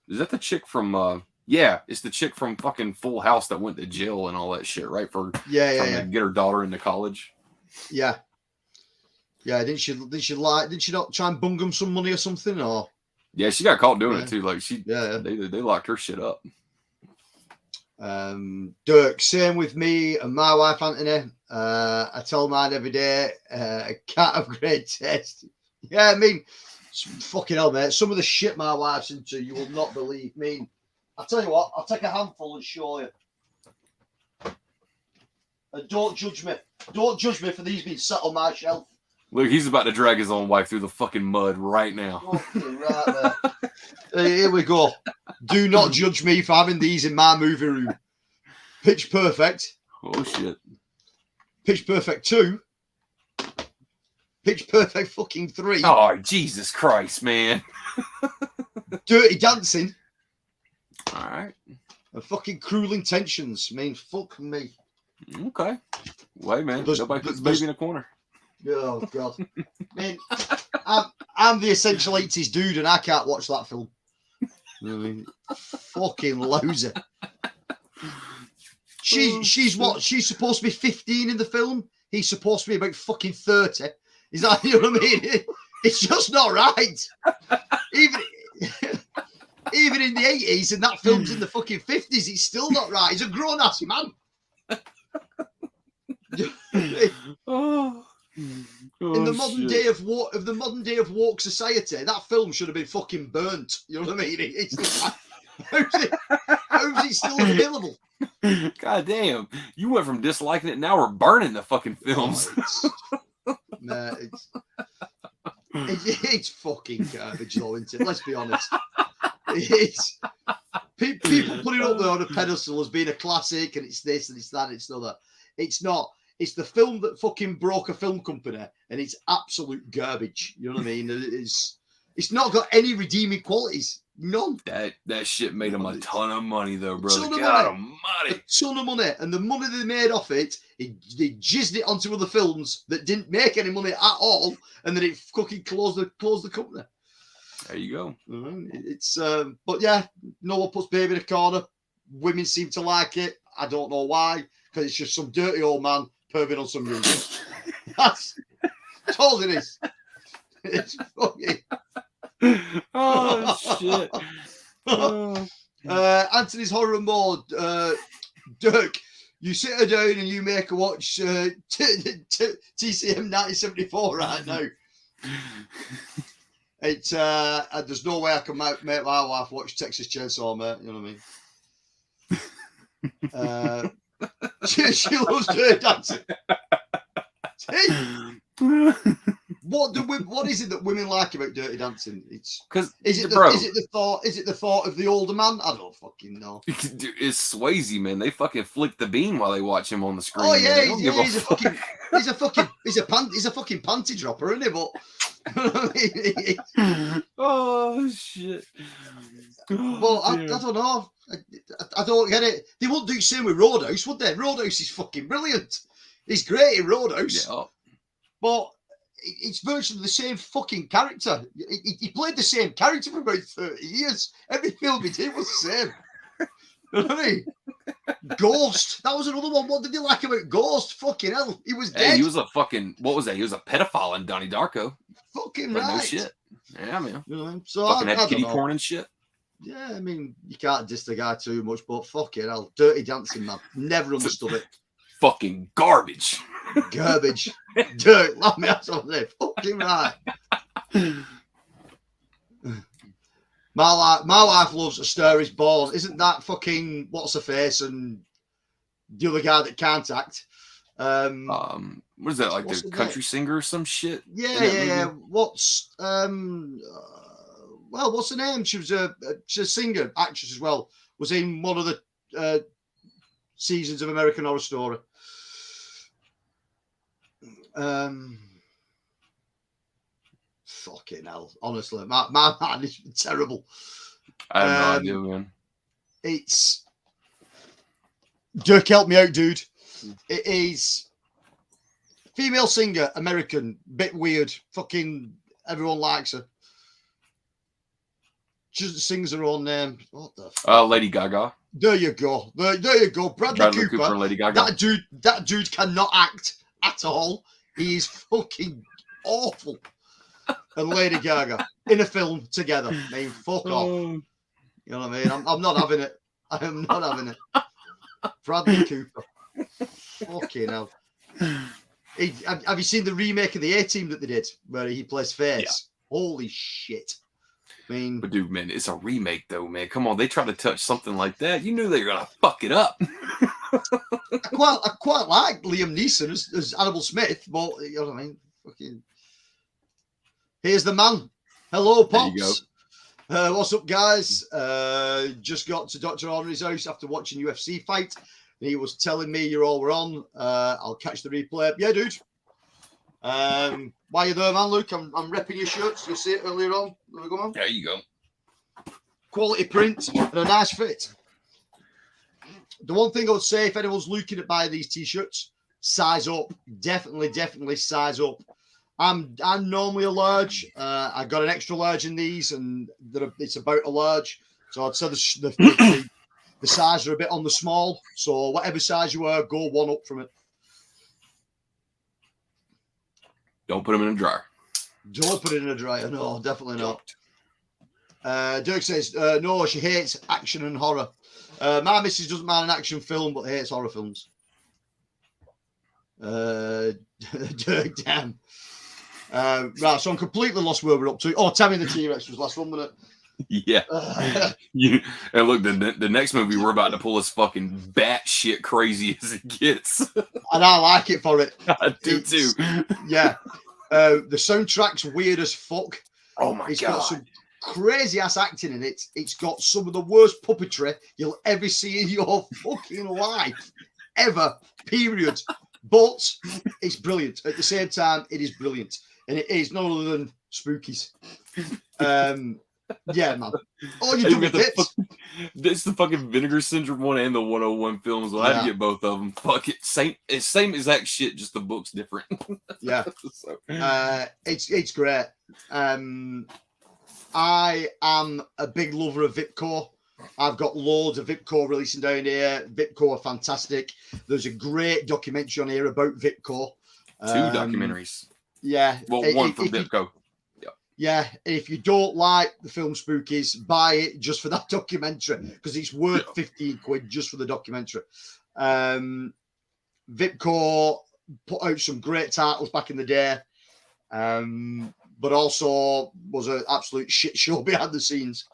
is that the chick from, yeah, it's the chick from fucking Full House that went to jail and all that shit, right? For trying to get her daughter into college. Yeah. Yeah, didn't she not try and bung them some money or something? Or yeah, she got caught doing it too. Like they locked her shit up. Dirk, same with me and my wife Anthony. I tell mine every day, can't have great taste. Yeah, I mean, fucking hell, mate. Some of the shit my wife's into, you will not believe. I mean, I'll tell you what, I'll take a handful and show you. And don't judge me. Don't judge me for these being sat on my shelf. Look, he's about to drag his own wife through the fucking mud right now. Right there. Here we go. Do not judge me for having these in my movie room. Pitch Perfect. Oh, shit. Pitch Perfect 2. Pitch Perfect fucking 3. Oh, Jesus Christ, man. Dirty Dancing. and fucking Cruel Intentions. I mean, fuck me. Okay. Wait, man. Nobody puts baby in a corner. Oh God. Man, I'm the essential 80s dude, and I can't watch that film. I mean, fucking loser. She's what? She's supposed to be 15 in the film. He's supposed to be about fucking 30. Is that, you know what I mean? It's just not right. Even in the 80s, and that film's in the fucking 50s, it's still not right. He's a grown ass man. In the modern day of woke society, that film should have been fucking burnt. You know what I mean? It's like, how's it still available? God damn! You went from disliking it, now we're burning the fucking films. It's fucking garbage, though, isn't it? Let's be honest. It's people put it up there on a pedestal as being a classic, and it's this and it's that, and it's another. It's not. It's the film that fucking broke a film company, and it's absolute garbage. You know what I mean? It's not got any redeeming qualities. None. That shit made them a ton of money, though, brother. God almighty. A ton of money. And the money they made off it, they jizzed it onto other films that didn't make any money at all, and then it fucking closed the company. There you go. It's but yeah, no one puts baby in a corner. Women seem to like it. I don't know why, because it's just some dirty old man perving on some young girl. That's all it is. It's fucking. Oh shit. Anthony's horror mode. Dirk, you sit her down and you make her watch TCM 1974 right now. It's there's no way I can make my wife watch Texas Chainsaw, mate. You know what I mean? She loves Dirty Dancing. What is it that women like about Dirty Dancing? Is it the thought of the older man? I don't fucking know. It's Swayze, man. They fucking flick the bean while they watch him on the screen. Oh yeah, he's a fucking panty dropper, isn't he? But oh shit. Well, I don't know. I don't get it. They wouldn't do the same with Roadhouse, would they? Roadhouse is fucking brilliant. He's great in Roadhouse. Yeah. But it's virtually the same fucking character. He played the same character for about 30 years. Every film he did was the same. You know what I mean? Ghost. That was another one. What did you like about Ghost? Fucking hell. He was dead. Hey, he was a fucking, what was that? He was a pedophile in Donnie Darko. Fucking right. No shit. Yeah, man. You know what I mean? So fucking had kitty porn and shit. Yeah, I mean, you can't diss the guy too much, but fucking hell. Dirty Dancing, man. Never understood it. Fucking garbage. Garbage. Dirt. Let me have something. Fucking right. My wife loves A Star Is Born. Isn't that fucking What's Her Face and the other guy that can't act? What is that, like the country singer or some shit? Yeah. What's what's her name? She's a singer, actress as well. Was in one of the seasons of American Horror Story. Fucking hell. Honestly, my man is terrible. I have no idea, man. It's Dirk, help me out, dude. It is female singer, American, bit weird. Fucking everyone likes her. She sings her own name. What the fuck? Lady Gaga. There you go. There you go. Bradley Cooper and Lady Gaga. That dude cannot act at all. He is fucking awful. And Lady Gaga in a film together. I mean, fuck off. You know what I mean? I'm not having it. I am not having it. Bradley Cooper. Fucking hell. Have you seen the remake of the A-Team that they did where he plays Face? Yeah. Holy shit. I mean, but dude, man, it's a remake though, man. Come on, they try to touch something like that. You knew they were gonna fuck it up. I quite like Liam Neeson as Hannibal Smith, but you know what I mean? Fucking. Here's the man. Hello, Pops. What's up, guys? Just got to Dr. Ornery's house after watching UFC fight. And he was telling me you all were on. I'll catch the replay. Yeah, dude. Why are you there, man, Luke? I'm repping your shirts. You'll see it earlier on. There we go, man. There you go. Quality print and a nice fit. the one thing I would say, if anyone's looking at buying these t-shirts, size up. Definitely size up. I'm normally a large. I got an extra large in these, and it's about a large. So I'd say the size are a bit on the small. So whatever size you are, go one up from it. Don't put them in a dryer. Don't put it in a dryer. No, definitely not. Dirk says, no, she hates action and horror. My missus doesn't mind an action film, but hates horror films. Dirk, damn. Right, so I'm completely lost where we're up to. Oh, Tammy the T-Rex was last 1 minute. Yeah. And look, the next movie we're about to pull is fucking batshit crazy as it gets. And I like it for it. I do too. Yeah. The soundtrack's weird as fuck. Oh my It's God. got some crazy ass acting in it. It's got some of the worst puppetry you'll ever see in your fucking life. Ever. Period. But it's brilliant. At the same time, it is brilliant. And it is no other than Spookies. Yeah, man. Oh, you double bits. It's the fucking Vinegar Syndrome one and the 101 films. Well, I had to get both of them. Fuck it. Same exact shit, just the book's different. Yeah. So. It's great. I am a big lover of Vipcore. I've got loads of Vipcore releasing down here. Vipcore are fantastic. There's a great documentary on here about Vipcore. 2 documentaries. Yeah. Well, one from Vipco. Yeah, if you don't like the film Spookies, buy it just for that documentary because it's worth 15 quid just for the documentary. Vipcore put out some great titles back in the day, but also was an absolute shit show behind the scenes.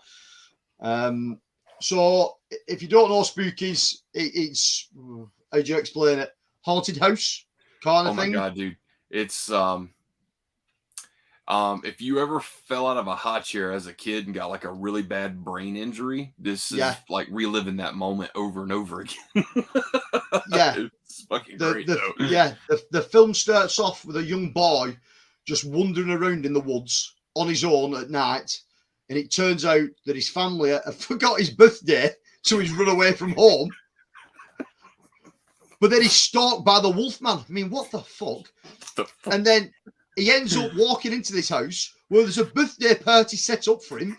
So if you don't know Spookies, it's how do you explain it? Haunted house kind of thing. Oh my God, dude! It's if you ever fell out of a high chair as a kid and got like a really bad brain injury, this is like reliving that moment over and over again. Yeah. It's fucking great though. Yeah, the film starts off with a young boy just wandering around in the woods on his own at night, and it turns out that his family have forgot his birthday, so he's run away from home. But then he's stalked by the Wolfman. I mean, what the fuck? And then he ends up walking into this house where there's a birthday party set up for him,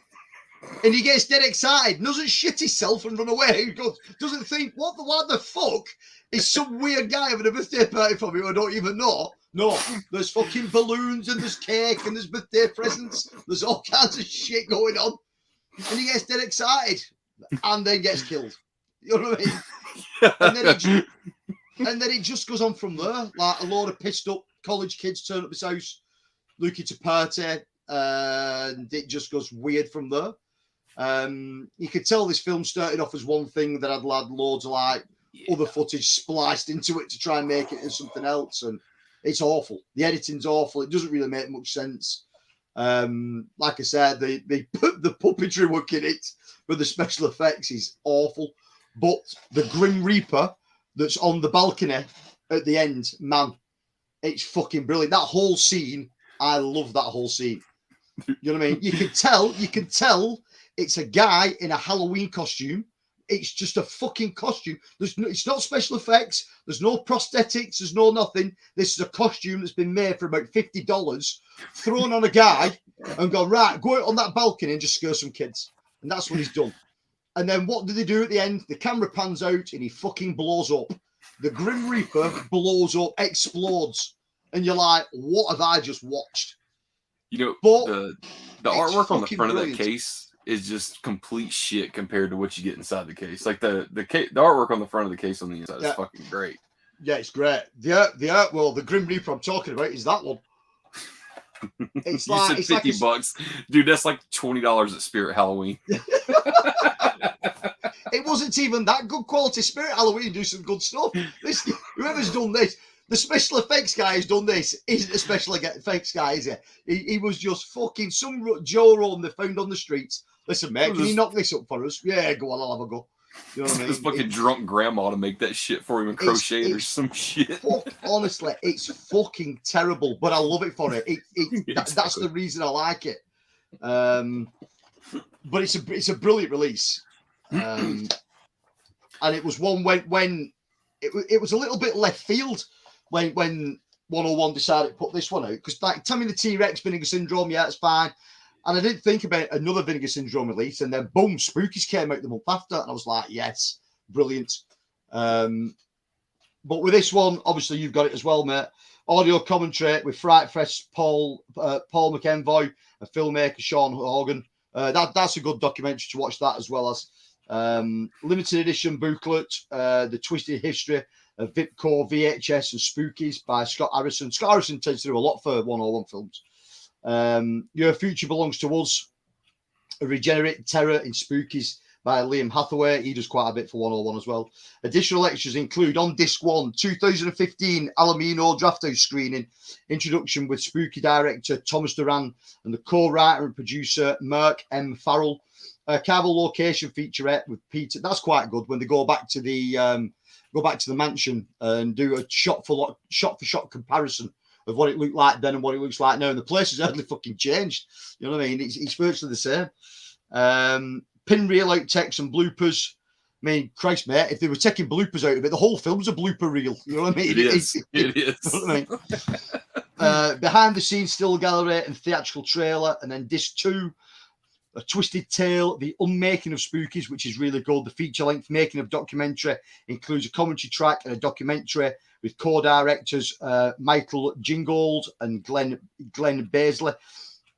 and he gets dead excited and doesn't shit himself and run away. He doesn't think, what the fuck is some weird guy having a birthday party for me who I don't even know? No, there's fucking balloons and there's cake and there's birthday presents. There's all kinds of shit going on. And he gets dead excited and then gets killed. You know what I mean? And then it just goes on from there. Like a load of pissed up college kids turn up his house looking to party, and it just goes weird from there. You could tell this film started off as one thing that had loads of other footage spliced into it to try and make it into something else, and it's awful. The editing's awful. It doesn't really make much sense. Like I said, they put the puppetry work in it, but the special effects is awful. But the Grim Reaper that's on the balcony at the end, man, it's fucking brilliant. That whole scene, I love that whole scene. You know what I mean? You can tell it's a guy in a Halloween costume. It's just a fucking costume. It's not special effects. There's no prosthetics. There's no nothing. This is a costume that's been made for about $50, thrown on a guy and gone, right, go out on that balcony and just scare some kids. And that's what he's done. And then what do they do at the end? The camera pans out and he fucking blows up. The Grim Reaper blows up, explodes. And you're like, what have I just watched? You know, but the artwork on the front brilliant. of that case is just complete shit compared to what you get inside the case. Like the artwork on the front of the case on the inside is fucking great. Yeah, it's great. The Grim Reaper I'm talking about is that one. It's you said $50, dude. That's like $20 at Spirit Halloween. It wasn't even that good quality. Spirit Halloween do some good stuff. Whoever's done this, the special effects guy who's done this isn't a special effects guy, is he? He was just fucking some Joe Rogan they found on the streets. Listen, mate, can you knock this up for us? Yeah, go on, I'll have a go. You know what I mean? This fucking drunk grandma to make that shit for him and crochet it or some shit. Honestly, it's fucking terrible, but I love it for it. That's the reason I like it. But it's a brilliant release. and it was one when it was a little bit left field when 101 decided to put this one out, because like Tammy the T-Rex Vinegar Syndrome, yeah, it's fine. And I didn't think about another Vinegar Syndrome release, and then boom, Spookies came out the month after, and I was like, yes, brilliant. But with this one, obviously you've got it as well, mate. Audio commentary with Fright Fest Paul McEnvoy and filmmaker Sean Horgan. That's a good documentary to watch that, as well as limited edition booklet, The Twisted History of Vipcore, VHS and Spookies by Scott Harrison. Scott Harrison tends to do a lot for 101 films. Your Future Belongs to Us, A Regenerated Terror in Spookies by Liam Hathaway. He does quite a bit for 101 as well. Additional extras include on disc 1, 2015 Alamino Drafthouse screening, introduction with Spooky director Thomas Duran and the co-writer and producer Mark M. Farrell. Carvel location featurette with Peter. That's quite good when they go back to the mansion and do a shot for shot comparison of what it looked like then and what it looks like now. And the place has hardly fucking changed. You know what I mean? It's virtually the same. Pin reel outtakes and bloopers. I mean, Christ, mate, if they were taking bloopers out of it, the whole film's a blooper reel. You know what I mean? It is. You know what I mean? Behind the scenes still gallery and theatrical trailer. And then disc 2, A Twisted Tale, The Unmaking of Spookies, which is really good. The feature-length making of documentary includes a commentary track and a documentary with co-directors Michael Gingold and Glenn Baisley.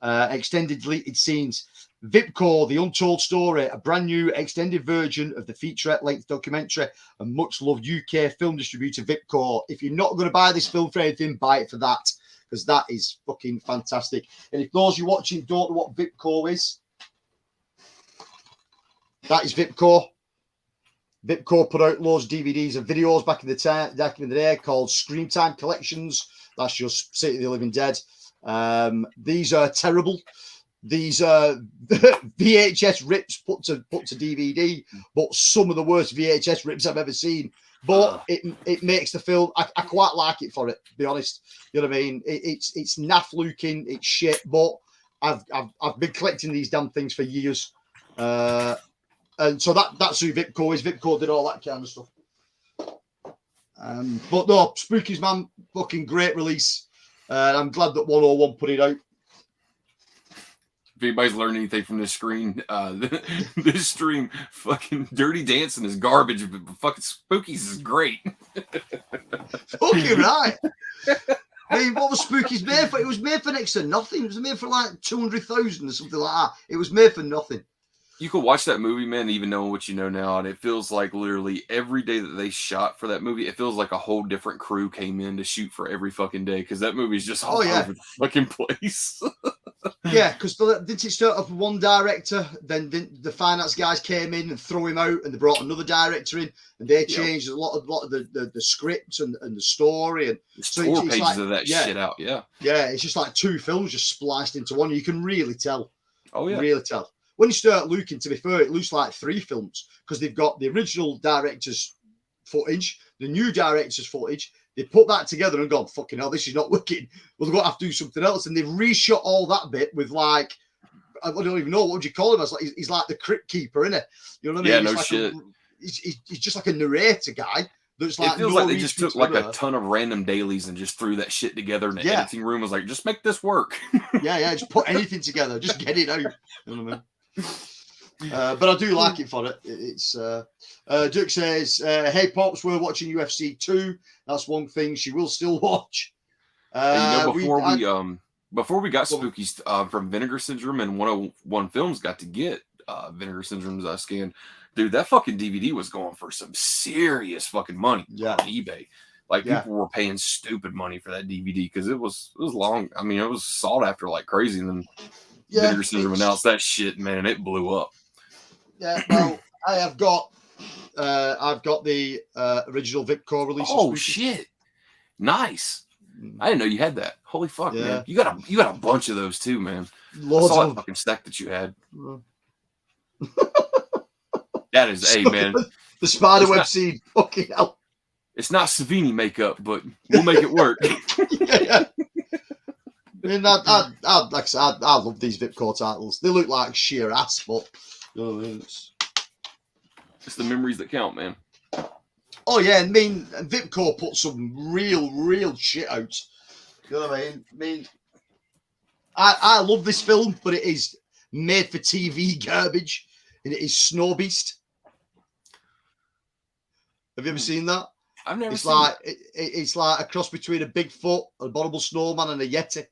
Extended deleted scenes. Vipcore, The Untold Story, a brand new extended version of the featurette-length documentary, and much-loved UK film distributor Vipcore. If you're not going to buy this film for anything, buy it for that, because that is fucking fantastic. And if those you're watching don't know what Vipcore is, that is Vipcore. Vipcore put out loads of DVDs and videos back in the day called Scream Time Collections. That's just City of the Living Dead. These are terrible. These are VHS rips put to DVD, but some of the worst VHS rips I've ever seen. But it makes the film. I quite like it for it, to be honest. You know what I mean? It's naff looking, it's shit, but I've been collecting these damn things for years. And so that's who Vipcore is. Vipcore did all that kind of stuff. But no, Spookies, man, fucking great release. I'm glad that 101 put it out. If anybody's learned anything from this screen, this stream, fucking Dirty Dancing is garbage, but fucking Spookies is great. Fucking right. I mean, what was Spookies made for? It was made for next to nothing. It was made for like 200,000 or something like that. It was made for nothing. You could watch that movie, man, even knowing what you know now, and it feels like literally every day that they shot for that movie, it feels like a whole different crew came in to shoot for every fucking day, because that movie is just all over the fucking place. Yeah, because didn't it start off with one director, then the finance guys came in and threw him out, and they brought another director in, and they changed a lot of the script and the story, and so 4 pages like, of that shit out. Yeah, it's just like 2 films just spliced into one. You can really tell. Oh yeah, really tell. When you start looking, to be fair, it looks like 3 films, because they've got the original director's footage, the new director's footage. They put that together and gone, fucking hell, this is not working. Well, they've got to have to do something else. And they've reshot all that bit with, like, I don't even know, what would you call him? As like, he's like the crypt keeper, isn't it? You know what I mean? Yeah, no like shit. He's just like a narrator guy. That's like, it feels like they just took like a ton of random dailies and just threw that shit together in the editing room. Was like, just make this work. yeah, just put anything together. Just get it out. You know what I mean? But I do like it for it. It's Duke says, "Hey Pops, we're watching UFC 2. That's one thing she will still watch." Before we got Spookies from Vinegar Syndrome and 101 Films got to get Vinegar Syndrome's scan, dude, that fucking DVD was going for some serious fucking money on eBay. Like people were paying stupid money for that DVD because it was long. I mean, it was sought after like crazy, and then Vinegar Syndrome announced that shit, man, and it blew up. Yeah, well, I've got the original Vipcore release. Oh shit, nice! I didn't know you had that. Holy fuck, man! You got a bunch of those too, man. Loads I saw that fucking stack that you had. That is, hey man, the spider web scene. Fucking hell! It's not Savini makeup, but we'll make it work. I mean, like I said, I love these Vipcore titles. They look like sheer ass, but you know what I mean? It's the memories that count, man. Oh yeah, I mean, Vipco put some real shit out. You know what I mean? I love this film, but it is made for TV garbage, and it is Snow Beast. Have you ever seen that? I've never It's seen like it. it's like a cross between a Bigfoot, an abominable snowman, and a Yeti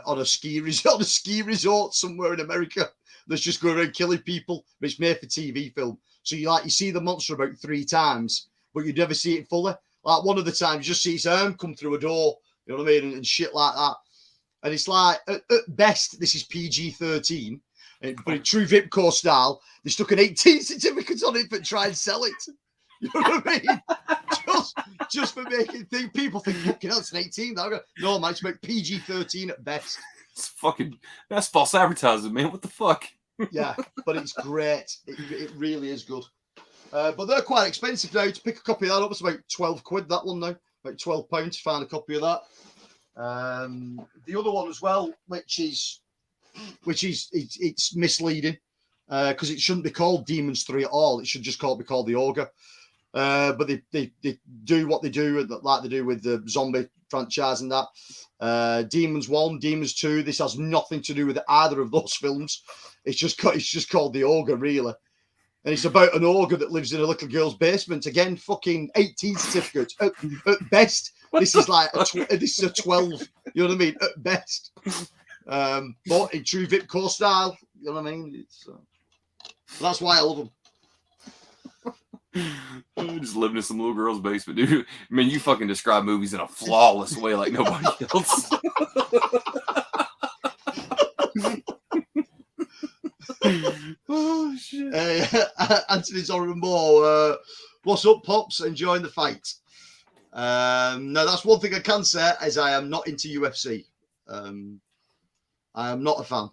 on a ski resort somewhere in America. That's just going around killing people. But it's made for TV film, so you see the monster about 3 times, but you never see it fully. Like one of the times, you just see its arm come through a door. You know what I mean, and shit like that. And it's like at best, this is PG-13, but in true Vipco style, they stuck an 18 certificate on it, but try and sell it. You know what I mean? just for making people think, fucking hell, it's an 18. No, man, it's about PG-13 at best. That's false advertising, man. What the fuck? Yeah, but it's great. It really is good. But they're quite expensive now. To pick a copy of that up, it's about 12 quid, that one now. About £12 to find a copy of that. The other one as well, which is it's misleading because it shouldn't be called Demons 3 at all. It should just be called The Ogre. But they do what they do, like they do with the zombie franchise and that. Demons 1, Demons 2. This has nothing to do with either of those films. It's just called The Ogre, really. And it's about an ogre that lives in a little girl's basement. Again, fucking 18 certificates at best. This is like this is a 12. You know what I mean? At best. But in true Vipco style, you know what I mean? That's why I love them. Just living in some little girl's basement, dude. I mean, you fucking describe movies in a flawless way like nobody else. Oh shit! Anthony's on more. What's up, pops? Enjoying the fight. No, that's one thing I can say is I am not into UFC. I am not a fan.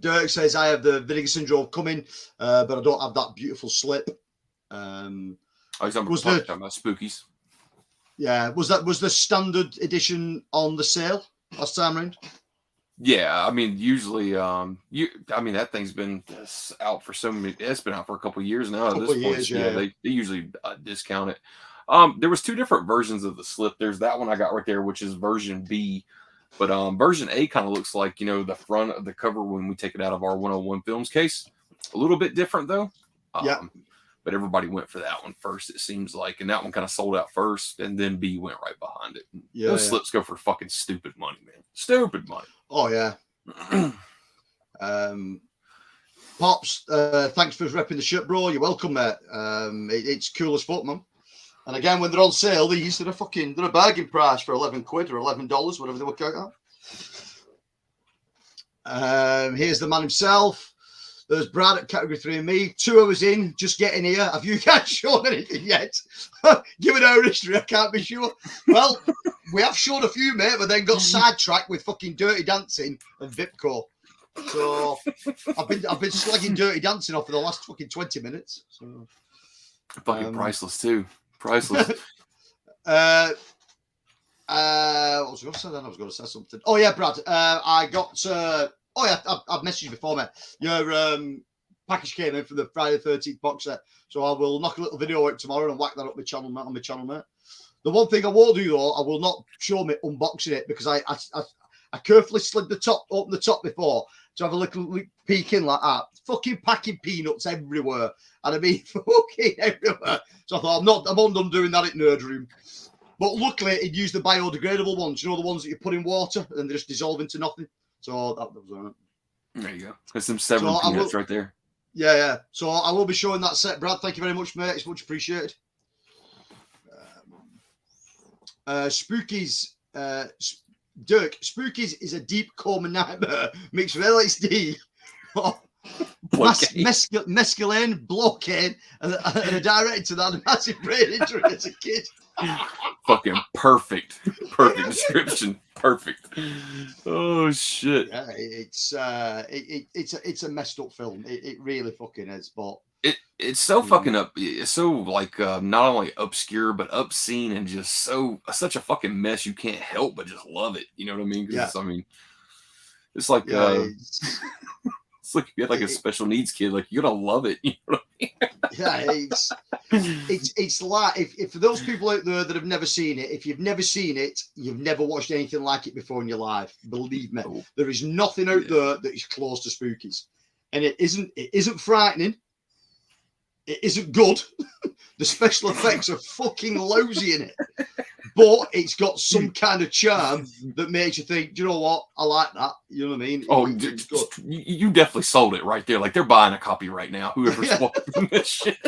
Dirk says I have the vinegar syndrome coming, but I don't have that beautiful slip. Talking about Spookies. Yeah, was the standard edition on the sale last time round? Yeah, I mean, usually, that thing's been out for so many. It's been out for a couple of years now. At this point, they usually discount it. There was 2 different versions of the slip. There's that one I got right there, which is version B. But version A kind of looks like, the front of the cover when we take it out of our 101 Films case. A little bit different, though. Yeah. But everybody went for that one first, it seems like. And that one kind of sold out first, and then B went right behind it. Yeah, those slips go for fucking stupid money, man. Stupid money. Oh, yeah. Pops, thanks for repping the shirt, bro. You're welcome, mate. It's cool as fuck, man. And again, when they're on sale, they're a bargain price for 11 quid or $11, whatever they work out at. Here's the man himself. There's Brad at category 3 and me. 2 hours in, just getting here. Have you guys shown anything yet? Given our history, I can't be sure. Well, we have shown a few, mate, but then got sidetracked with fucking Dirty Dancing and Vipco. So I've been slagging Dirty Dancing off for the last fucking 20 minutes. So fucking priceless too. Priceless. What was I going to say then? I was going to say something. Oh yeah, Brad. I got. I've messaged you before, mate. Your package came in for the Friday the 13th box set, so I will knock a little video out tomorrow and whack that up my channel, mate, on my channel, mate. The one thing I will do though, I will not show me unboxing it because I carefully slid open the top before to have a little peek in like that. Fucking packing peanuts everywhere, and I mean fucking everywhere. So I thought I'm on doing that at Nerd Room. But luckily, it used the biodegradable ones. You know, the ones that you put in water and they just dissolve into nothing. So that was on it. There you go. There's some seven peanuts right there. Yeah. So I will be showing that set, Brad. Thank you very much, mate. It's much appreciated. Spookies. Dirk, Spookies is a deep coma nightmare mixed with LSD, mescaline, blockade, and a director that had a massive brain injury as a kid. Fucking perfect description. Perfect. Oh shit. Yeah, it's a messed up film. It really fucking is. But it's so fucking up. It's so like not only obscure but obscene and just such a fucking mess. You can't help but just love it. You know what I mean? Yeah. It's like It's like if you had like a special needs kid, like you're gonna love it. You know what I mean? Yeah, it's like if for those people out there that have never seen it, if you've never seen it, you've never watched anything like it before in your life. Believe me, there is nothing out there that is close to Spookies, and it isn't frightening. It isn't good. The special effects are fucking lousy in it, but it's got some kind of charm that makes you think, do you know what? I like that. You know what I mean? Oh, you definitely sold it right there. Like they're buying a copy right now. Whoever's watching this shit.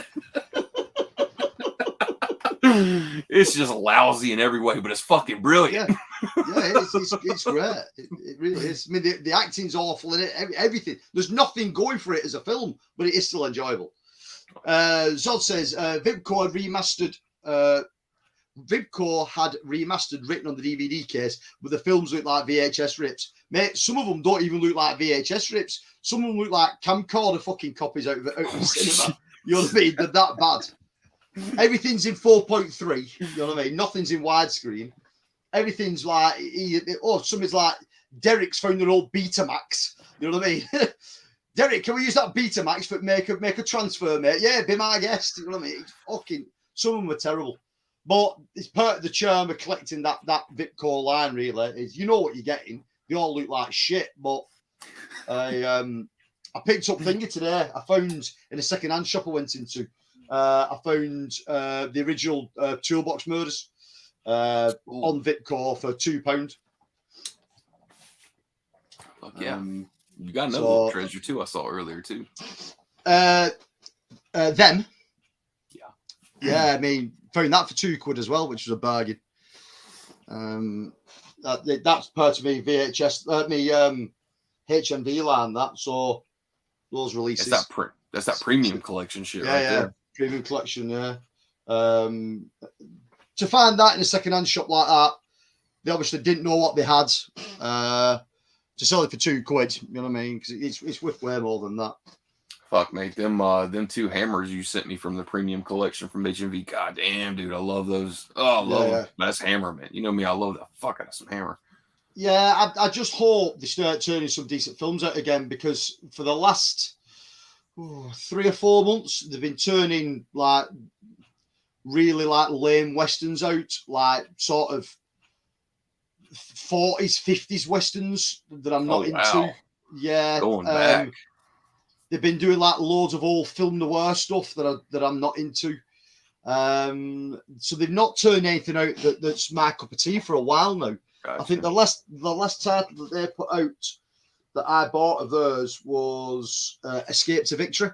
It's just lousy in every way, but it's fucking brilliant. It's great. It really is. I mean, the acting's awful in it. Everything. There's nothing going for it as a film, but it is still enjoyable. Zod says Vipco had remastered written on the DVD case, but the films look like VHS rips. Mate, some of them don't even look like VHS rips. Some of them look like camcorder fucking copies out of the cinema. You know what I mean? They're that bad. Everything's in 4.3. You know what I mean? Nothing's in widescreen. Everything's like, something's like Derek's found an old Betamax. You know what I mean? Derek, can we use that Betamax for make a transfer, mate? Yeah, be my guest. You know what I mean? It's fucking, some of them were terrible. But it's part of the charm of collecting that Vipco line, really. Is you know what you're getting. They all look like shit, but I picked up Finger today. I found in a second-hand shop I went into. I found the original Toolbox Murders on Vipco for £2. Fuck yeah. You got another little treasure too. I saw earlier too. Them. Yeah. I mean, found that for £2 as well, which was a bargain. That's part of me VHS, HMV line. That so those releases. That's that premium collection shit. There. Premium collection. Yeah. To find that in a second-hand shop like that, they obviously didn't know what they had. To sell it for £2, you know what I mean? Because it's worth way more than that. Fuck, mate, them two hammers you sent me from the premium collection from HMV. God damn, dude, I love those. Oh, I love them. Best hammer, man. You know me, I love the fuck out of some hammer. Yeah, I just hope they start turning some decent films out again, because for the last 3 or 4 months they've been turning like really like lame westerns out, like sort of 40s, 50s westerns that I'm not into. Wow. Yeah. Going back. They've been doing like loads of old film noir stuff that I'm not into. So they've not turned anything out that's my cup of tea for a while now. Gotcha. I think the last title that they put out that I bought of theirs was Escape to Victory.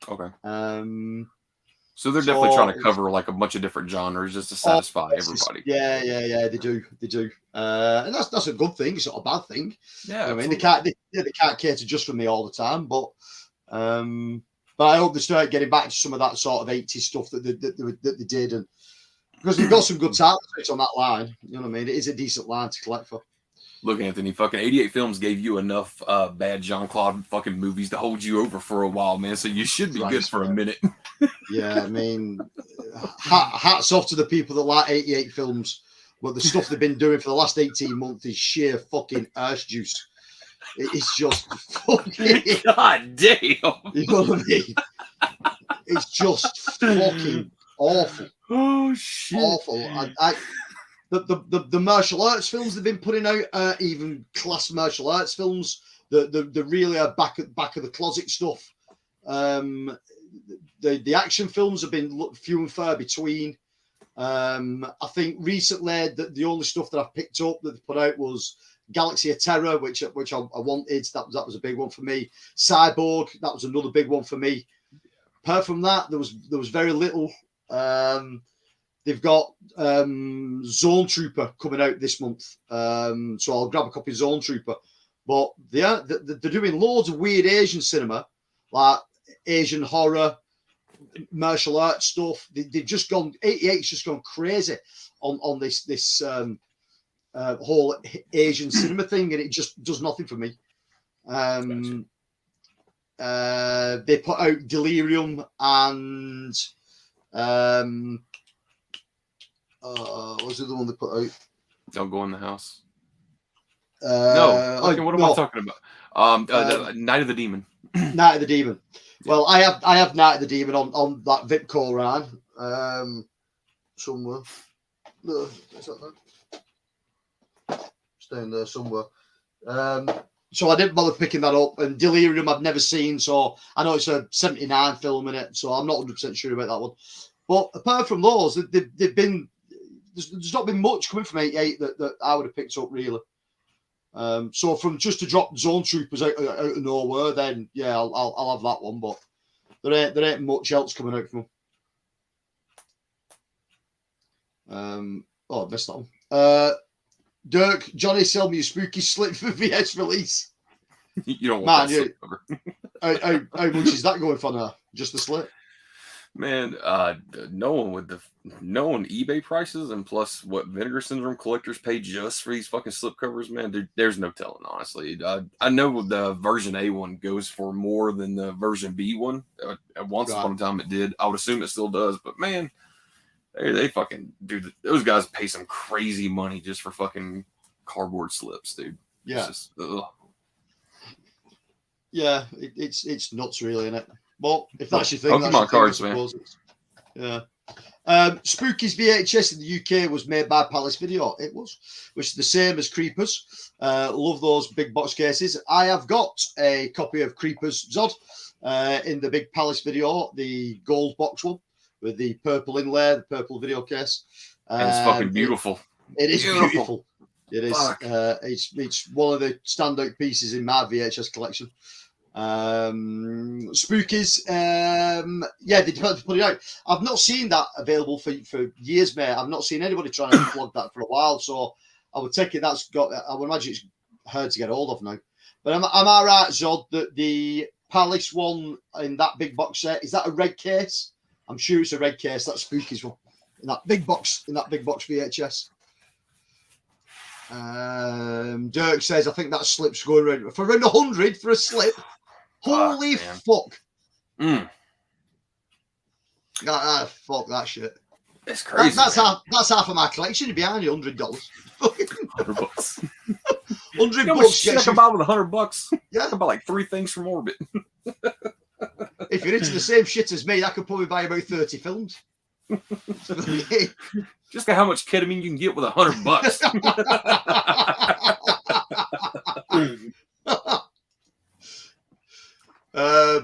Okay. So they're definitely trying to cover like a bunch of different genres just to satisfy everybody. Yeah, they do. And that's a good thing. It's not a bad thing. Yeah, I mean, they can't cater just for me all the time, but I hope they start getting back to some of that sort of 80s stuff that they did, and because they've got some good titles on that line. You know what I mean? It is a decent line to collect for. Look, Anthony, fucking 88 Films gave you enough bad Jean-Claude fucking movies to hold you over for a while, man. So you should be good for a minute. Yeah, I mean, hats off to the people that like 88 Films, but the stuff they've been doing for the last 18 months is sheer fucking arse juice. It's just fucking... God damn! You know what I mean? It's just fucking awful. Oh, shit. Awful. The martial arts films they've been putting out, even class martial arts films, the really are back of the closet stuff. The action films have been few and far between. I think recently the only stuff that I've picked up that they put out was Galaxy of Terror, which I wanted. That was a big one for me. Cyborg, that was another big one for me. Apart from that, there was very little. They've got Zone Trooper coming out this month, so I'll grab a copy of Zone Trooper. But they're doing loads of weird Asian cinema, like Asian horror, martial arts stuff. They've just gone. 88's just gone crazy on this whole Asian cinema thing, and it just does nothing for me. They put out Delirium and what's the other one they put out? Don't Go in the House. No, fucking, what am I no, talking about? Night of the Demon. Night of the Demon. Yeah. Well, I have Night of the Demon on that Vipco run somewhere. No, is that there? Staying there somewhere. So I didn't bother picking that up. And Delirium I've never seen, so I know it's a 79 film in it, so I'm not 100% sure about that one. But apart from those, they've been there's not been much coming from 88 that I would have picked up really. So from just to drop Zone Troopers out of nowhere, then yeah, I'll have that one. But there ain't much else coming out from them. I missed that one. Dirk, Johnny, sell me a spooky slip for VS release. You don't want that slip cover. How much is that going for now? Just the slip? Man, knowing eBay prices and plus what Vinegar Syndrome collectors pay just for these fucking slipcovers, man, there's no telling, honestly. I know the version A one goes for more than the version B one. Once upon a time it did. I would assume it still does, but man, they fucking, dude, those guys pay some crazy money just for fucking cardboard slips, dude. Yeah. It's just, yeah, it's nuts, really, isn't it? But if that's your thing, Pokemon cards, man. Yeah. Spooky's VHS in the UK was made by Palace Video. It was, which is the same as Creepers. Love those big box cases. I have got a copy of Creepers Zod in the big Palace Video, the gold box one with the purple inlay, the purple video case. And it's fucking beautiful. It is beautiful. It is. It's one of the standout pieces in my VHS collection. Spookies, yeah, they decided to put it out. I've not seen that available for years, mate. I've not seen anybody trying to plug that for a while, so I would take it. I would imagine it's hard to get hold of now. But am I right, Zod, that the Palace one in that big box set, is that a red case? I'm sure it's a red case. That Spookies one in that big box VHS. Dirk says, I think that slip's going around for around 100 for a slip. Holy fuck. Fuck that shit. It's crazy. That's half of my collection behind you, $100. $100 bucks. 100 bucks. Shit I can buy with $100. Yeah. I can buy like 3 things from Orbit. If you're into the same shit as me, I could probably buy about 30 films. Just how much ketamine you can get with $100.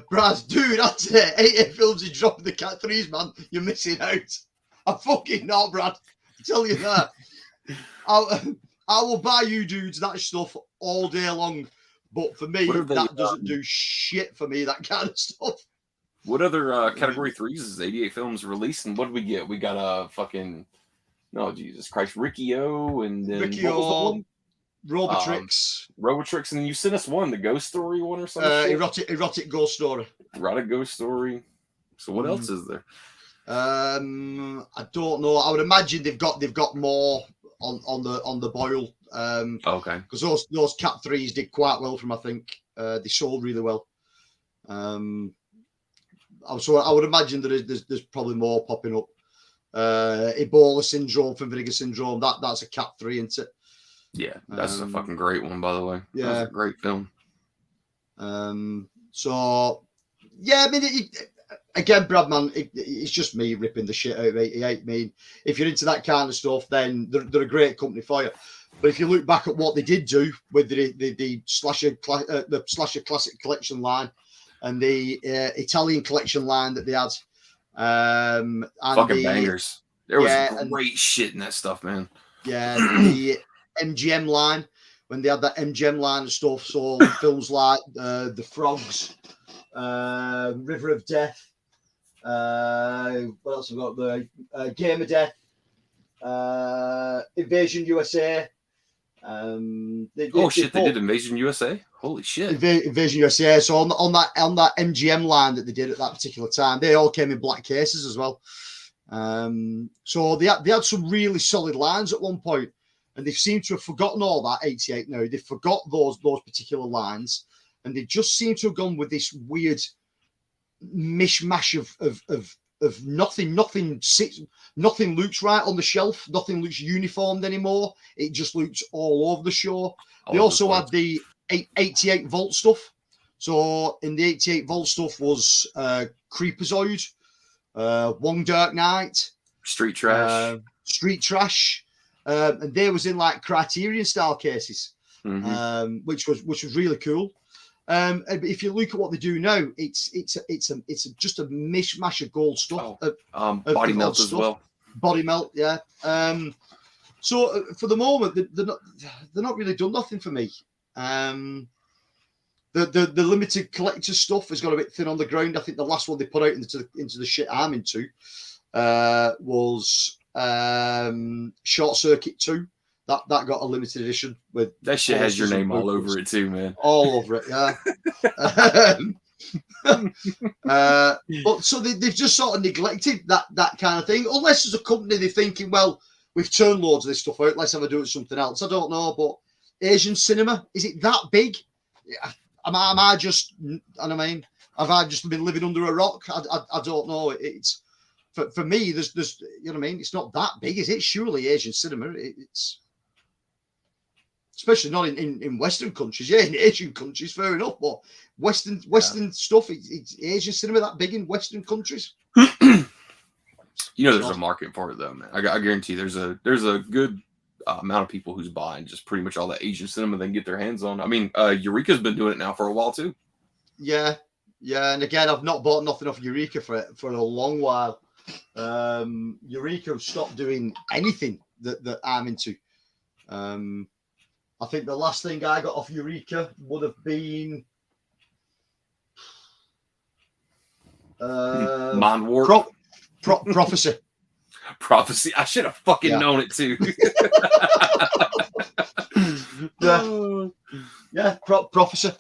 Brad, dude, that's it. 88 films in dropping the Cat 3s, man. You're missing out. I'm fucking not, Brad. I tell you that. I will buy you dudes that stuff all day long. But for me, that doesn't do shit for me, that kind of stuff. What other category 3s is 88 films released? And what did we get? We got a fucking, no, Jesus Christ, Riccio, and then Riccio, Robotrix. Robotrix, and then you sent us one, the Ghost Story one or something? Erotic Ghost Story. Erotic Ghost Story. So what else is there? I don't know. I would imagine they've got more on the boil. Okay. Because those Cat 3s did quite well from, I think. They sold really well. So I would imagine there's probably more popping up. Ebola Syndrome from Vinegar Syndrome. That's a Cat 3, isn't it? Yeah, that's a fucking great one, by the way. Yeah, that's a great film. So yeah, I mean, again, Bradman, it's just me ripping the shit out of 88. I mean, if you're into that kind of stuff, then they're a great company for you. But if you look back at what they did do with the Slasher Classic Collection line and the Italian collection line that they had, and fucking bangers. There was great shit in that stuff, man. Yeah, the MGM line, when they had that MGM line of stuff, so films like The Frogs, River of Death, what else have I got there? Game of Death, Invasion USA. They did Invasion USA. Holy shit! Invasion USA. So on that MGM line that they did at that particular time, they all came in black cases as well. So they had some really solid lines at one point, and they seem to have forgotten all that. 88 now, they forgot those particular lines, and they just seem to have gone with this weird mishmash of nothing looks right on the shelf. Nothing looks uniformed anymore. It just looks all over the show. They also had the 88 volt stuff. So in the 88 volt stuff was Creepazoid, One Dark Knight, Street Trash, and they was in like Criterion style cases, which was really cool. But if you look at what they do now, it's just a mishmash of gold stuff. Body Melt as well. Body Melt, yeah. So for the moment, they're not really done nothing for me. The limited collector stuff has got a bit thin on the ground. I think the last one they put out into the shit I'm into was Short Circuit 2. That got a limited edition with that shit has your name all over it too, man. All over it, yeah. But so they've just sort of neglected that kind of thing. Unless as a company they're thinking, well, we've turned loads of this stuff out. Let's have a do it something else. I don't know, but Asian cinema, is it that big? Yeah. Am I just? I mean, have I just been living under a rock? I don't know. It's for me. There's you know what I mean. It's not that big, is it? Surely Asian cinema. It's especially not in Western countries. Yeah, in Asian countries, fair enough. But Western stuff. It's Asian cinema that big in Western countries. There's a market for it though, man. I guarantee there's a good amount of people who's buying just pretty much all that Asian cinema they can get their hands on. I mean, Eureka's been doing it now for a while too. Yeah. And again, I've not bought nothing off Eureka for a long while. Eureka stopped doing anything that I'm into. I think the last thing I got off Eureka would have been Mind Warp. Prophecy. Prophecy. I should have fucking known it too. Prophecy.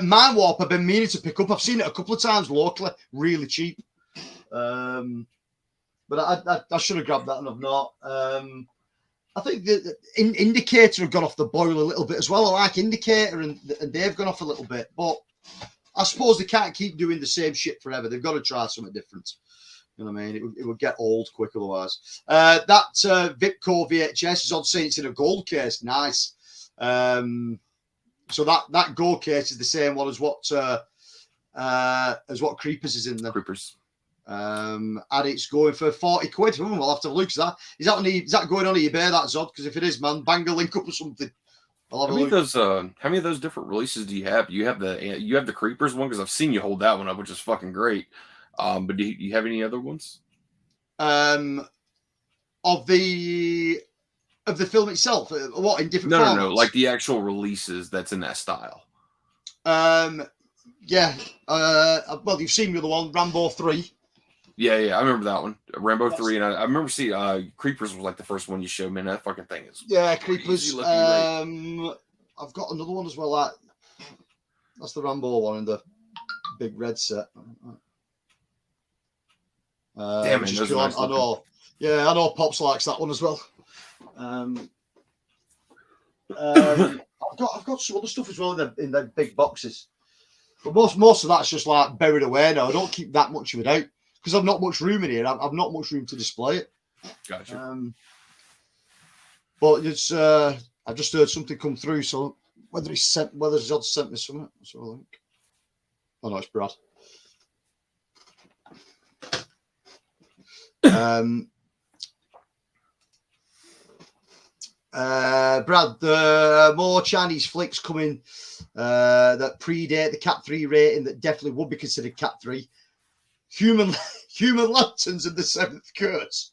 Mind Warp I've been meaning to pick up. I've seen it a couple of times locally, really cheap. But I should have grabbed that and I've not. I think the Indicator have gone off the boil a little bit as well. I like Indicator and they've gone off a little bit. But I suppose they can't keep doing the same shit forever. They've got to try something different. You know what I mean? It would get old quick otherwise. That Vipco VHS is odd saying it's in a gold case. Nice. So that gold case is the same one as what Creepers is in there. Creepers. And it's going for 40 quid. We'll have to look at that. Is that going on eBay, that Zod? Because if it is, man, bang a link up or something. How many of those different releases do you have? You have the Creepers one, because I've seen you hold that one up, which is fucking great. But do you have any other ones? Of the film itself, what in different? No, like the actual releases that's in that style. Well, you've seen the other one, Rambo 3. Yeah, I remember that one, Rambo 3, and I remember seeing Creepers was like the first one you showed me. And that fucking thing is Creepers. I've got another one as well. That's the Rambo one in the big red set. Damn it, nice. I know. Yeah, I know. Pops likes that one as well. I've got some other stuff as well in the big boxes, but most of that's just like buried away now. I don't keep that much of it out because I've not much room in here. I've not much room to display it. Gotcha. But it's I just heard something come through. So whether Zod sent me something, let's have a look. Oh no, it's Brad. Brad, the more Chinese flicks coming that predate the Cat 3 rating that definitely would be considered Cat 3. Human Lanterns and the Seventh Curse.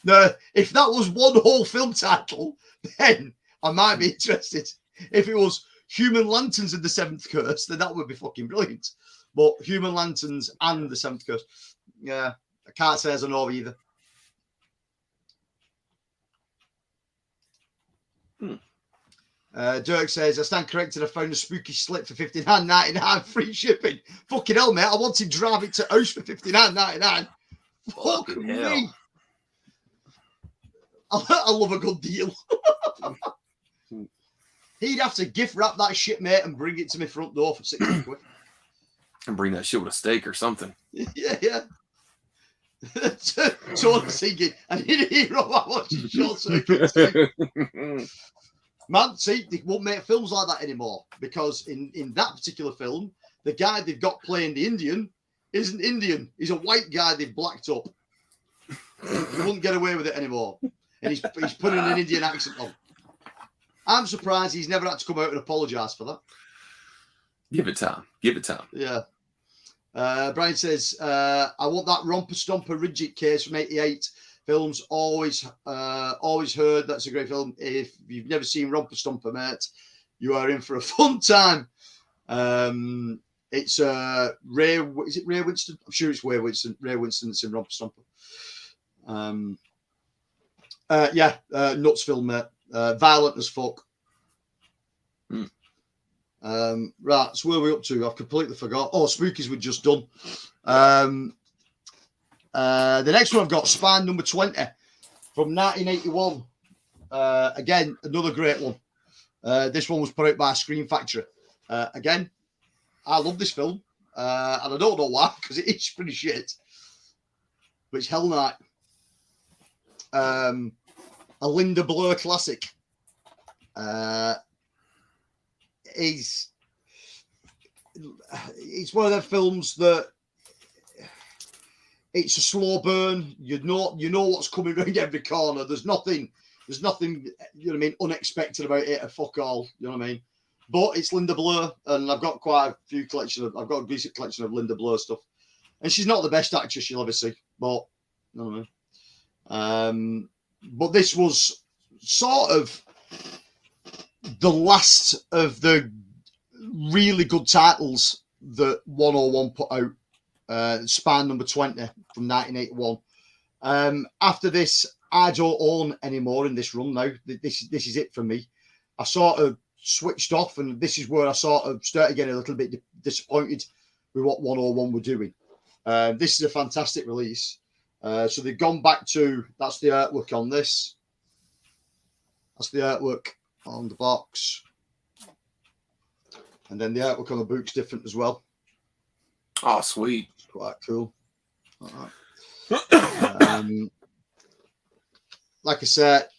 Now, if that was one whole film title, then I might be interested. If it was Human Lanterns and the Seventh Curse, then that would be fucking brilliant. But Human Lanterns and the Seventh Curse, yeah, I can't say as I know either. Dirk says, I stand corrected. I found a spooky slip for $59.99 free shipping. Fucking hell, mate. I want him to drive it to house for $59.99. Fuck me. I love a good deal. He'd have to gift wrap that shit, mate, and bring it to my front door for $60 quid. And bring that shit with a steak or something. Yeah. Someone singing, I need a hero while watching Short Circuit too. Man, see, they won't make films like that anymore because in that particular film, the guy they've got playing the Indian isn't Indian. He's a white guy they've blacked up. They wouldn't get away with it anymore. And he's putting an Indian accent on. I'm surprised he's never had to come out and apologise for that. Give it time. Give it time. Yeah. Brian says, I want that Romper Stomper Ridget case from '88. Films always heard that's a great film. If you've never seen Romper Stomper, mate, you are in for a fun time. It's Ray. Is it Ray Winston? I'm sure it's Ray Winston. Ray Winston that's in Romper Stomper. Nuts film, mate. Violent as fuck. Right, so where are we up to? I've completely forgot. Oh, Spookies we've just done. The next one I've got, Spine number 20 from 1981. Again, another great one. This one was put out by Scream Factory. Again, I love this film. And I don't know why, because it is pretty shit. But it's Hell Night. A Linda Blair classic. It's one of them films that it's a slow burn. You know what's coming around every corner. There's nothing, you know what I mean, unexpected about it at fuck all. You know what I mean? But it's Linda Blair, and I've got quite a few I've got a decent collection of Linda Blair stuff. And she's not the best actress you'll ever see, but you know what I mean? But this was sort of the last of the really good titles that 101 put out. Spine number 20 from 1981. After this, I don't own anymore in this run now. This is it for me. I sort of switched off, and this is where I sort of started getting a little bit disappointed with what 101 were doing. This is a fantastic release. So they've gone back to, that's the artwork on this. That's the artwork on the box. And then the artwork on the book's different as well. Oh, sweet. It's quite cool. All right. Like I said,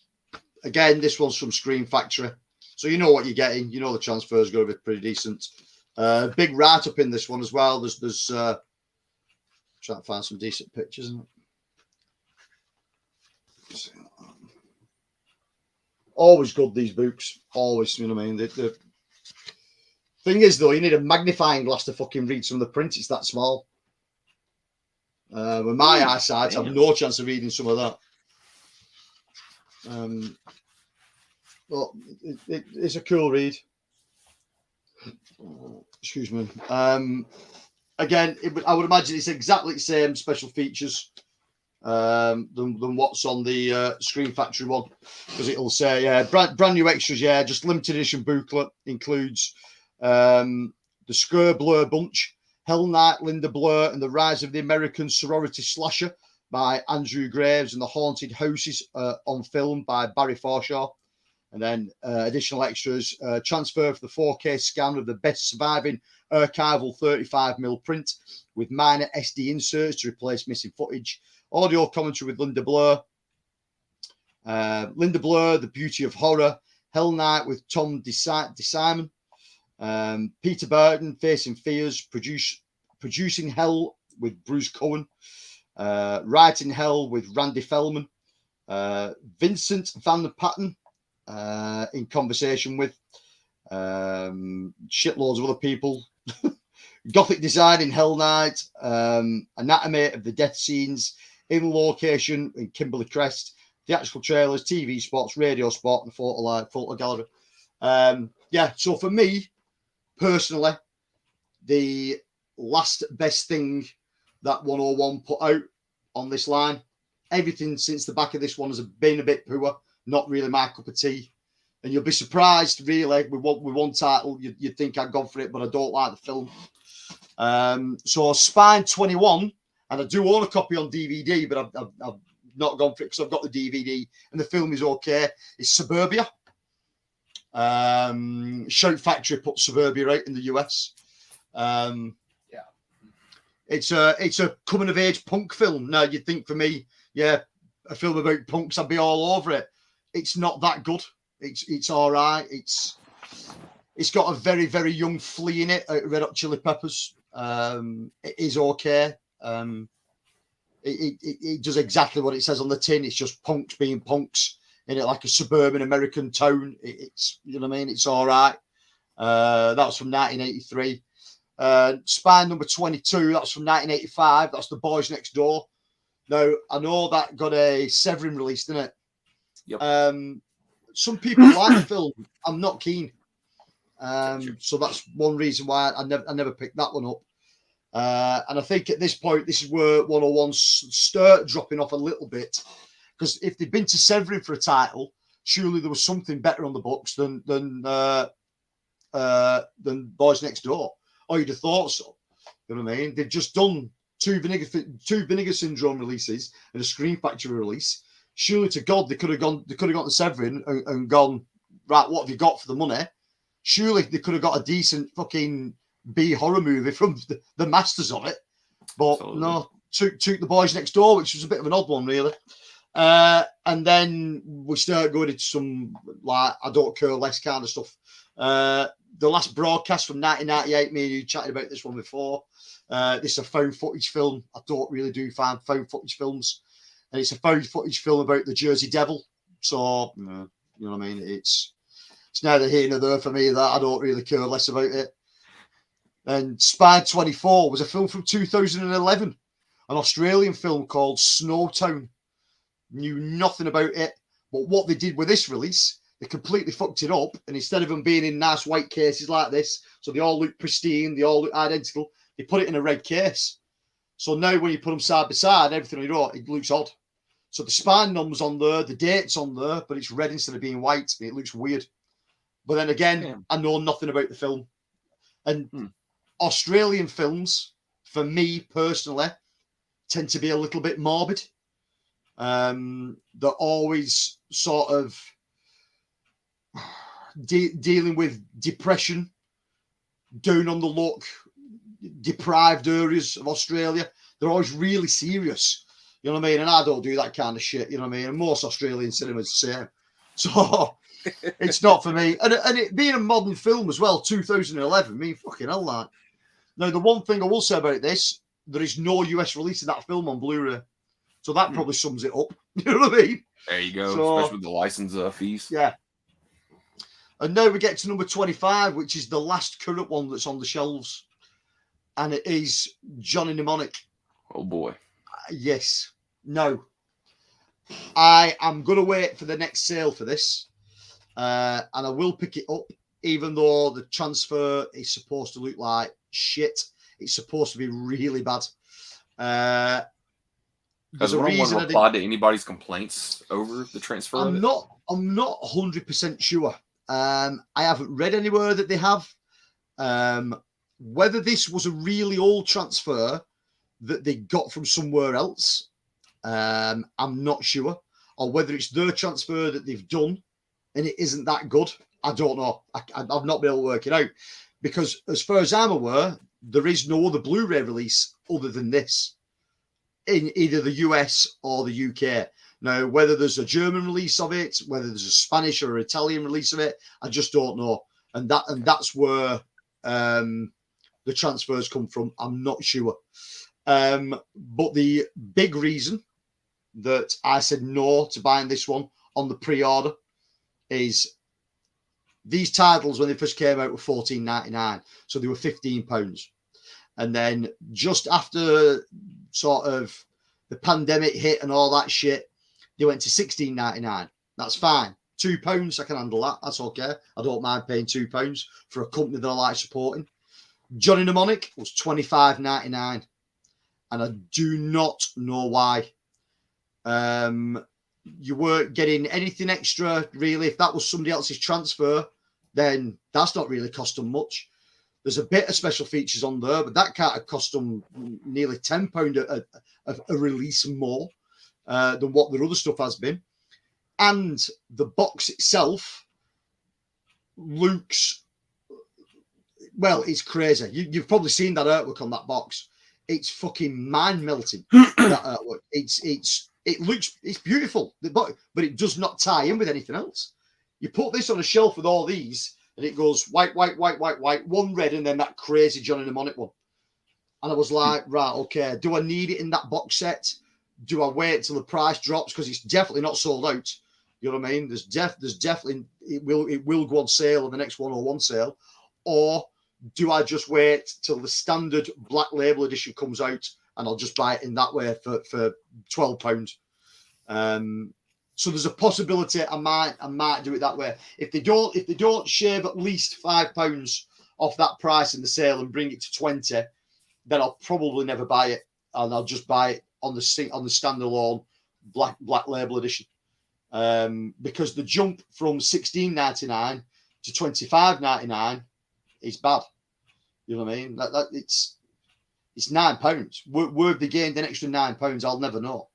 again, this one's from Scream Factory. So you know what you're getting. You know the transfer's going to be pretty decent. Big write-up in this one as well. There's trying to find some decent pictures, isn't it? Always good, these books. Always, you know what I mean? The thing is, though, you need a magnifying glass to fucking read some of the print. It's that small. With my eyesight, I have no chance of reading some of that. But it's a cool read. Excuse me. Again, I would imagine it's exactly the same special features than what's on the Scream Factory one, because it'll say brand new extras. Yeah, just limited edition booklet includes the Scare Blur Bunch, Hell Night, Linda Blair, and the Rise of the American Sorority Slasher by Andrew Graves, and the Haunted Houses on film by Barry Forshaw. And then additional extras, transfer for the 4K scan of the best surviving archival 35mm print with minor SD inserts to replace missing footage. Audio commentary with Linda Blair. Linda Blair, The Beauty of Horror. Hell Night with Tom DeSimon. Peter Burton, Facing Fears. Producing Hell with Bruce Cohen. Writing Hell with Randy Feldman. Vincent Van Patten in conversation with shitloads of other people. Gothic design in Hell Night. Anatomy of the death scenes in location in Kimberly Crest. Theatrical trailers, TV spots, radio spot, and photo gallery. So for me, personally, the last best thing that 101 put out on this line, everything since the back of this one has been a bit poor, not really my cup of tea. And you'll be surprised, really, with one title, you'd think I'd gone for it, but I don't like the film. So Spine 21, and I do own a copy on DVD, but I've not gone for it because I've got the DVD and the film is okay. It's Suburbia. Shout Factory put Suburbia out in the US. It's a coming of age punk film. Now you'd think for me, yeah, a film about punks, I'd be all over it. It's not that good. It's all right. It's got a very, very young Flea in it, Red Hot Chili Peppers. It is okay. It does exactly what it says on the tin. It's just punks being punks in it, like a suburban American tone. It's, you know what I mean? It's all right. That was from 1983. Spine number 22, that's from 1985. That's The Boys Next Door. Now, I know that got a Severin release, didn't it? Yep. Some people like the film. I'm not keen. So that's one reason why I never picked that one up. And I think at this point, this is where 101 start dropping off a little bit. Because if they'd been to Severin for a title, surely there was something better on the books than Boys Next Door. Or you'd have thought so. You know what I mean? They've just done two Vinegar Syndrome releases and a Scream Factory release. Surely to God, they could have gone to Severin and gone, right, what have you got for the money? Surely they could have got a decent fucking B horror movie from the masters of it. But absolutely. No, took The Boys Next Door, which was a bit of an odd one, really. And then we start going into some, like, I don't care less kind of stuff. The last broadcast from 1998, me and you chatted about this one before. This is a found footage film. I don't really do found footage films. And it's a found footage film about the Jersey Devil. So, you know what I mean? It's neither here nor there for me that I don't really care less about it. And Spine 24 was a film from 2011, an Australian film called Snowtown. Knew nothing about it. But what they did with this release, they completely fucked it up. And instead of them being in nice white cases like this, so they all look pristine, they all look identical, they put it in a red case. So now when you put them side by side, everything on your own, it looks odd. So the spine numbers on there, the date's on there, but it's red instead of being white. It looks weird. But then again, I know nothing about the film. And Australian films, for me personally, tend to be a little bit morbid. They're always sort of dealing with depression, down on the luck, deprived areas of Australia. They're always really serious. You know what I mean? And I don't do that kind of shit. You know what I mean? And most Australian cinemas the same. So it's not for me. And it being a modern film as well, 2011, I mean, fucking hell, that. Now, the one thing I will say about this, there is no US release of that film on Blu-ray. So that probably sums it up. You know what I mean? There you go, so, especially with the license fees. Yeah. And now we get to number 25, which is the last current one that's on the shelves. And it is Johnny Mnemonic. Oh, boy. Yes. No. I am going to wait for the next sale for this. And I will pick it up, even though the transfer is supposed to look like shit. It's supposed to be really bad. Has one replied to anybody's complaints over the transfer? I'm not 100% sure. I haven't read anywhere that they have. Whether this was a really old transfer that they got from somewhere else, I'm not sure. Or whether it's their transfer that they've done and it isn't that good. I don't know. I've not been able to work it out. Because as far as I'm aware, there is no other Blu-ray release other than this in either the US or the UK. Now, whether there's a German release of it, whether there's a Spanish or Italian release of it, I just don't know. And that's where the transfers come from. I'm not sure. But the big reason that I said no to buying this one on the pre-order is these titles, when they first came out, were $14.99. So they were £15. And then just after sort of the pandemic hit and all that shit, they went to $16.99. That's fine. £2, I can handle that. That's okay. I don't mind paying £2 for a company that I like supporting. Johnny Mnemonic was $25.99. And I do not know why. You weren't getting anything extra, really. If that was somebody else's transfer, then that's not really cost them much. There's a bit of special features on there, but that can't have cost them nearly £10 a release more than what their other stuff has been. And the box itself looks, well, it's crazy. You've probably seen that artwork on that box. it's fucking mind melting. That artwork. It's beautiful, but it does not tie in with anything else. You put this on a shelf with all these, and it goes white, white, white, white, white, one red, and then that crazy Johnny Mnemonic one. And I was like, right, okay, do I need it in that box set? Do I wait till the price drops? Because it's definitely not sold out. You know what I mean? There's definitely it will go on sale in the next 101 sale. Or do I just wait till the standard black label edition comes out and I'll just buy it in that way for £12? So there's a possibility I might do it that way. If they don't shave at least £5 off that price in the sale and bring it to 20, then I'll probably never buy it, and I'll just buy it on the standalone black label edition. Because the jump from $16.99 to $25.99 is bad. You know what I mean? That it's £9. Where they gained an extra £9, I'll never know.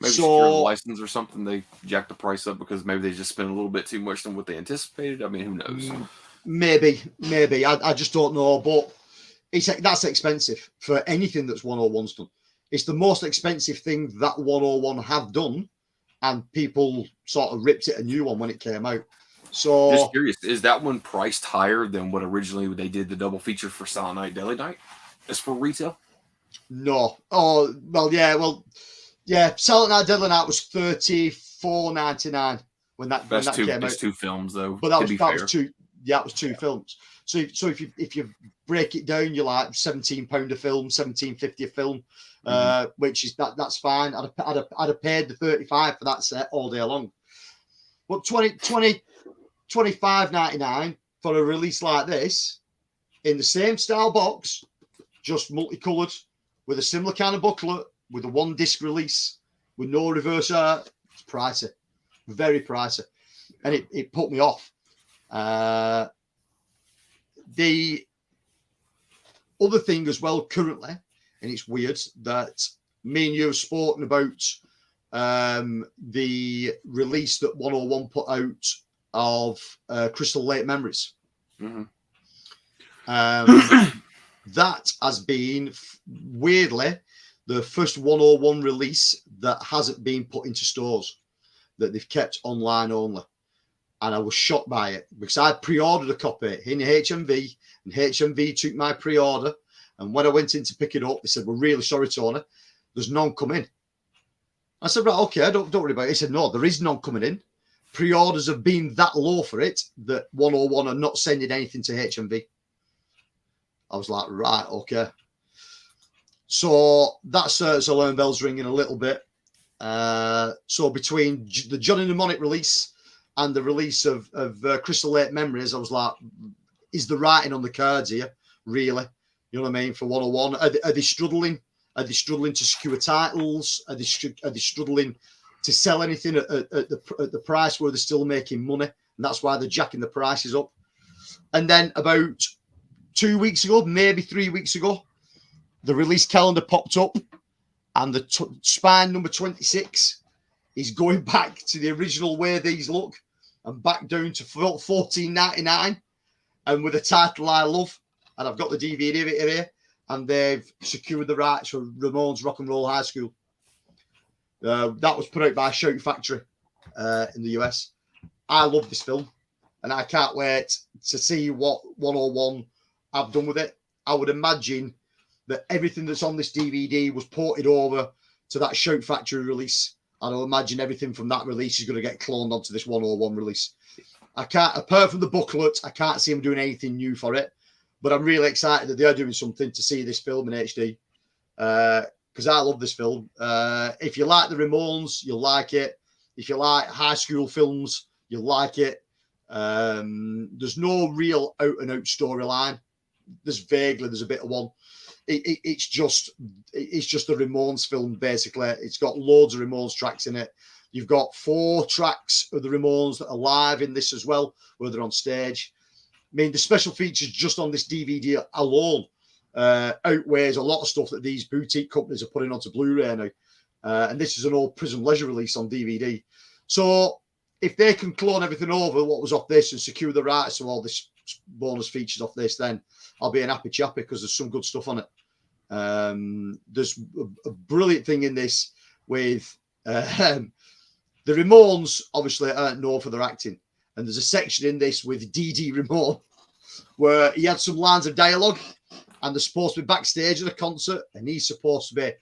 Maybe secure the license or something. They jacked the price up because maybe they just spent a little bit too much than what they anticipated. I mean, who knows? Maybe. I just don't know. But that's expensive for anything that's 101's done. It's the most expensive thing that 101 have done, and people sort of ripped it a new one when it came out. So, just curious, is that one priced higher than what originally they did the double feature for Silent Night, Deadly Night? As for retail? No. Oh, well, yeah. Silent Night, Deadly Night was $34.99 when that came out. That's two films, though. But that was two. Yeah, it was two films. So if you break it down, you're like £17 a film, $17.50 a film, which is that's fine. I'd have paid the $35 for that set all day long. But $25.99 for a release like this in the same style box, just multicolored, with a similar kind of booklet, with a one disc release, with no reverse art. It's pricey, very pricey, and it put me off. The other thing as well currently, and it's weird that me and you have spoken about the release that 101 put out of Crystal Lake Memories. That has been weirdly the first 101 release that hasn't been put into stores, that they've kept online only. And I was shocked by it because I pre-ordered a copy in HMV, and HMV took my pre-order. And when I went in to pick it up, they said, "We're really sorry, Tony, there's none coming." I said, "Right, okay, don't worry about it." He said, "No, there is none coming in. Pre-orders have been that low for it that 101 are not sending anything to HMV." I was like, right, okay. So that starts alarm bells ringing a little bit. So between the Johnny Mnemonic release and the release of Crystal Lake Memories, I was like, is the writing on the cards here, really? You know what I mean? For 101, are they struggling? Are they struggling to secure titles? Are they struggling to sell anything at the price where they're still making money? And that's why they're jacking the prices up. And then about 2 weeks ago, maybe 3 weeks ago, the release calendar popped up, and the spine number 26 is going back to the original way these look, and back down to $14.99, and with a title I love. And I've got the DVD of it here, and they've secured the rights for Ramones Rock and Roll High School. That was put out by Shout Factory in the US. I love this film, and I can't wait to see what 101 have done with it. I would imagine that everything that's on this DVD was ported over to that Shout Factory release, and I'll imagine everything from that release is going to get cloned onto this 101 release. I can't, apart from the booklet, I can't see them doing anything new for it, but I'm really excited that they are doing something to see this film in HD, because I love this film. If you like the Ramones, you'll like it. If you like high school films, you'll like it. There's no real out-and-out storyline. There's a bit of one. It's just the Ramones film, basically. It's got loads of Ramones tracks in it. You've got 4 tracks of the Ramones that are live in this as well, where they're on stage. I mean, the special features just on this DVD alone outweighs a lot of stuff that these boutique companies are putting onto Blu-ray now. And this is an old Prism Leisure release on DVD. So if they can clone everything over what was off this and secure the rights to all this bonus features off this, then I'll be an happy chappy because there's some good stuff on it. There's a brilliant thing in this with the Ramones, obviously, aren't known for their acting. And there's a section in this with Dee Ramone where he had some lines of dialogue and they're supposed to be backstage at a concert and he's supposed to be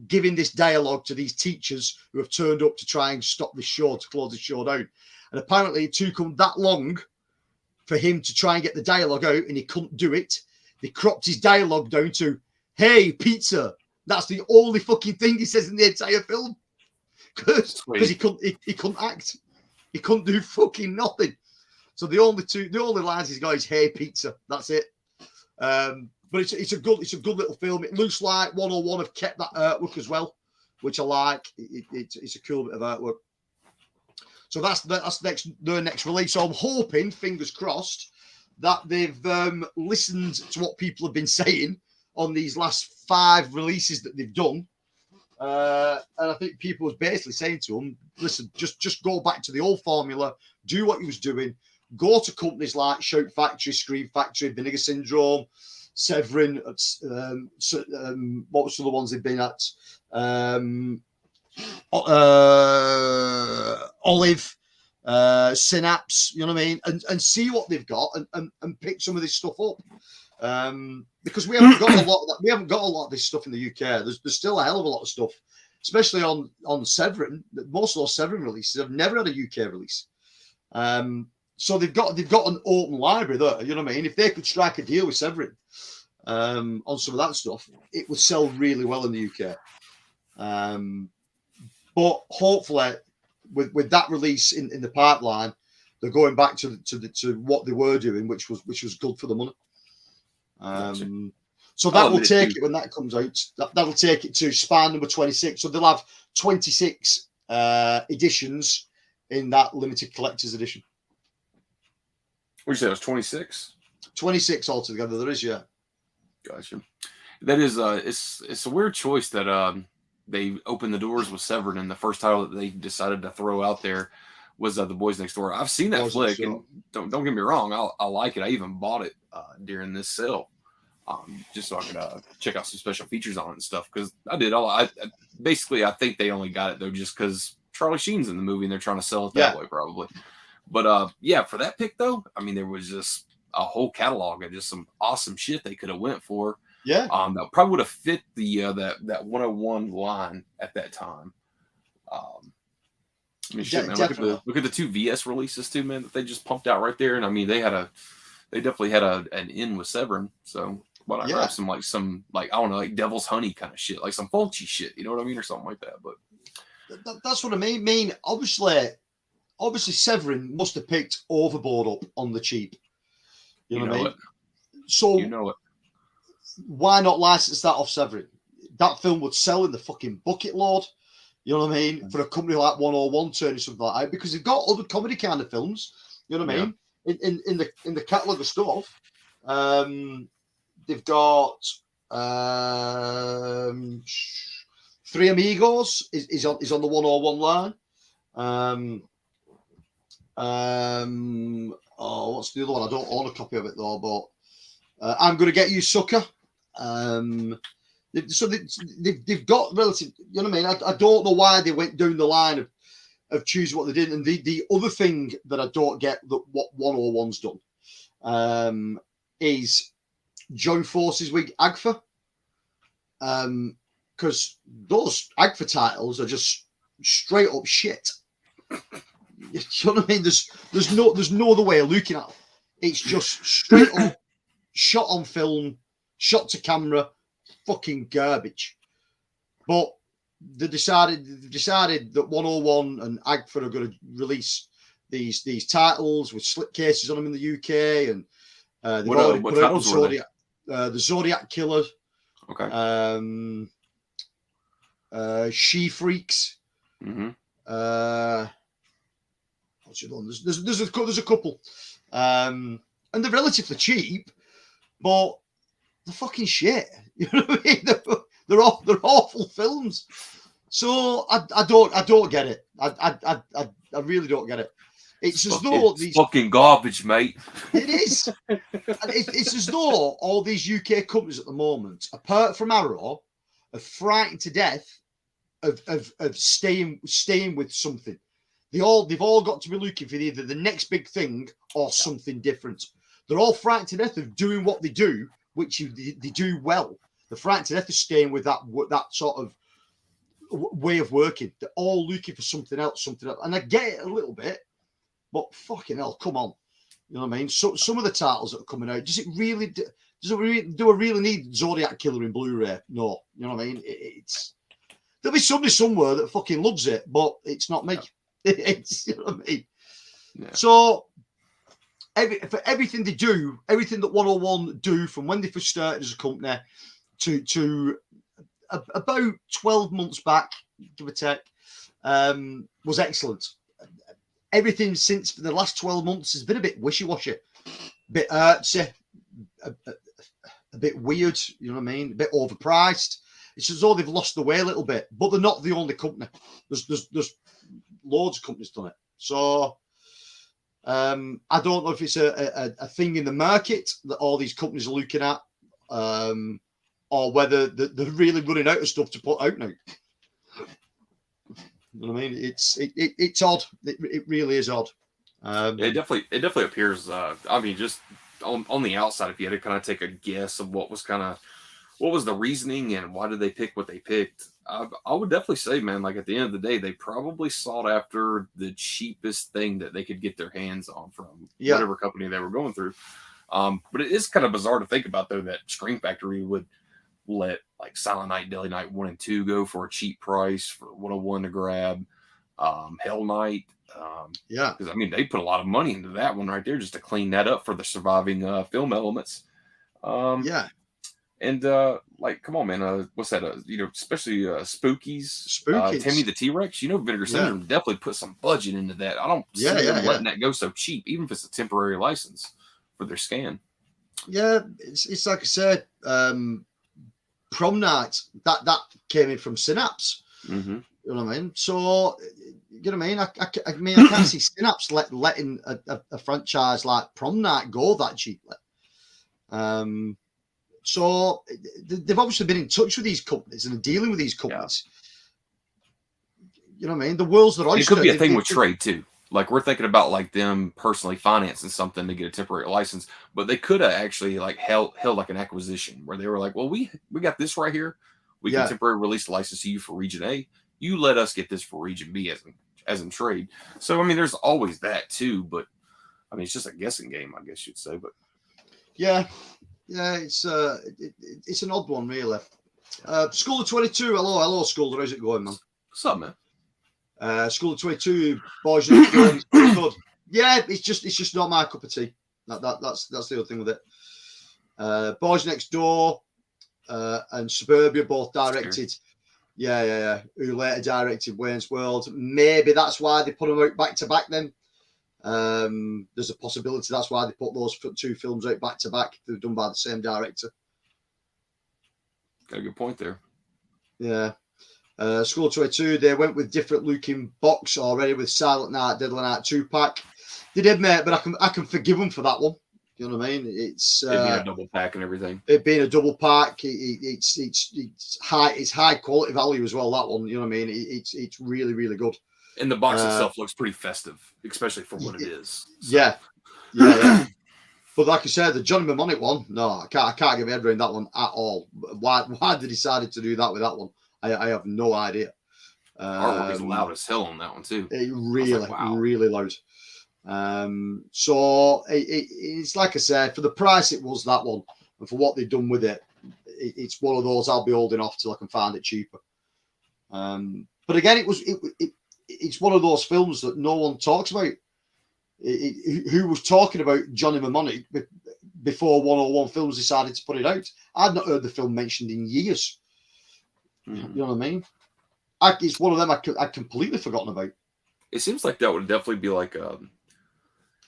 giving this dialogue to these teachers who have turned up to try and stop this show, to close the show down. And apparently it took him that long for him to try and get the dialogue out and he couldn't do it. They cropped his dialogue down to, "Hey, pizza." That's the only fucking thing he says in the entire film. Because he couldn't act. He couldn't do fucking nothing. So the only lines he's got is "Hey, pizza." That's it. But it's a good little film. It looks like 101 have kept that artwork as well, which I like. It's a cool bit of artwork. So that's their next release. So I'm hoping, fingers crossed, that they've listened to what people have been saying on these last 5 releases that they've done. And I think people was basically saying to them, listen, just go back to the old formula, do what you was doing, go to companies like Shout Factory, Scream Factory, Vinegar Syndrome, Severin, what was the other ones they've been at? Olive, Synapse, you know what I mean? And see what they've got and pick some of this stuff up. Because we haven't got a lot of that, we haven't got a lot of this stuff in the UK. There's still a hell of a lot of stuff, especially on Severin. Most of those Severin releases have never had a UK release. So they've got an open library there, you know what I mean? If they could strike a deal with Severin on some of that stuff, it would sell really well in the UK. But hopefully with that release in the pipeline, they're going back to what they were doing, which was good for the money. So that will take it when that comes out. That'll take it to Spine number 26. So they'll have 26 editions in that limited collector's edition. What did you say? It was 26? 26 altogether. There is, yeah. Gotcha. That is, it's a weird choice that they opened the doors with Severin, and the first title that they decided to throw out there was The Boys Next Door. I've seen that flick, and don't get me wrong, I like it. I even bought it during this sale, just so I could check out some special features on it and stuff. Because I did basically I think they only got it though just because Charlie Sheen's in the movie and they're trying to sell it that way probably. But yeah, for that pick though, I mean there was just a whole catalog of just some awesome shit they could have went for. Yeah. That probably would have fit the that 101 line at that time. I mean, shit, man, look at the 2 VS releases too, man, that they just pumped out right there. And I mean, they definitely had an in with Severin. So why not grab some I don't know, like Devil's Honey kind of shit, like some Fulci shit, you know what I mean, or something like that. But that's what I mean. Obviously Severin must have picked Overboard up on the cheap. You know what I mean? So you know it. Why not license that off Severin? That film would sell in the fucking bucket load. You know what I mean? For a company like 101 turning something like that, because they've got other comedy kind of films. You know what I mean? In the catalogue of stuff, they've got Three Amigos is on the 101 line. What's the other one? I don't own a copy of it though, but I'm Gonna Get You, Sucker. So they've got relative, you know what I mean? I don't know why they went down the line of choosing what they did. And the other thing that I don't get that what 101's done is join forces with Agfa. Because those Agfa titles are just straight up shit. You know what I mean? There's no other way of looking at it. It's just straight up shot on film, shot to camera, fucking garbage. But they decided that 101 and Agfa are going to release these titles with slipcases on them in the UK, and they've already put out the Zodiac Killer, She Freaks. Mm-hmm. What's the other one? There's a couple, and they're relatively cheap, but they're fucking shit. You know what I mean? They're awful films. So I don't get it. I really don't get it. It's as though It's fucking garbage, mate. It is. And it's as though all these UK companies at the moment, apart from Arrow, are frightened to death of staying with something. They've all got to be looking for either the next big thing or something different. They're all frightened to death of doing what they do, which they do well. They're frightened to death of staying with that sort of way of working. They're all looking for something else. And I get it a little bit, but fucking hell, come on. You know what I mean? So some of the titles that are coming out, do I really need Zodiac Killer in Blu-ray? No. You know what I mean? There'll be somebody somewhere that fucking loves it, but it's not me. It's, you know what I mean? Yeah. So for everything they do, everything that 101 do from when they first started as a company to about 12 months back, give or take, was excellent. Everything since the last 12 months has been a bit wishy-washy, a bit artsy, a bit weird, you know what I mean? A bit overpriced. It's as though they've lost the way a little bit, but they're not the only company. There's loads of companies done it. So I don't know if it's a thing in the market that all these companies are looking at, or whether they're really running out of stuff to put out now. You know what I mean? It's odd. It really is odd. It definitely appears. I mean, just on the outside, if you had to kind of take a guess of what was the reasoning and why did they pick what they picked, I would definitely say, man, like at the end of the day, they probably sought after the cheapest thing that they could get their hands on from whatever company they were going through. But it is kind of bizarre to think about, though, that Scream Factory would let like Silent Night, Deadly Night 1 and 2 go for a cheap price for 101 to grab. Hell Night. Because I mean, they put a lot of money into that one right there just to clean that up for the surviving film elements. And like, come on, man. What's that? Especially Spookies. Timmy the T-Rex. Vinegar Syndrome definitely put some budget into that. I don't see them letting that go so cheap, even if it's a temporary license for their scan. Yeah, it's like I said, Prom Night, that came in from Synapse. Mm-hmm. You know what I mean? So, you know what I mean? I mean, I can't see Synapse letting a franchise like Prom Night go that cheaply. So they've obviously been in touch with these companies and dealing with these companies. Yeah. You know what I mean? The world's their oyster. It could be a thing with trade too. Like we're thinking about like them personally financing something to get a temporary license, but they could have actually like held like an acquisition where they were like, well, we got this right here. We can temporarily release the license to you for region A. You let us get this for region B as in trade. So I mean, there's always that too, but I mean, it's just a guessing game, I guess you'd say. But yeah, it's an odd one, really. School of 22. Hello, School. How's it going, man? What's up, man? School of 22, Boys Next Door, it's pretty good. Yeah, it's just not my cup of tea. That's the other thing with it. Boys Next Door and Suburbia both directed. Yeah. Who later directed Wayne's World. Maybe that's why they put them out back to back then. There's a possibility that's why they put those two films out back to back. They're done by the same director. Got a good point there. Yeah. School 22, they went with different looking box already with Silent Night, Deadly Night 2-pack. They did, mate, but I can forgive them for that one. You know what I mean? It's it being a double pack and everything. It being a double pack, it's high quality value as well. That one, you know what I mean? It's really, really good. And the box itself looks pretty festive, especially for what it is. So. Yeah. But like I said, the Johnny Mnemonic one, no, I can't get my head around that one at all. Why they decided to do that with that one, I have no idea. Artwork is loud as hell on that one too. It really loud. So it's like I said, for the price it was, that one, and for what they've done with it, it's one of those I'll be holding off till I can find it cheaper. But again, it's one of those films that no one talks about. Who was talking about Johnny Mnemonic before 101 Films decided to put it out? I'd not heard the film mentioned in years. You know what I mean? It's one of them I'd completely forgotten about. It seems like that would definitely be like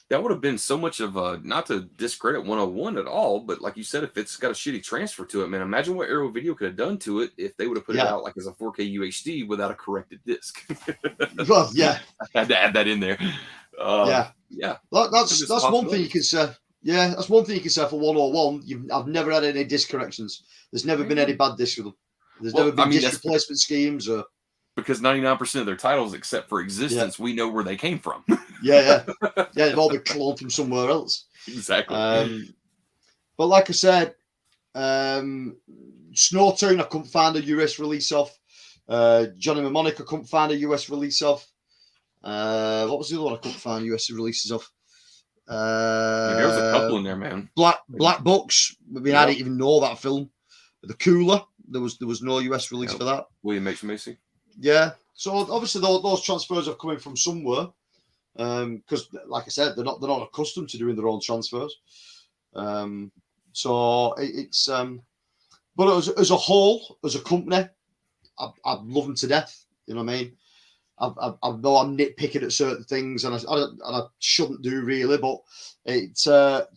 That would have been so much of a, not to discredit 101 at all, but like you said, if it's got a shitty transfer to it, man, imagine what Arrow Video could have done to it if they would have put it Yeah. out like as a 4K UHD without a corrected disc. Well, yeah, I had to add that in there. yeah. Yeah. That's It's one thing you can say. Yeah, that's one thing you can say for 101. I've never had any disc corrections. There's never been any bad discs with them. There's Well, never been I mean, disc that's replacement schemes or because 99% of their titles, except for Existence, we know where they came from. yeah. They've all been cloned from somewhere else. Exactly. But like I said, Snowtown I couldn't find a US release of. Johnny Mnemonic I couldn't find a US release of. What was the other one I couldn't find US releases of? There was a couple in there, man. Black Books. I mean, I didn't even know that film. The Cooler. There was no US release for that. William H. Macy. Yeah. So obviously those transfers are coming from somewhere. Because like I said, they're not accustomed to doing their own transfers. So it's but as a whole, as a company, I love them to death. You know what I mean? I know I'm nitpicking at certain things, and I shouldn't do really, but it's for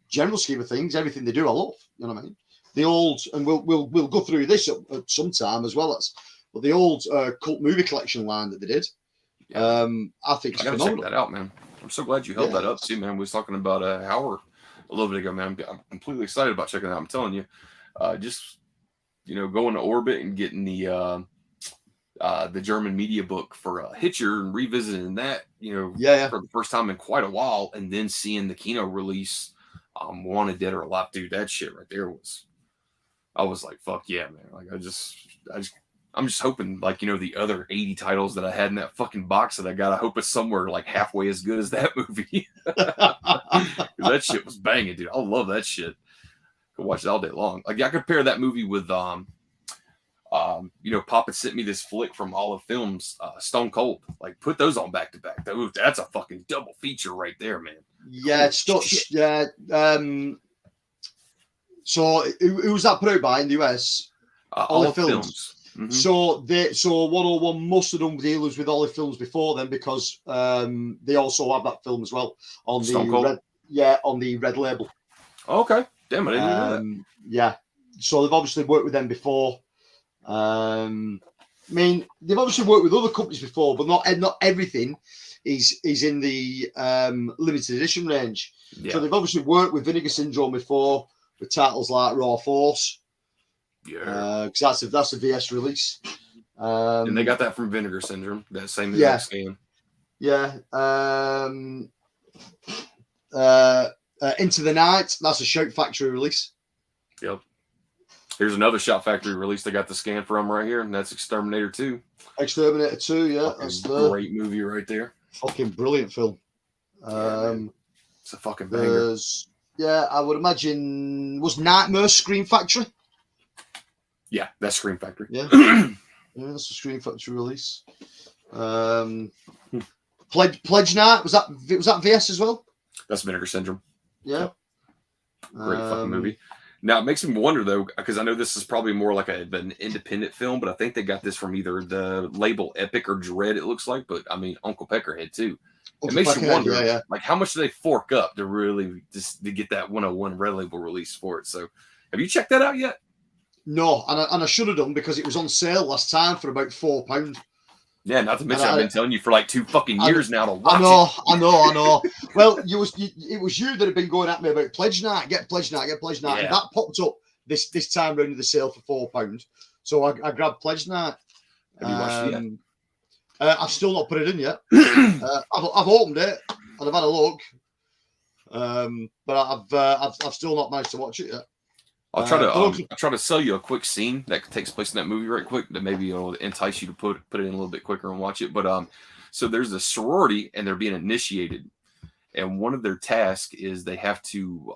general scheme of things, everything they do, I love. You know what I mean? The old, and we'll go through this at some time as well as, but the old cult movie collection line that they did, I think it's I gotta phenomenal. check that out, man. I'm so glad you held that up too, man. We was talking about Howard a little bit ago, man. I'm completely excited about checking it out. I'm telling you, just going to Orbit and getting the German media book for Hitcher and revisiting that, for the first time in quite a while, and then seeing the Kino release, Wanted Dead or Alive, dude, that shit right there I was like, fuck yeah, man. Like I'm just hoping, like, the other 80 titles that I had in that fucking box that I got, I hope it's somewhere like halfway as good as that movie. That shit was banging, dude. I love that shit. Could watch it all day long. Like, I compare that movie with Papa sent me this flick from Olive Films, Stone Cold. Like, put those on back to back. That's a fucking double feature right there, man. Yeah, yeah. So who was that put out by in the US? Olive Films. Mm-hmm. So 101 must have done dealers with Olive Films before then, because they also have that film as well on the red label. Okay, damn, I didn't know that. Yeah, so they've obviously worked with them before. I mean, they've obviously worked with other companies before, but not everything is in the limited edition range. Yeah. So they've obviously worked with Vinegar Syndrome before with titles like Raw Force. Yeah, because that's a VS release. And they got that from Vinegar Syndrome, that same exact scan. Yeah. Into the Night, that's a Shout Factory release. Yep. Here's another Shout Factory release they got the scan from right here, and that's Exterminator 2. Exterminator 2, yeah. That's a great movie right there. Fucking brilliant film. It's a fucking banger. Yeah, I would imagine, was Nightmare Scream Factory? Yeah, that's Scream Factory. Yeah. Yeah, that's a Scream Factory release. Pledge Night, was that VS as well? That's Vinegar Syndrome. Yeah. Yep. Great fucking movie. Now, it makes me wonder, though, because I know this is probably more like an independent film, but I think they got this from either the label Epic or Dread, it looks like. But, I mean, Uncle Peckerhead, too. It makes you wonder, like, how much do they fork up to really just to get that 101 Red Label release for it? So, have you checked that out yet? No, and I should have done, because it was on sale last time for about £4. Yeah, not to mention I've been telling you for like 2 fucking years now to watch it. I know. Well, it was you that had been going at me about Pledge Night. Get Pledge Night. Yeah. And that popped up this time round of the sale for £4. So I grabbed Pledge Night. Have you watched it yet? I've still not put it in yet. I've opened it and I've had a look, but I've still not managed to watch it yet. I'll try to sell you a quick scene that takes place in that movie right quick that maybe it'll entice you to put it in a little bit quicker and watch it. But so there's a sorority and they're being initiated, and one of their tasks is they have to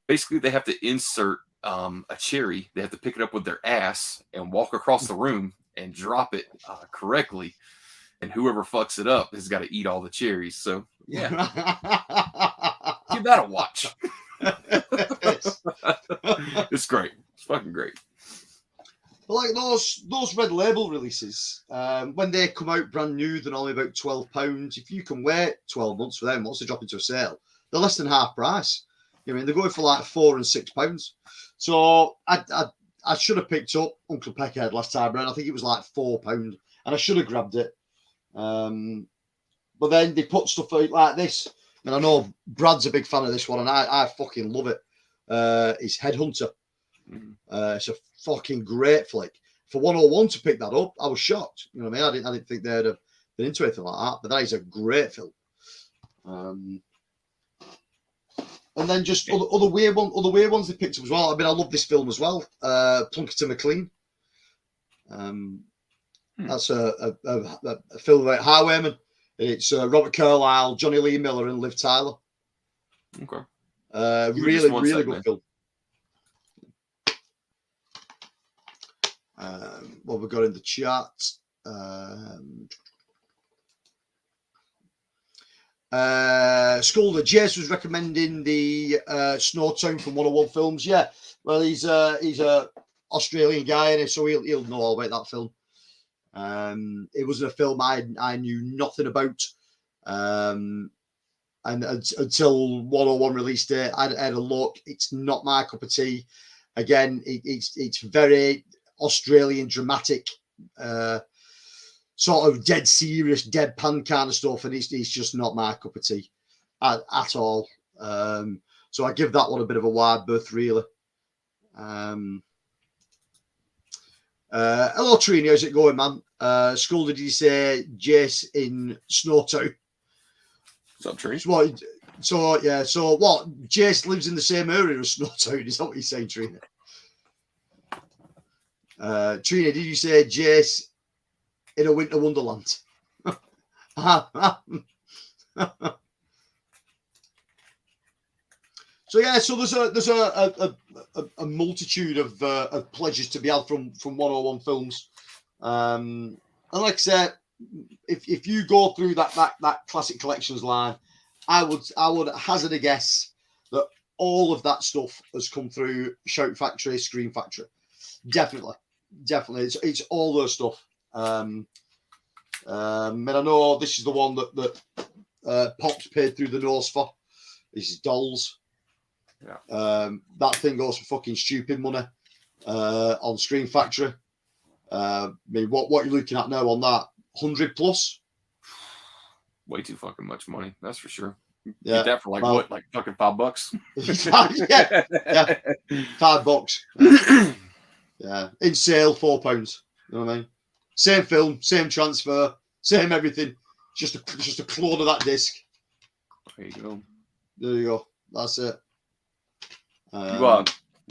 basically they have to insert a cherry. They have to pick it up with their ass and walk across the room and drop it correctly, and whoever fucks it up has got to eat all the cherries. So yeah, give that a watch. It's great. It's fucking great. But like those Red Label releases, when they come out brand new, they're only about £12. If you can wait 12 months for them, once they drop into a sale, they're less than half price. You know, I mean, they're going for like £4 and £6. So I should have picked up Uncle Peckerhead last time around. I think it was like £4, and I should have grabbed it. But then they put stuff out like this, and I know Brad's a big fan of this one, and I fucking love it. It's Headhunter. It's a fucking great flick. For 101 to pick that up, I was shocked. You know what I mean? I didn't think they'd have been into anything like that, but that is a great film. And then just other weird ones they picked up as well. I mean, I love this film as well. Plunkett and McLean. That's a film about highwaymen. It's Robert Carlyle, Johnny Lee Miller, and Liv Tyler. Okay. Really good film. What we've got in the chat. Sculder Jace was recommending the Snowtown from 101 Films. Yeah, well, he's a Australian guy, and so he'll know all about that film. It wasn't a film I knew nothing about, and until 101 released it, I had a look. It's not my cup of tea. Again, it's very Australian dramatic, sort of dead serious, deadpan kind of stuff, and it's just not my cup of tea at all. So I give that one a bit of a wide berth, really. Hello, Trini, how's it going, man? School, did you say Jace in Snowtown? What's up, Trini? So what? Jace lives in the same area as Snowtown, is that what you're saying, Trina? Trina, did you say Jace in a winter wonderland? So there's a multitude of pleasures to be had from 101 Films, and like I said, if you go through that classic collections line, I would hazard a guess that all of that stuff has come through Shout Factory, Scream Factory. Definitely, it's all their stuff. And I know this is the one that Pops paid through the nose for. This is Dolls. Yeah. That thing goes for fucking stupid money on Scream Factory. I mean, what you're looking at now on that, 100 plus? Way too fucking much money, that's for sure. Yeah. Get that for like fucking $5? yeah, $5. Yeah, in sale, £4. You know what I mean? Same film, same transfer, same everything. Just a clone of that disc. There you go. There you go. That's it. I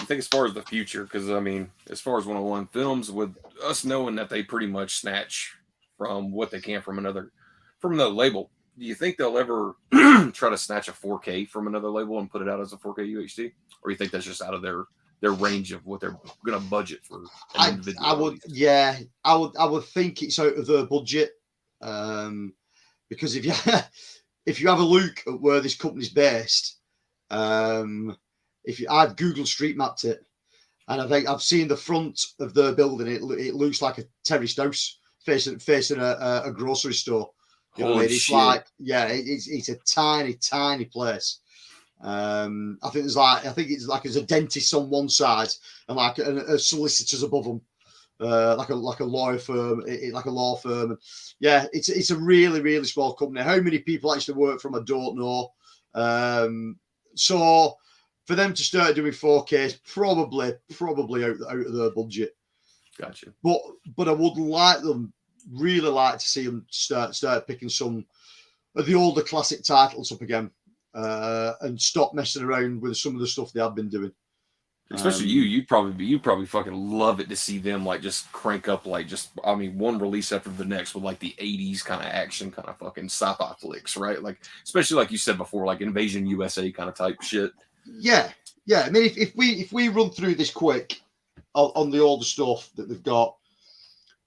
think as far as the future, because I mean, as far as 101 Films, with us knowing that they pretty much snatch from what they can from another label, do you think they'll ever try to snatch a 4K from another label and put it out as a 4K UHD, or you think that's just out of their range of what they're going to budget for an individual? I would think it's out of their budget, because if you have a look at where this company's based, I've Google Street Mapped it, and I think I've seen the front of the building. It looks like a terraced house facing a grocery store. You know what I mean? It's shit. like, yeah, it's a tiny place. I think it's like there's a dentist on one side and like a solicitor's above them, like a lawyer firm, like a law firm. Yeah, it's a really small company. How many people actually work from, I don't know. So for them to start doing 4K is probably out of their budget. Gotcha. But I would really like to see them start picking some of the older classic titles up again, and stop messing around with some of the stuff they have been doing. Especially you'd probably fucking love it to see them like just crank up one release after the next with like the 80s kind of action kind of fucking sci-fi flicks, right? Like especially like you said before, like Invasion USA kind of type shit. Yeah. I mean, if we run through this quick on the older stuff that they've got,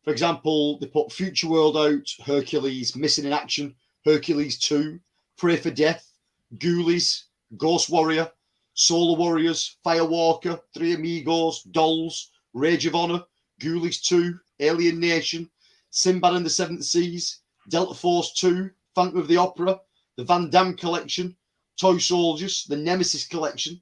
for example, they put Future World out, Hercules, Missing in Action, Hercules 2, Pray for Death, Ghoulies, Ghost Warrior, Solar Warriors, Firewalker, Three Amigos, Dolls, Rage of Honor, Ghoulies 2, Alien Nation, Sinbad and the Seventh Seas, Delta Force 2, Phantom of the Opera, the Van Damme collection, Toy Soldiers, the Nemesis collection,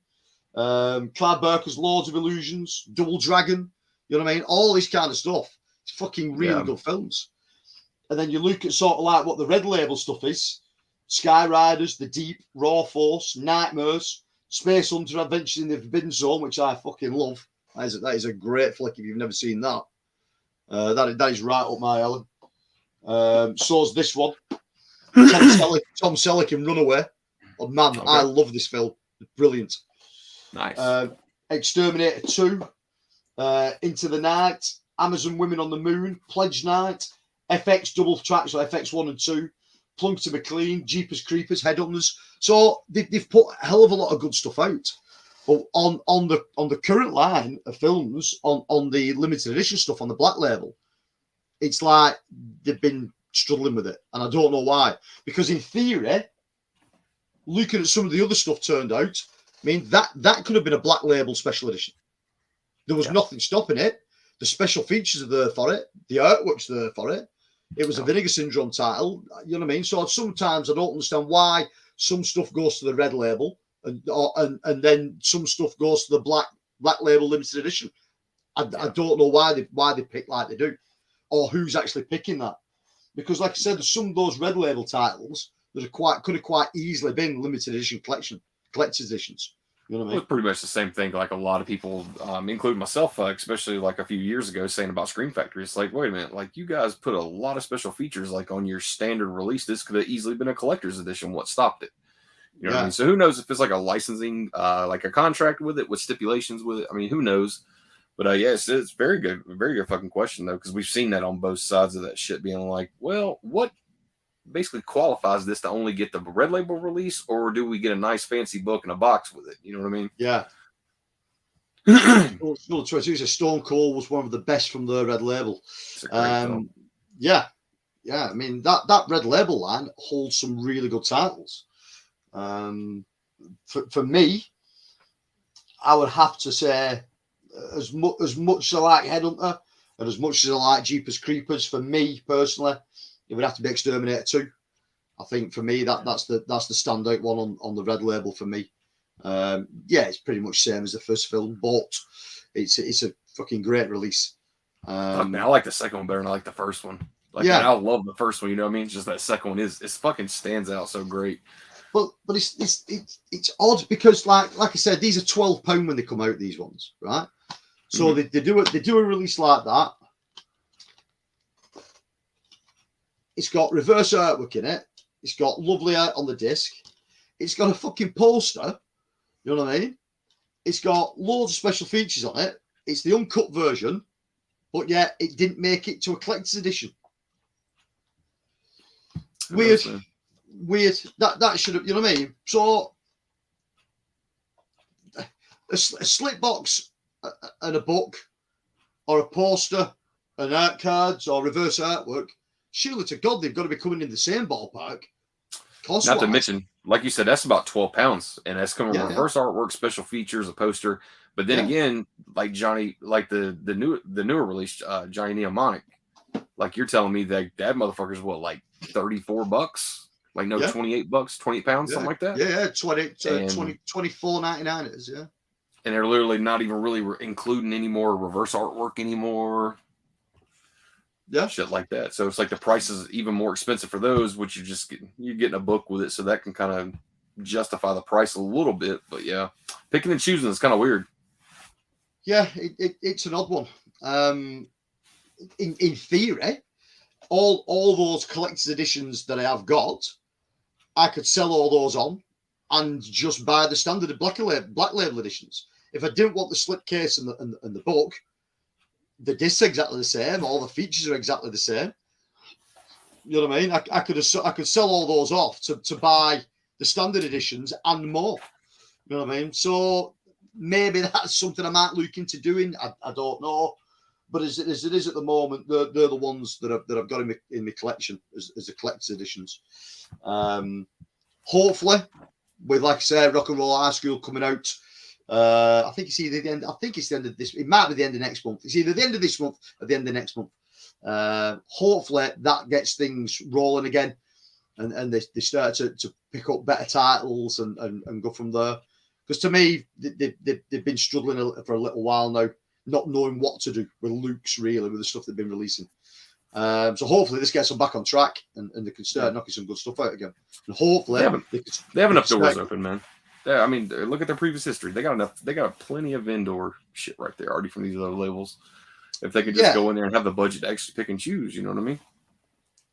Clive Barker's Lords of Illusions, Double Dragon, you know what I mean? All this kind of stuff. It's fucking really good films. And then you look at sort of like what the Red Label stuff is. Sky Riders, The Deep, Raw Force, Nightmares, Space Hunter, Adventures in the Forbidden Zone, which I fucking love. That is a great flick if you've never seen that. That is right up my alley. So's this one. Tom Selleck in Runaway. Oh, man, okay. I love this film. Brilliant. Nice. Exterminator 2, Into the Night, Amazon Women on the Moon, Pledge Night, FX double tracks, so FX 1 and 2, Plunk to McLean, Jeepers Creepers, Headhunters. So they've put a hell of a lot of good stuff out. But on the current line of films, on the limited edition stuff on the Black Label, it's like they've been struggling with it. And I don't know why. Because in theory, looking at some of the other stuff turned out, I mean, that could have been a Black Label special edition. There was nothing stopping it. The special features are there for it. The artwork's there for it. It was a Vinegar Syndrome title. You know what I mean? So sometimes I don't understand why some stuff goes to the Red Label and then some stuff goes to the Black Label limited edition. I don't know why they pick like they do, or who's actually picking that. Because, like I said, there's some of those Red Label titles that could have quite easily been limited edition collector's editions. You know what I mean? It's pretty much the same thing. Like a lot of people, including myself, especially like a few years ago, saying about Scream Factory. It's like, wait a minute, like you guys put a lot of special features like on your standard release. This could have easily been a collector's edition. What stopped it? You know what I mean? So who knows if it's like a licensing, like a contract with it, with stipulations with it. I mean, who knows? But yes, it's very good fucking question though, because we've seen that on both sides of that shit, being like, well, what basically qualifies this to only get the Red Label release, or do we get a nice fancy book in a box with it? You know what I mean? Yeah. Stone Cold was one of the best from the Red Label. Yeah. I mean that Red Label line holds some really good titles. For me, I would have to say, as much as I like Headhunter and as much as I like Jeepers Creepers, for me personally, it would have to be Exterminator 2. I think for me that's the standout one on the Red Label for me. It's pretty much same as the first film, but it's a fucking great release. I like the second one better than I like the first one. Like, I love the first one. You know what I mean? It's just that second one it's fucking stands out so great. But it's odd because like I said, these are £12 when they come out. These ones, right? So they do a release like that. It's got reverse artwork in it. It's got lovely art on the disc. It's got a fucking poster. You know what I mean? It's got loads of special features on it. It's the uncut version, but yet it didn't make it to a collector's edition. Weird. That should have, you know what I mean? So a slip box and a book, or a poster and art cards or reverse artwork, surely to God they've got to be coming in the same ballpark. Not to mention, like you said, that's about £12, and that's coming with reverse artwork, special features, a poster. But then again, like Johnny, like the newer release, Johnny Mnemonic, like you're telling me that motherfucker's what, like $34? Like 28 bucks, 20 pounds, something like that. Yeah, 24.99 it is, yeah. And they're literally not even really including any more reverse artwork anymore. Yeah, shit like that. So it's like the price is even more expensive for those, which you're getting a book with it, so that can kind of justify the price a little bit. But yeah, picking and choosing is kind of weird. Yeah, it's an odd one. In theory, all those collector's editions that I have got, I could sell all those on and just buy the standard Black Label editions. If I didn't want the slipcase and the book, the disc's exactly the same. All the features are exactly the same. You know what I mean? I could sell all those off to buy the standard editions and more. You know what I mean? So maybe that's something I might look into doing. I don't know. But as it is at the moment, they're the ones that I've got in my collection as the collector's editions. Hopefully, with, like I say, Rock and Roll High School coming out I think it's either the end. I think it's the end of this. It might be the end of next month. It's either the end of this month or the end of next month. Hopefully that gets things rolling again, and they start to pick up better titles and go from there. Because to me, they've been struggling for a little while now, not knowing what to do with Luke's, really, with the stuff they've been releasing. So hopefully this gets them back on track and they can start knocking some good stuff out again. And hopefully they have enough doors open, man. I mean, look at their previous history. They got enough. They got plenty of vendor shit right there already from these other labels. If they could just go in there and have the budget to actually pick and choose, you know what I mean?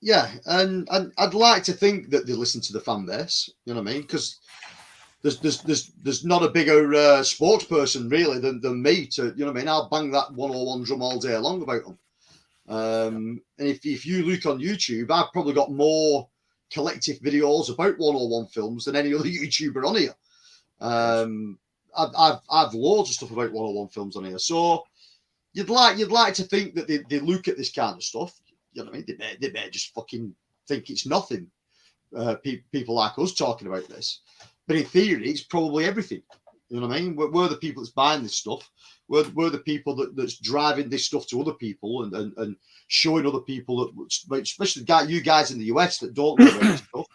Yeah, and I'd like to think that they listen to the fan base. You know what I mean? Because there's not a bigger sports person really than me to, you know what I mean? I'll bang that 101 drum all day long about them. And if you look on YouTube, I've probably got more collective videos about 101 films than any other YouTuber on here. I've loads of stuff about 101 films on here. So you'd like to think that they look at this kind of stuff. You know what I mean? They may just fucking think it's nothing. People like us talking about this, but in theory, it's probably everything. You know what I mean? We're the people that's buying this stuff. We're the people that's driving this stuff to other people and showing other people that, especially you guys in the US that don't know about this stuff.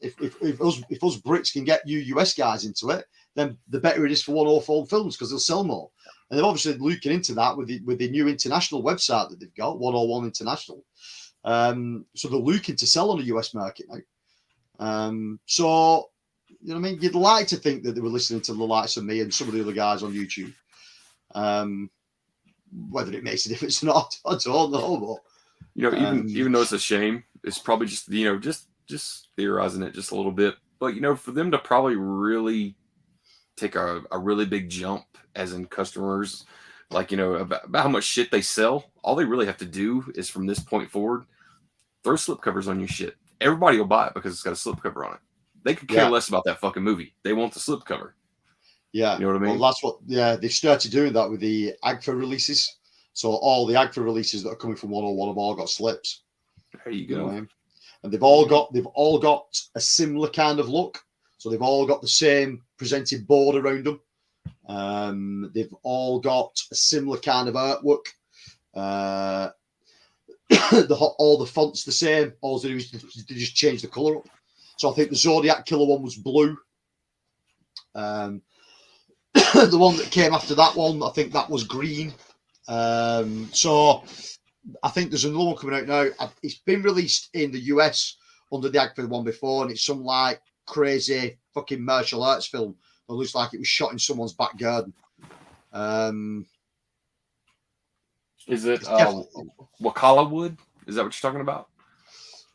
If us Brits can get you US guys into it, then the better it is for 104 films because they'll sell more. And they're obviously looking into that with the new international website that they've got, 101 International. So they're looking to sell on the US market now. So, you know what I mean? You'd like to think that they were listening to the likes of me and some of the other guys on YouTube. Whether it makes a difference or not, I don't know. But, you know, even though it's a shame, it's probably just, you know, just theorizing it just a little bit. But, you know, for them to probably really take a really big jump as in customers, like, you know, about how much shit they sell, all they really have to do is from this point forward, throw slipcovers on your shit. Everybody will buy it because it's got a slipcover on it. They could care less about that fucking movie. They want the slipcover. Yeah. You know what I mean? Well, that's what, they started doing that with the AGFA releases. So all the AGFA releases that are coming from 101 have all got slips. There you go. You know what I mean? And they've all got a similar kind of look. So they've all got the same presented board around them. They've all got a similar kind of artwork. All the fonts the same. All they do is they just change the color up. So I think the Zodiac Killer one was blue. The one that came after that one, I think that was green. So I think there's another one coming out now. It's been released in the US under the AGFA one before, and it's some like crazy fucking martial arts film that looks like it was shot in someone's back garden. Is it Wakala Wood? Is that what you're talking about?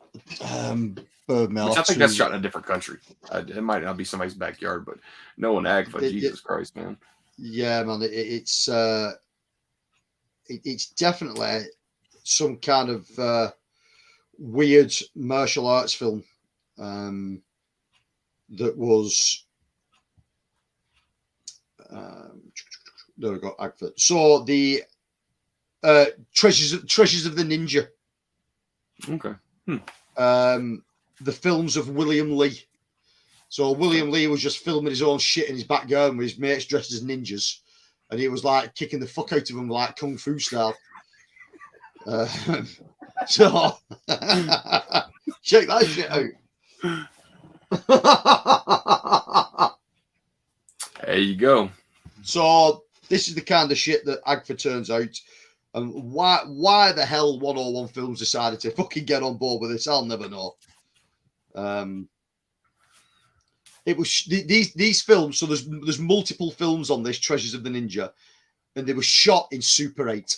Which I think that's shot in a different country. It might not be somebody's backyard, but no one AGFA. Jesus Christ, man. Yeah, man. It's definitely some kind of weird martial arts film that was. There we go. AGFA. So the Treasures of the Ninja. Okay. The films of William Lee. So William Lee was just filming his own shit in his back garden with his mates dressed as ninjas, and he was like kicking the fuck out of them like kung fu style. So check that shit out. There you go. So this is the kind of shit that AGFA turns out. And why the hell 101 Films decided to fucking get on board with this, I'll never know. It was these films. So there's multiple films on this Treasures of the Ninja, and they were shot in Super 8.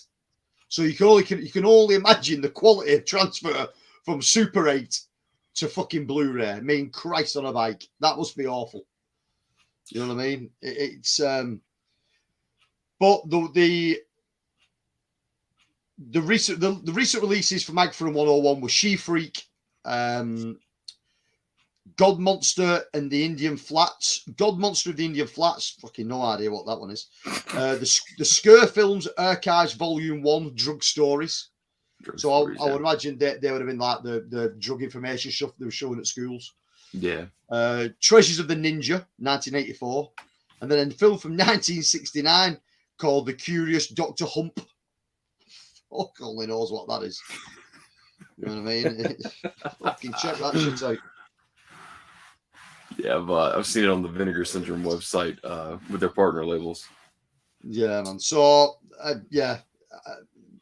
So you can only imagine the quality of transfer from Super 8 to fucking Blu-ray. I mean, Christ on a bike, that must be awful. You know what I mean? But the recent releases from AGFA and 101 were She Freak, God Monster and the Indian Flats. God Monster of the Indian Flats. Fucking no idea what that one is. The Scare Films Archives Volume 1 Drug Stories. I would imagine they would have been like the drug information stuff they were showing at schools. Yeah. Treasures of the Ninja, 1984. And then a film from 1969 called The Curious Dr. Hump. Fuck only knows what that is. You know what I mean? Fucking check that shit out. Yeah, I've seen it on the Vinegar Syndrome website with their partner labels. Yeah, man. So,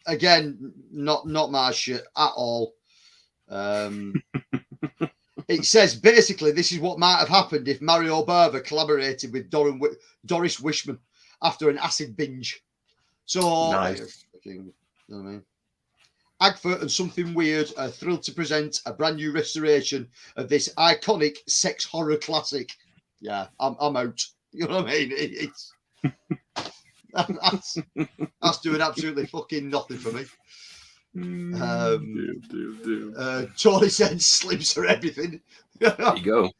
again, not my shit at all. It says basically this is what might have happened if Mario Bava collaborated with Doris Wishman after an acid binge. So, nice. You know what I mean? Agford and Something Weird are thrilled to present a brand new restoration of this iconic sex horror classic. Yeah, I'm out. You know what I mean? That's doing absolutely fucking nothing for me. Tony said slips are everything. There you go.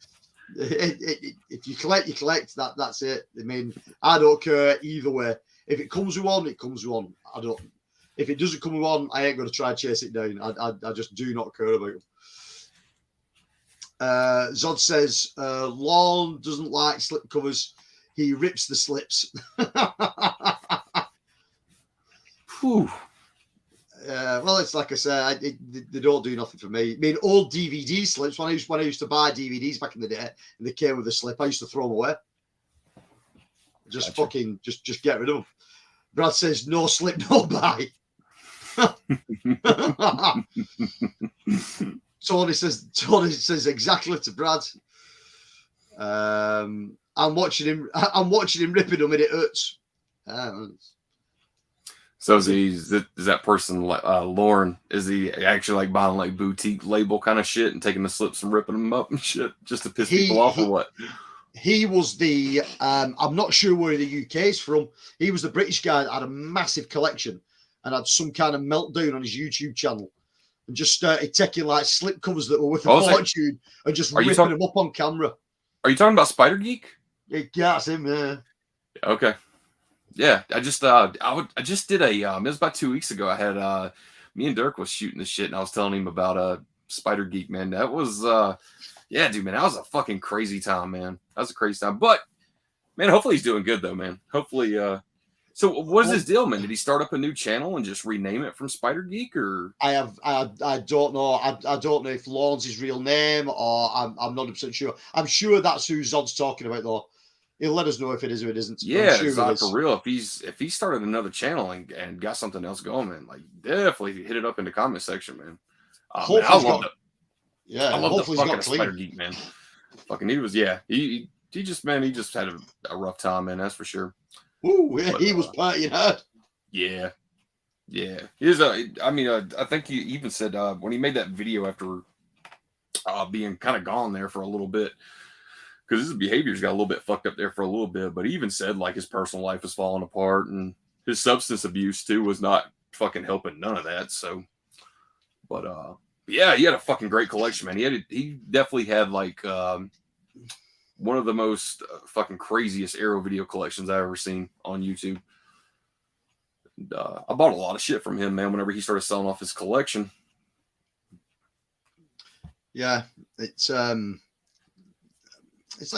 If you collect, you collect. That's it. I mean, I don't care either way. If it comes with one, it comes with one. I don't. If it doesn't come with one, I ain't going to try and chase it down. I just do not care about it. Zod says Lorne doesn't like slip covers. He rips the slips. Whew. Well, it's like I say, they don't do nothing for me. I mean, old DVD slips, when I used to buy DVDs back in the day, and they came with a slip, I used to throw them away. Just gotcha. Fucking, just get rid of them. Brad says, no slip, no buy. Tony says exactly to Brad. I'm watching him ripping them and it hurts. So is that person like Lorne? Is he actually like buying like boutique label kind of shit and taking the slips and ripping them up and shit just to piss people off or what? He was the I'm not sure where the UK is from. He was the British guy that had a massive collection and had some kind of meltdown on his YouTube channel and just started taking like slip covers that were worth a fortune and just ripping them up on camera. Are you talking about Spider Geek? Yeah, that's him. Yeah. Okay. Yeah, I just did a it was about 2 weeks ago. I had me and Dirk was shooting this shit and I was telling him about Spider Geek, man. That was yeah, dude, man, that was a fucking crazy time, man. That was a crazy time. But man, hopefully he's doing good though, man. Hopefully so what is his deal, man? Did he start up a new channel and just rename it from Spider Geek or I don't know. I don't know if Lorne's his real name or I'm not 100% sure. I'm sure that's who Zod's talking about though. He'll let us know if it is or it isn't. Yeah, sure Zod, for real. If he started another channel and got something else going, man, like definitely hit it up in the comment section, man. I love it. Yeah, I love the fucking Spider Geek, man. Fucking he was, yeah. He just had a rough time, man. That's for sure. Ooh, yeah, he was partying hard. Yeah, yeah. I think he even said when he made that video after being kind of gone there for a little bit, because his behavior's got a little bit fucked up there for a little bit. But he even said like his personal life was falling apart and his substance abuse too was not fucking helping none of that. So, but yeah, he had a fucking great collection, man. He definitely had like one of the most fucking craziest Arrow video collections I've ever seen on YouTube. And, I bought a lot of shit from him, man, whenever he started selling off his collection. Yeah, it's like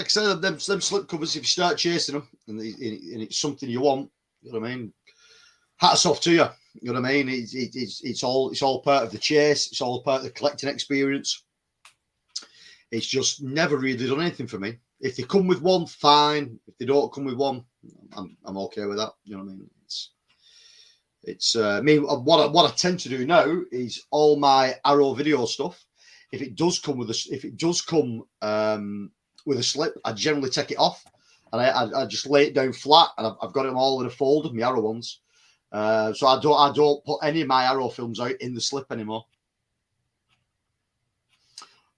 I said, them slip covers, if you start chasing them and it's something you want, you know what I mean? Hats off to you. You know what I mean? It's all part of the chase. It's all part of the collecting experience. It's just never really done anything for me. If they come with one, fine. If they don't come with one, I'm okay with that. You know what I mean? It's I mean what I tend to do now is all my Arrow video stuff. If it does come with a slip, I generally take it off and I just lay it down flat and I've got them all in a folder, my Arrow ones. So I don't put any of my Arrow films out in the slip anymore.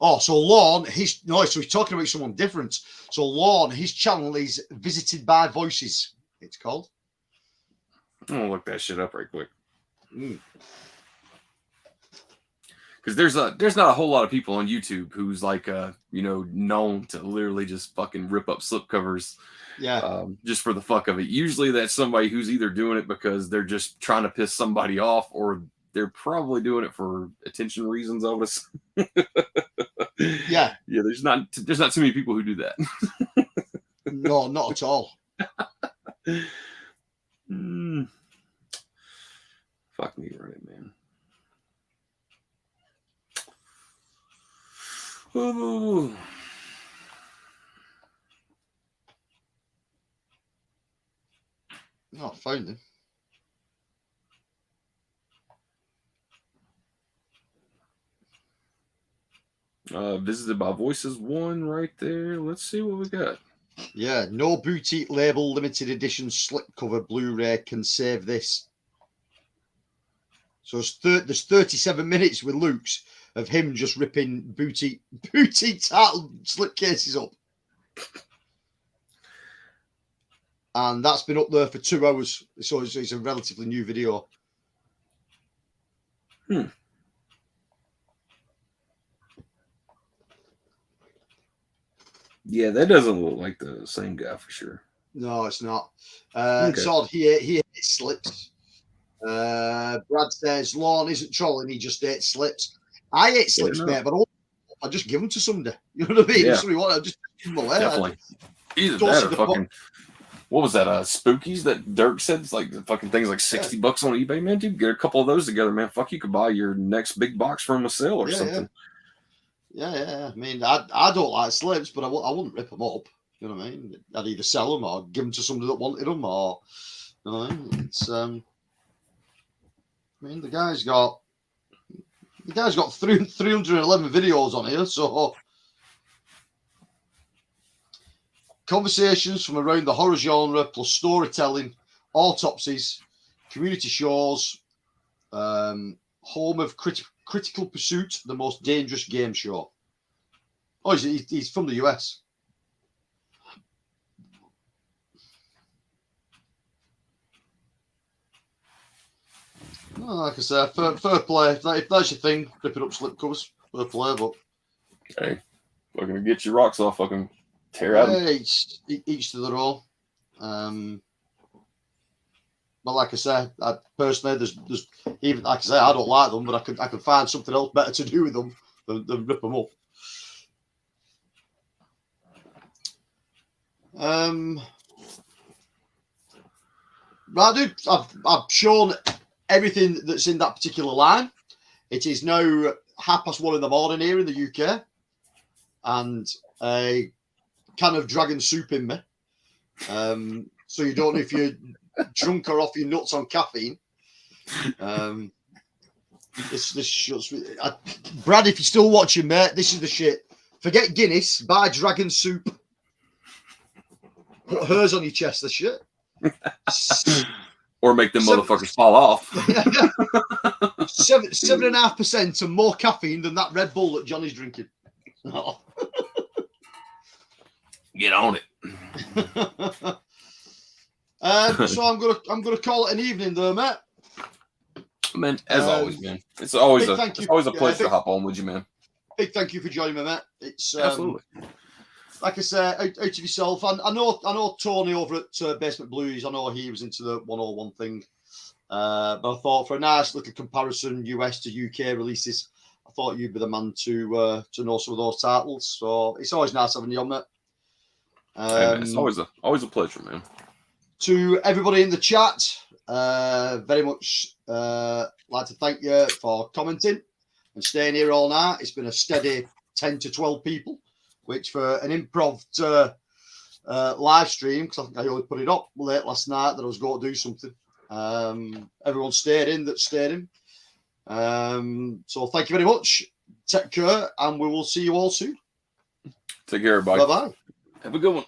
Oh, so Lorne, so he's talking about someone different. So Lorne, his channel is Visited by Voices, it's called. I'm gonna look that shit up right quick. Because there's not a whole lot of people on YouTube who's like known to literally just fucking rip up slipcovers, just for the fuck of it. Usually that's somebody who's either doing it because they're just trying to piss somebody off, or they're probably doing it for attention reasons. I would assume. Yeah. There's not too many people who do that. No, not at all. Fuck me running, man. Ooh. No, I found him. Visited by Voices 1 right there. Let's see what we got. Yeah, no boutique label, limited edition slipcover Blu-ray can save this. So there's 37 minutes with Luke's of him just ripping boutique title slipcases up. And that's been up there for 2 hours. So it's a relatively new video. Yeah, that doesn't look like the same guy for sure. No, it's not. Okay. Zod, he hates slips. Brad says Lorne isn't trolling, he just hates slips. I hate slips, no. mate, but I just give them to somebody. You know what I mean? Yeah. If somebody wants, I just give them away. Definitely. Either don't that see or the fucking, what was that? Spookies that Dirk said? It's like the fucking thing's like $60 on eBay, man. Dude, get a couple of those together, man. Fuck, you could buy your next big box from a sale or something. Yeah. I mean, I don't like slips, but I wouldn't rip them up. You know what I mean? I'd either sell them or give them to somebody that wanted them, or you know what I mean? It's I mean, the guy's got 311 videos on here, so conversations from around the horror genre, plus storytelling, autopsies, community shows, home of Critical Pursuit, the most dangerous game show. Oh, he's from the US. No, like I said, fair play. If that's your thing, ripping up slip covers, fair play. But hey, fucking get your rocks off, fucking tear at them. Each to their own. But like I said, personally, there's even like I say, I don't like them, but I could find something else better to do with them than rip them up. Right, dude, I've shown everything that's in that particular line. It is now 1:30 in the morning here in the UK, and a can of dragon soup in me. So you don't know if you're drunk or off your nuts on caffeine. This shuts me. Brad, if you're still watching, mate, this is the shit. Forget Guinness, buy dragon soup. Put hers on your chest, the shit. Or make them motherfuckers fall off. 7.5% and more caffeine than that Red Bull that Johnny's drinking. Oh. Get on it. So I'm gonna call it an evening, though, mate. Man, as always, man. It's always a pleasure to hop on with you, man. Big thank you for joining me, mate. It's absolutely. Like I say, out of yourself. And I know Tony over at Basement Blues. I know he was into the 101 thing. But I thought for a nice little comparison, US to UK releases, I thought you'd be the man to know some of those titles. So it's always nice having you on, mate. Hey, man, it's always a pleasure, man. To everybody in the chat, very much like to thank you for commenting and staying here all night. It's been a steady 10 to 12 people, which for an improv live stream, because I think I only put it up late last night that I was going to do something. Everyone stayed in that stayed in. So thank you very much. Take care, and we will see you all soon. Take care, everybody. Bye-bye. Have a good one.